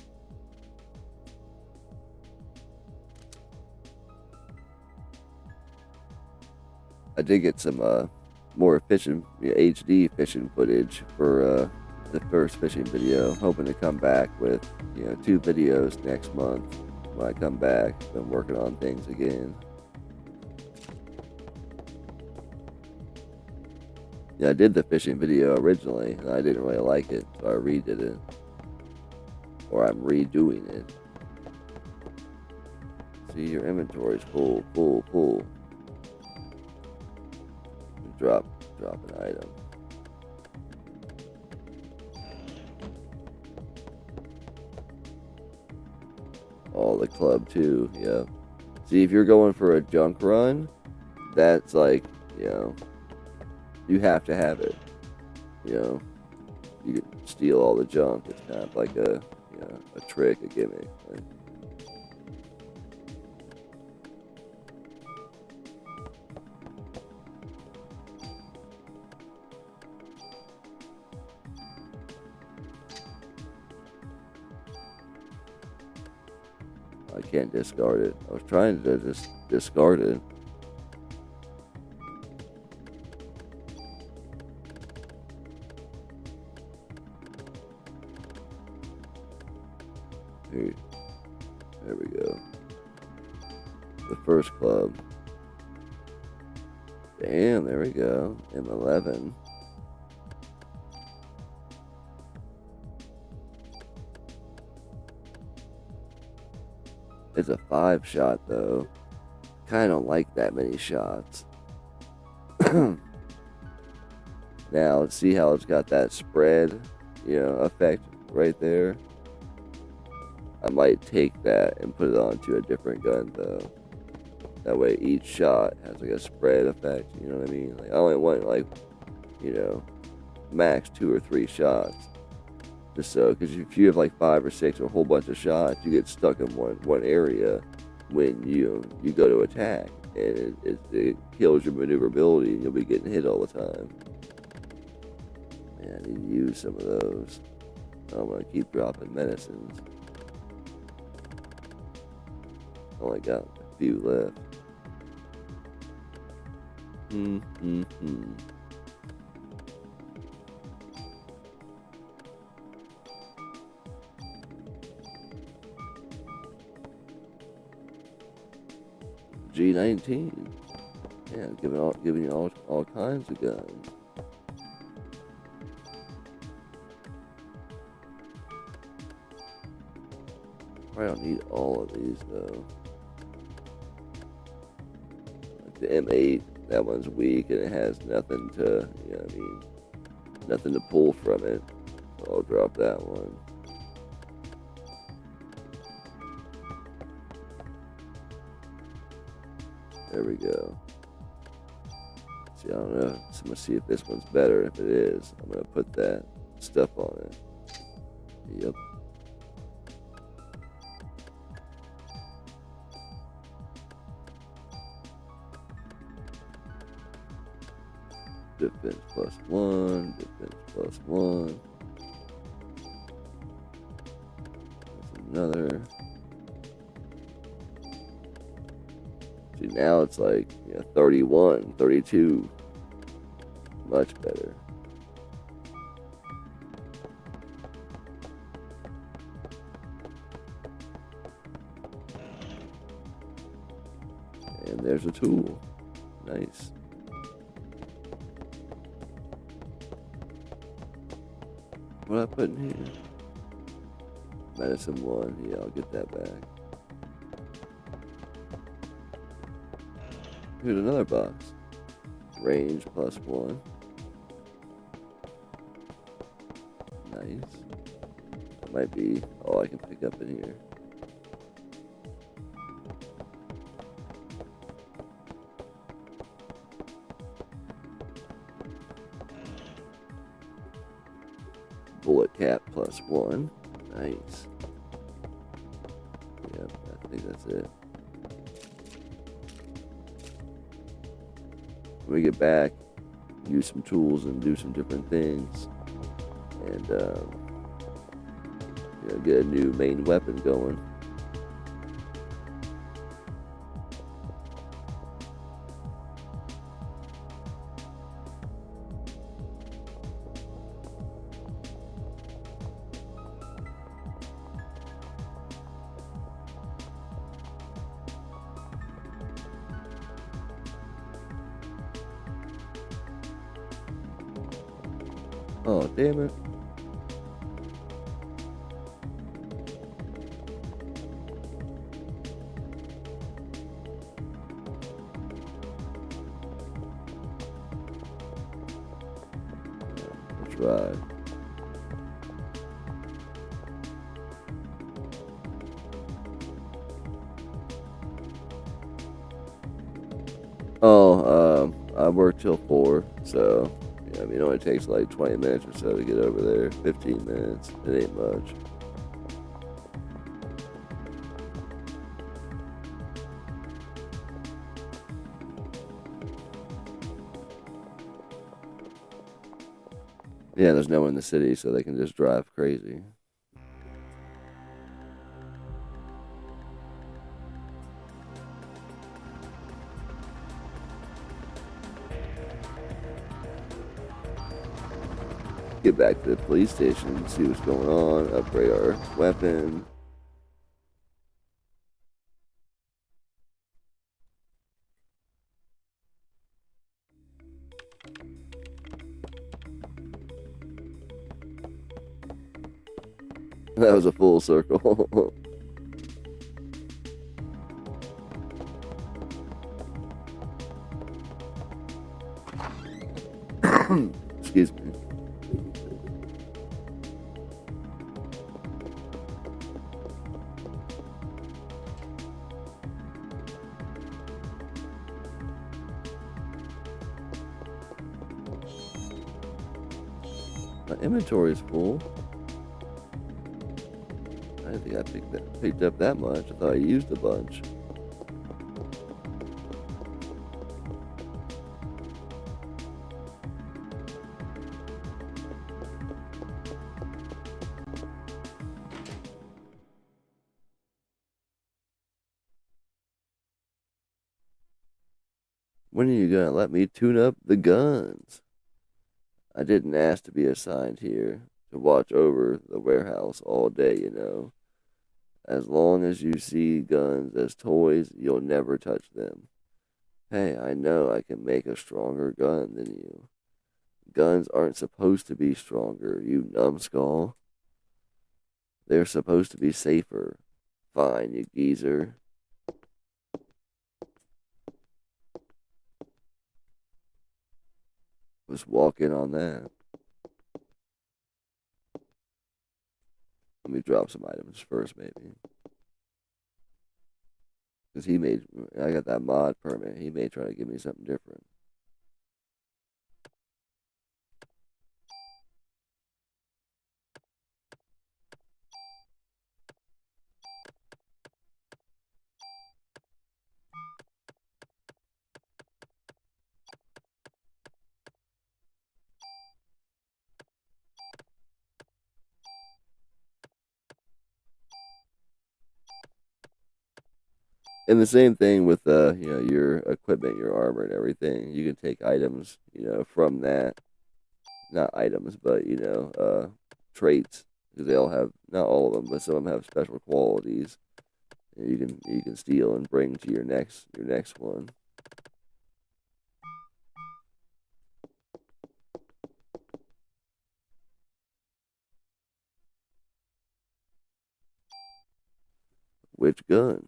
I did get some more efficient HD fishing footage for the first fishing video. Hoping to come back with 2 videos next month when I come back. Been working on things again. Yeah, I did the fishing video originally, and I didn't really like it, so I redid it. Or I'm redoing it. See, your inventory's full, full, full. Drop an item. Oh, the club too, yeah. See, if you're going for a junk run, that's like, you have to have it. You can steal all the junk. It's kind of like a trick, a gimmick. Like, I can't discard it. I was trying to just discard it. Here, there we go. The first club. Damn, there we go. M11. It's a 5-shot though. Kind of like that many shots. Now let's see how it's got that spread, effect right there. I might take that and put it onto a different gun though. That way each shot has like a spread effect, you know what I mean? Like I only want like, max 2 or 3 shots. Just so, because if you have like 5 or 6 or a whole bunch of shots, you get stuck in one area when you go to attack, and it kills your maneuverability, and you'll be getting hit all the time. Man, I need to use some of those. I'm gonna keep dropping medicines. Only got a few left. G19. Yeah, giving you all kinds of guns. I don't need all of these though. Like the M8, that one's weak and it has nothing to, nothing to pull from it. So I'll drop that one. There we go. See, I don't know. So I'm gonna see if this one's better. If it is, I'm gonna put that stuff on it. Yep. Defense +1, defense +1. That's another. See, now it's like 31, 32. Much better. And there's a tool. Nice. What I put in here? Medicine 1. Yeah, I'll get that back. Here's another box. Range +1. Nice. That might be all I can pick up in here. Bullet cap +1. Nice. Yep, I think that's it. When we get back, use some tools and do some different things, and get a new main weapon going. Oh, damn it. Let's ride. Oh, I work till 4, so it only takes like 20 minutes or so to get over there. 15 minutes. It ain't much. Yeah, there's no one in the city, so they can just drive crazy. Get back to the police station, see what's going on, upgrade our weapon. That was a full circle. Excuse me. My inventory is full. I didn't think I picked up that much. I thought I used a bunch. When are you gonna let me tune up the guns? I didn't ask to be assigned here to watch over the warehouse all day, you know. As long as you see guns as toys, you'll never touch them. Hey, I know I can make a stronger gun than you. Guns aren't supposed to be stronger, you numbskull. They're supposed to be safer. Fine, you geezer. Let's walk in on that. Let me drop some items first, maybe. Because I got that mod permit. He may try to give me something different. And the same thing with your equipment, your armor and everything. You can take items, from that. Not items, but traits. Because they all have, not all of them, but some of them have special qualities. And you can steal and bring to your next one. Which gun?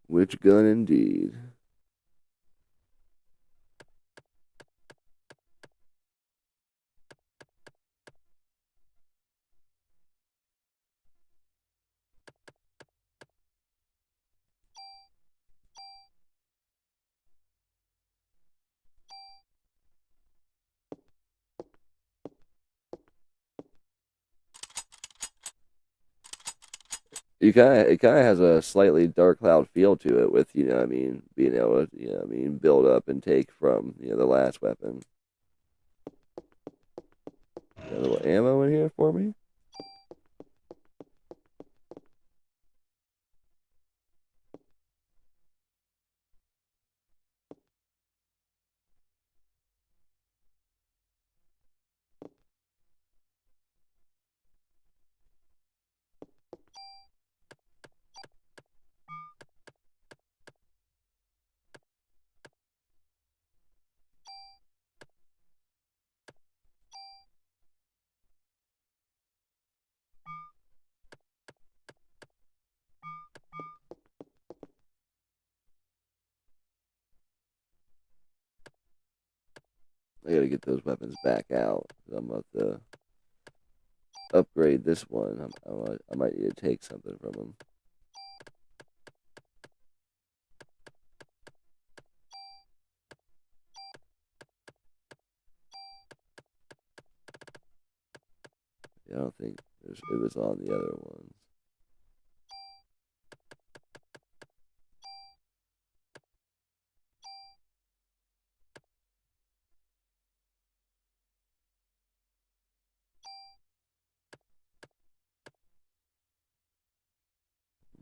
Which gun indeed? It kind of has a slightly dark cloud feel to it with, being able to, build up and take from, the last weapon. Got a little ammo in here for me? I gotta get those weapons back out. I'm about to upgrade this one. I might need to take something from them. Yeah, I don't think it was on the other ones.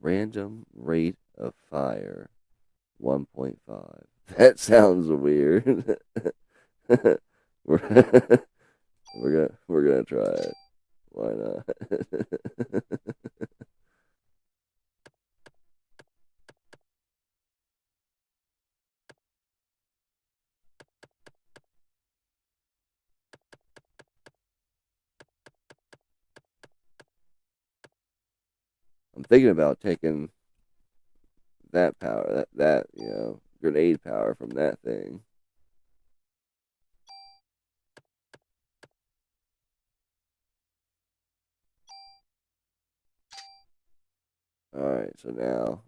Random rate of fire 1.5. That sounds weird. we're we're gonna try it. Why not? I'm thinking about taking that power, that grenade power from that thing. All right, so now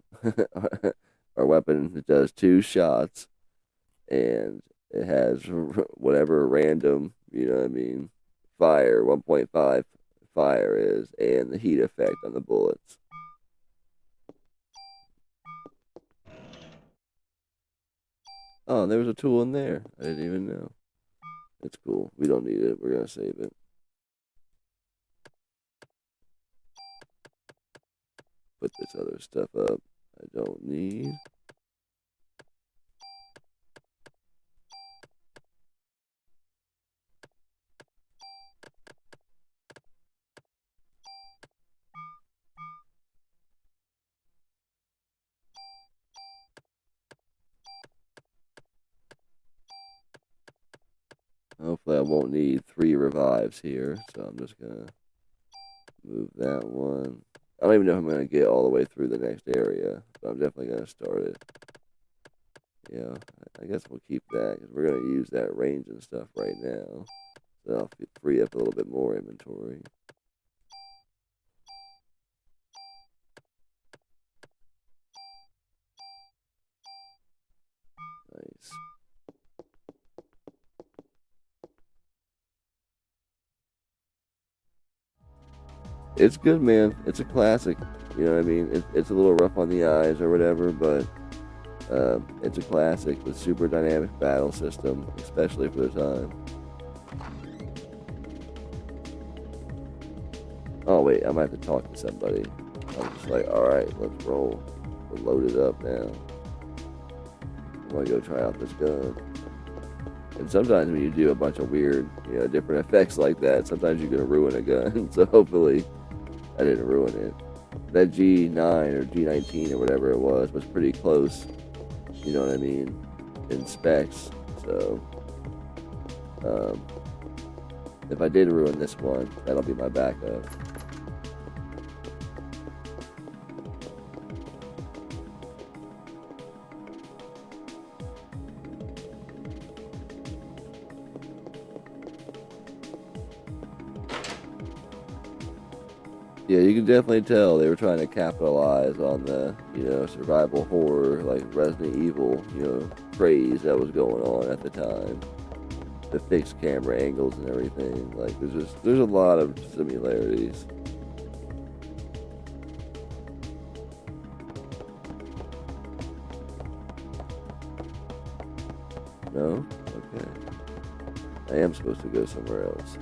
our weapon does 2 shots, and It has whatever random, you know what I mean, fire, 1.5 fire is, and the heat effect on the bullets. Oh, there was a tool in there. I didn't even know. It's cool. We don't need it. We're going to save it. Put this other stuff up I don't need. Hopefully I won't need 3 revives here, so I'm just going to move that one. I don't even know if I'm going to get all the way through the next area, but I'm definitely going to start it. Yeah, I guess we'll keep that because we're going to use that range and stuff right now. So I'll free up a little bit more inventory. Nice. It's good, man. It's a classic. You know what I mean? It's a little rough on the eyes or whatever, but it's a classic with super dynamic battle system, especially for the time. Oh wait, I might have to talk to somebody. I'm just like, all right, let's roll. We're loaded up now. I'm gonna go try out this gun. And sometimes when you do a bunch of weird, different effects like that, sometimes you're gonna ruin a gun. So hopefully, I didn't ruin it. That G9 or G19 or whatever it was pretty close. You know what I mean? In specs. So, um, if I did ruin this one, that'll be my backup. Yeah, you can definitely tell they were trying to capitalize on the, survival horror, like Resident Evil, craze that was going on at the time. The fixed camera angles and everything. Like, there's a lot of similarities. No? Okay. I am supposed to go somewhere else.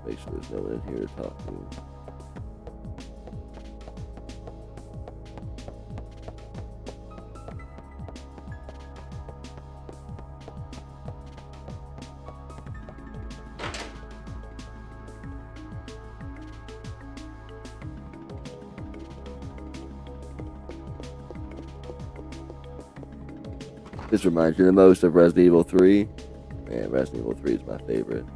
Make sure there's no one in here to talk to. This reminds me the most of Resident Evil 3. Man, Resident Evil 3 is my favorite.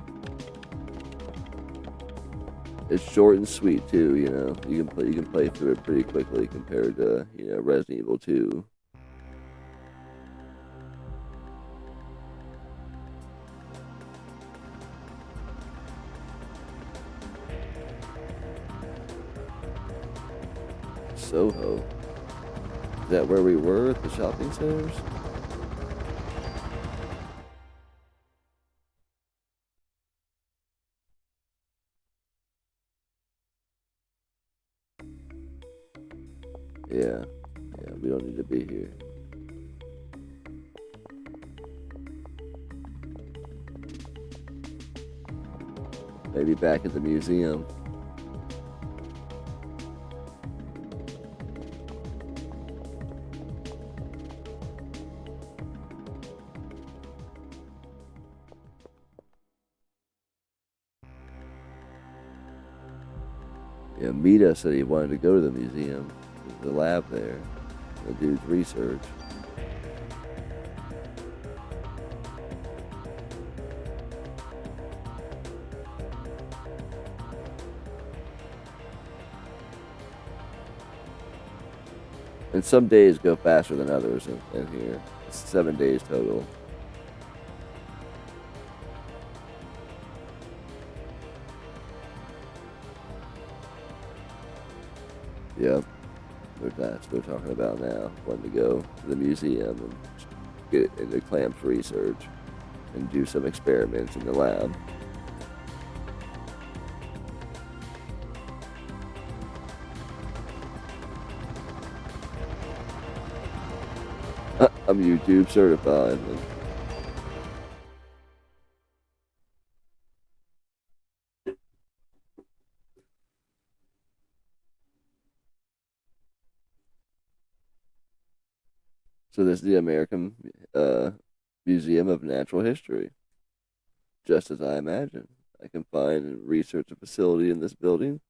It's short and sweet too, You can play through it pretty quickly compared to, Resident Evil 2. Soho. Is that where we were at the shopping centers? Yeah. Yeah, we don't need to be here. Maybe back at the museum. Yeah, Mita said he wanted to go to the museum. There's the lab there. The dude's research. And some days go faster than others in here. It's 7 days total. Yep. That's what they're talking about now. Wanting to go to the museum and get into clamps research and do some experiments in the lab. I'm YouTube certified. So this is the American Museum of Natural History, just as I imagined. I can find and research a facility in this building.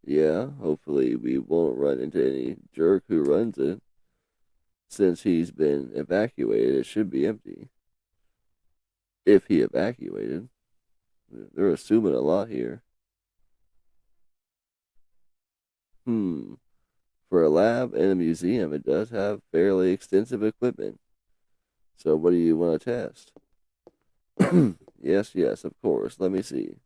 Yeah, hopefully we won't run into any jerk who runs it. Since he's been evacuated, it should be empty. If he evacuated. They're assuming a lot here. Hmm. For a lab and a museum, it does have fairly extensive equipment. So what do you want to test? Yes, yes, of course. Let me see.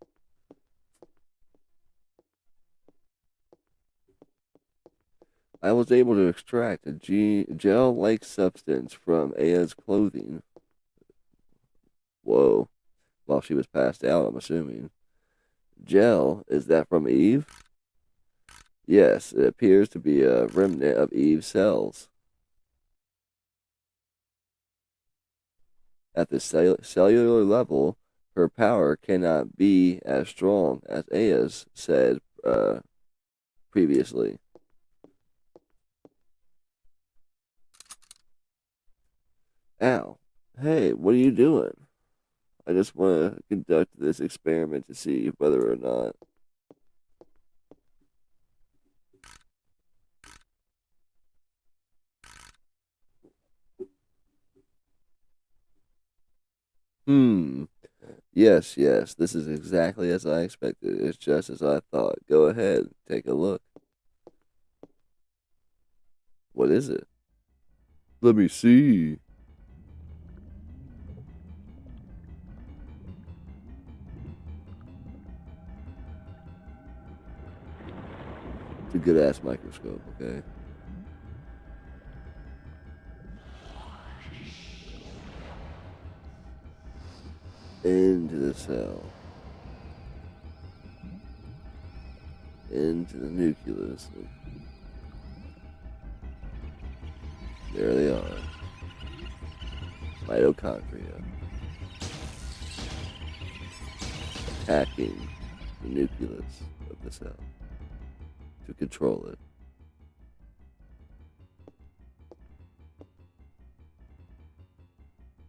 I was able to extract a gel-like substance from Aya's clothing. Whoa. While she was passed out, I'm assuming. Gel, is that from Eve? Yes, it appears to be a remnant of Eve's cells. At the cellular level, her power cannot be as strong as Aya's said previously. Ow. Hey, what are you doing? I just want to conduct this experiment to see whether or not. Hmm. Yes, yes, this is exactly as I expected. It's just as I thought. Go ahead, take a look. What is it? Let me see. It's a good ass microscope, okay? Into the cell. Into the nucleus. There they are. Mitochondria. Attacking the nucleus of the cell to control it.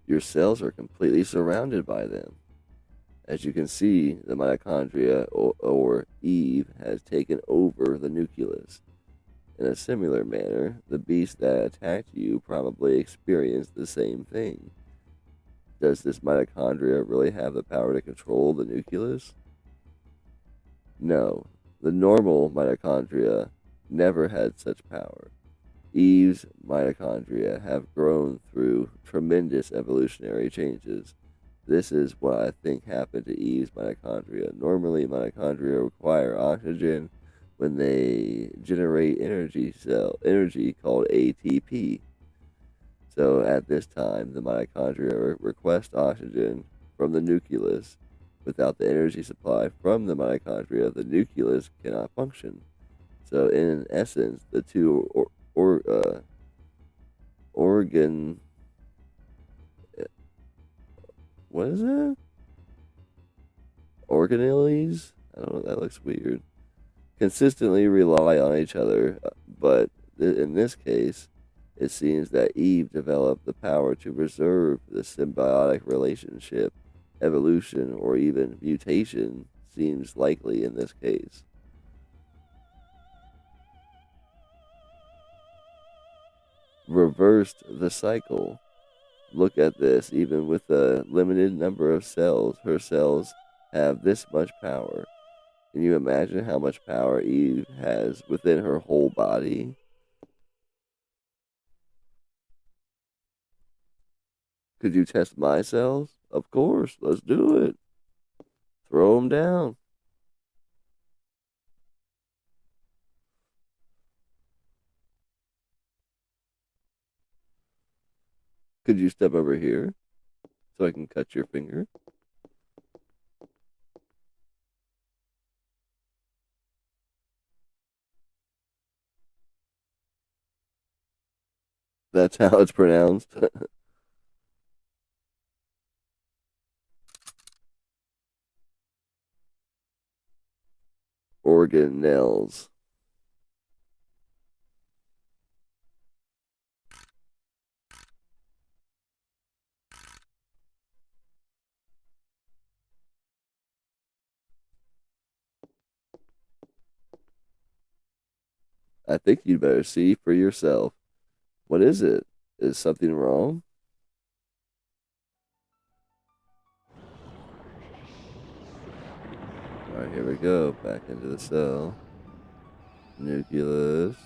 Your cells are completely surrounded by them. As you can see, the mitochondria, or Eve, has taken over the nucleus. In a similar manner, the beast that attacked you probably experienced the same thing. Does this mitochondria really have the power to control the nucleus? No, the normal mitochondria never had such power. Eve's mitochondria have grown through tremendous evolutionary changes. This is what I think happened to Eve's mitochondria. Normally, mitochondria require oxygen when they generate energy called ATP. So at this time, the mitochondria request oxygen from the nucleus. Without the energy supply from the mitochondria, the nucleus cannot function. So in essence, the two organ, what is it? Organelles? I don't know. That looks weird. Consistently rely on each other, but in this case, it seems that Eve developed the power to preserve the symbiotic relationship. Evolution or even mutation seems likely in this case. Reversed the cycle. Look at this. Even with a limited number of cells, her cells have this much power. Can you imagine how much power Eve has within her whole body? Could you test my cells? Of course. Let's do it. Throw them down. Could you step over here so I can cut your finger? That's how it's pronounced. Organelles. I think you'd better see for yourself. What is it? Is something wrong? Alright, here we go. Back into the cell. Nucleus.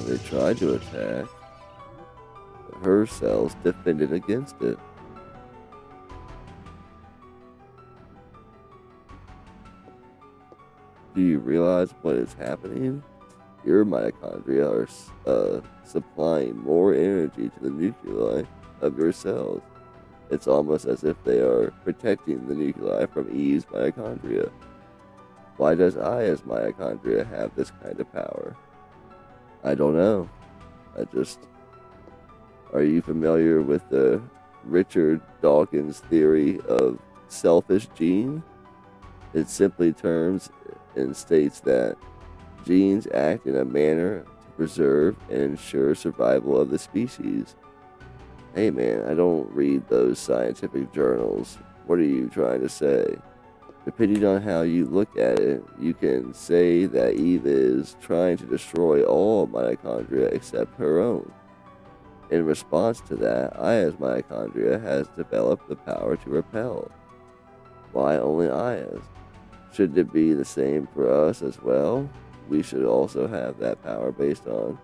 They tried to attack, but her cells defended against it. Do you realize what is happening? Your mitochondria are supplying more energy to the nuclei of your cells. It's almost as if they are protecting the nuclei from Eve's mitochondria. Why does Aya's mitochondria have this kind of power? I don't know. Are you familiar with the Richard Dawkins theory of selfish gene? It simply terms and states that genes act in a manner to preserve and ensure survival of the species. Hey man, I don't read those scientific journals. What are you trying to say? Depending on how you look at it, you can say that Eve is trying to destroy all mitochondria except her own. In response to that, Aya's mitochondria has developed the power to repel. Why only Aya's? Shouldn't it be the same for us as well? We should also have that power based on.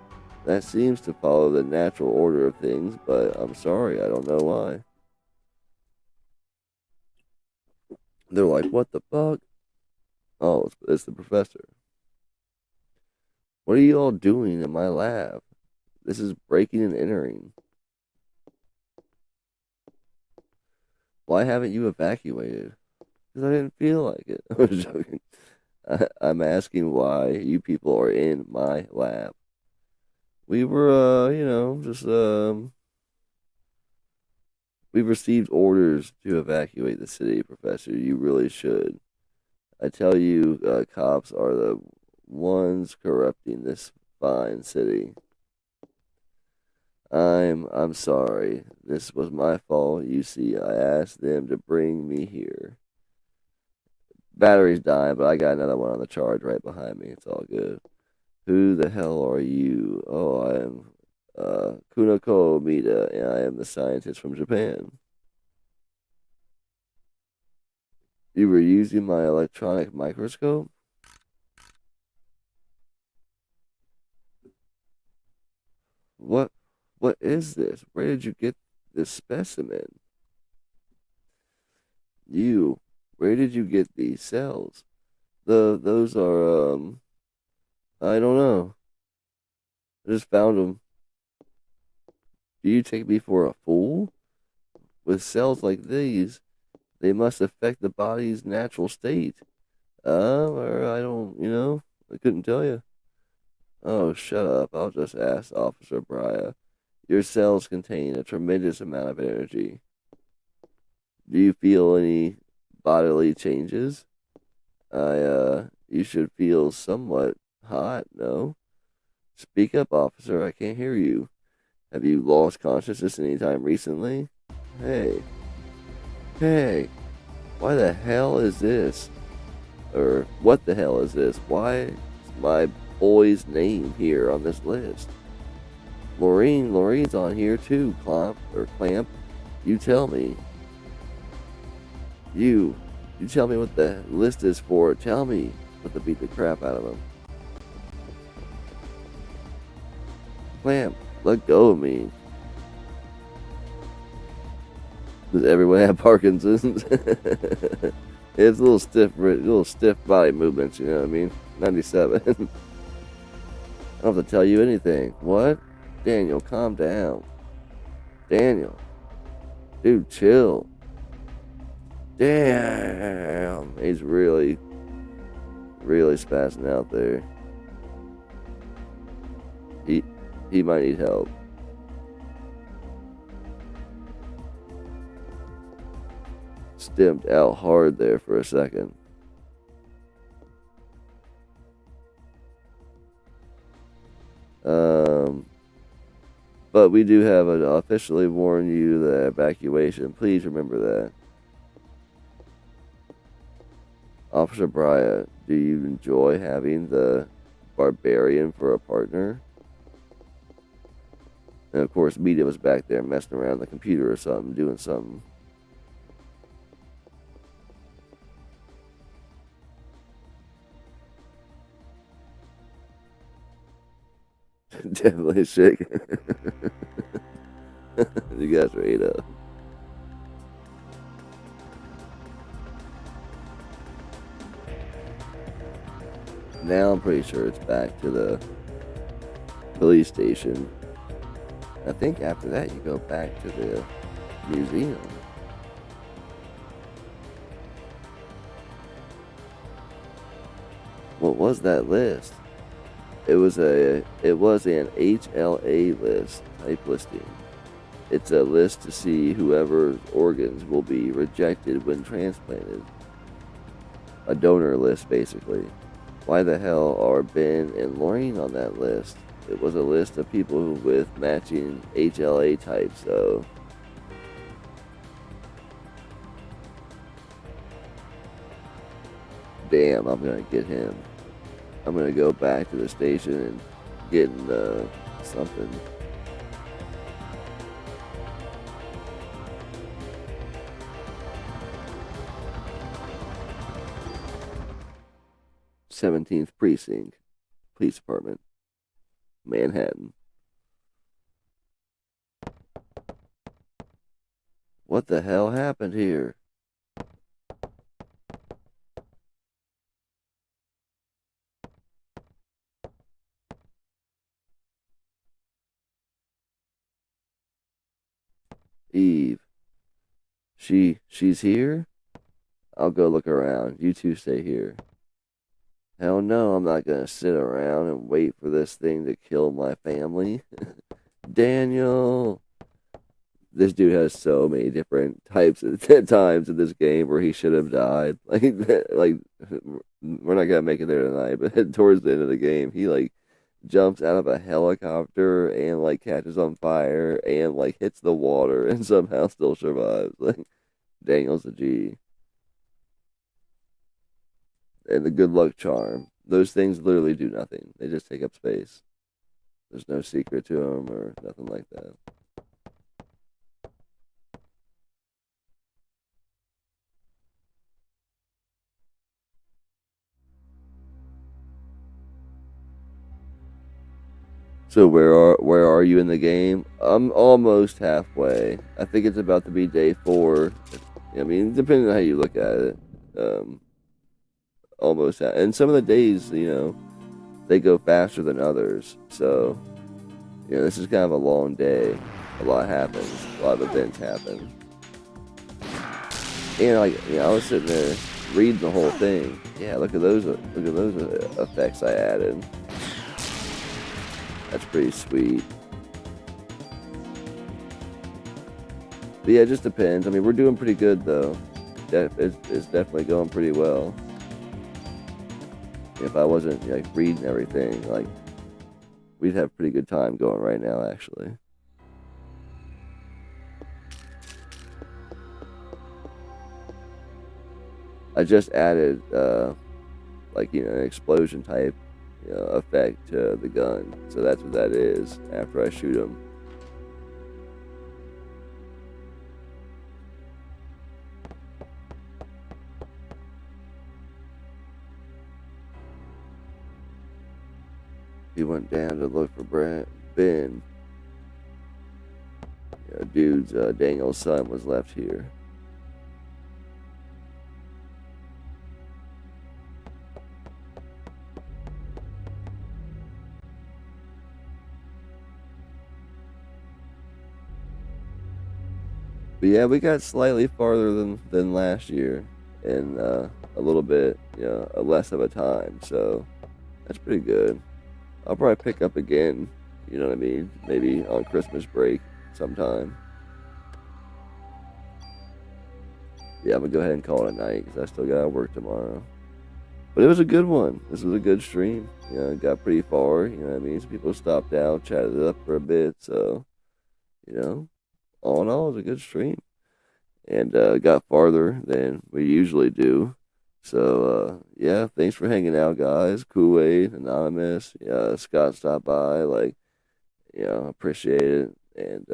That seems to follow the natural order of things, but I'm sorry, I don't know why. They're like, what the fuck? Oh, it's the professor. What are you all doing in my lab? This is breaking and entering. Why haven't you evacuated? Because I didn't feel like it. I was joking. I'm asking why you people are in my lab. We were, just, we've received orders to evacuate the city, Professor. You really should. I tell you, cops are the ones corrupting this fine city. I'm sorry. This was my fault. You see, I asked them to bring me here. Battery's dying, but I got another one on the charge right behind me. It's all good. Who the hell are you? Oh, I am Kunako Omida, and I am the scientist from Japan. You were using my electronic microscope? What what is this? Where did you get this specimen? You, where did you get these cells? Those are I don't know. I just found them. Do you take me for a fool? With cells like these, they must affect the body's natural state. Or I don't, I couldn't tell you. Oh, shut up. I'll just ask Officer Brya. Your cells contain a tremendous amount of energy. Do you feel any bodily changes? You should feel somewhat hot, no? Speak up, officer. I can't hear you. Have you lost consciousness anytime recently? Hey. Hey. Why the hell is this? Or what the hell is this? Why is my boy's name here on this list? Laureen's on here too, Clamp. You tell me. You tell me what the list is for. Tell me. Let to beat the crap out of him. Clamp, let go of me. Does everyone have Parkinson's? It's a little stiff body movements. You know what I mean? 97. I don't have to tell you anything. What? Daniel, calm down. Daniel, dude, chill. Damn, he's really spazzing out there. He might need help. Stemmed out hard there for a second. But we do have an officially warn you the evacuation. Please remember that. Officer Bryant, do you enjoy having the barbarian for a partner? And of course, Media was back there messing around the computer or something, doing something. Definitely sick. You guys are ate up. Now I'm pretty sure it's back to the police station. I think after that you go back to the museum. What was that list? It was an HLA list type listing. It's a list to see whoever's organs will be rejected when transplanted. A donor list, basically. Why the hell are Ben and Lorraine on that list? It was a list of people with matching HLA types, so. Damn, I'm gonna get him. I'm gonna go back to the station and get something. Seventeenth Precinct, Police Department, Manhattan. What the hell happened here? Eve. She's here? I'll go look around. You two stay here. Hell no, I'm not gonna sit around and wait for this thing to kill my family. Daniel! This dude has so many different types of times in this game where he should have died. Like we're not gonna make it there tonight, but towards the end of the game, he like jumps out of a helicopter and like catches on fire and like hits the water and somehow still survives. Like Daniel's a G. And the good luck charm. Those things literally do nothing. They just take up space. There's no secret to them or nothing like that. So where are you in the game? I'm almost halfway. I think it's about to be day 4. I mean, depending on how you look at it, almost. And some of the days, they go faster than others. So, this is kind of a long day. A lot happens. A lot of events happen. And I was sitting there reading the whole thing. Yeah, look at those effects I added. That's pretty sweet. But yeah, it just depends. I mean, we're doing pretty good though. It's definitely going pretty well. If I wasn't reading everything, we'd have a pretty good time going right now, actually. I just added an explosion type effect to the gun, so that's what that is after I shoot him. He went down to look for Ben. dude's Daniel's son was left here. But yeah, we got slightly farther than last year, and a little bit, less of a time. So that's pretty good. I'll probably pick up again. You know what I mean? Maybe on Christmas break sometime. Yeah, I'm gonna go ahead and call it a night because I still gotta work tomorrow. But it was a good one. This was a good stream. It got pretty far. You know what I mean? Some people stopped out, chatted it up for a bit. So, you know, all in all, it was a good stream. And got farther than we usually do. So, yeah, thanks for hanging out, guys. Kool-Aid, Anonymous, Scott stopped by. Like, appreciate it. And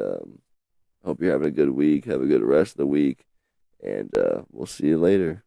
hope you're having a good week. Have a good rest of the week. And we'll see you later.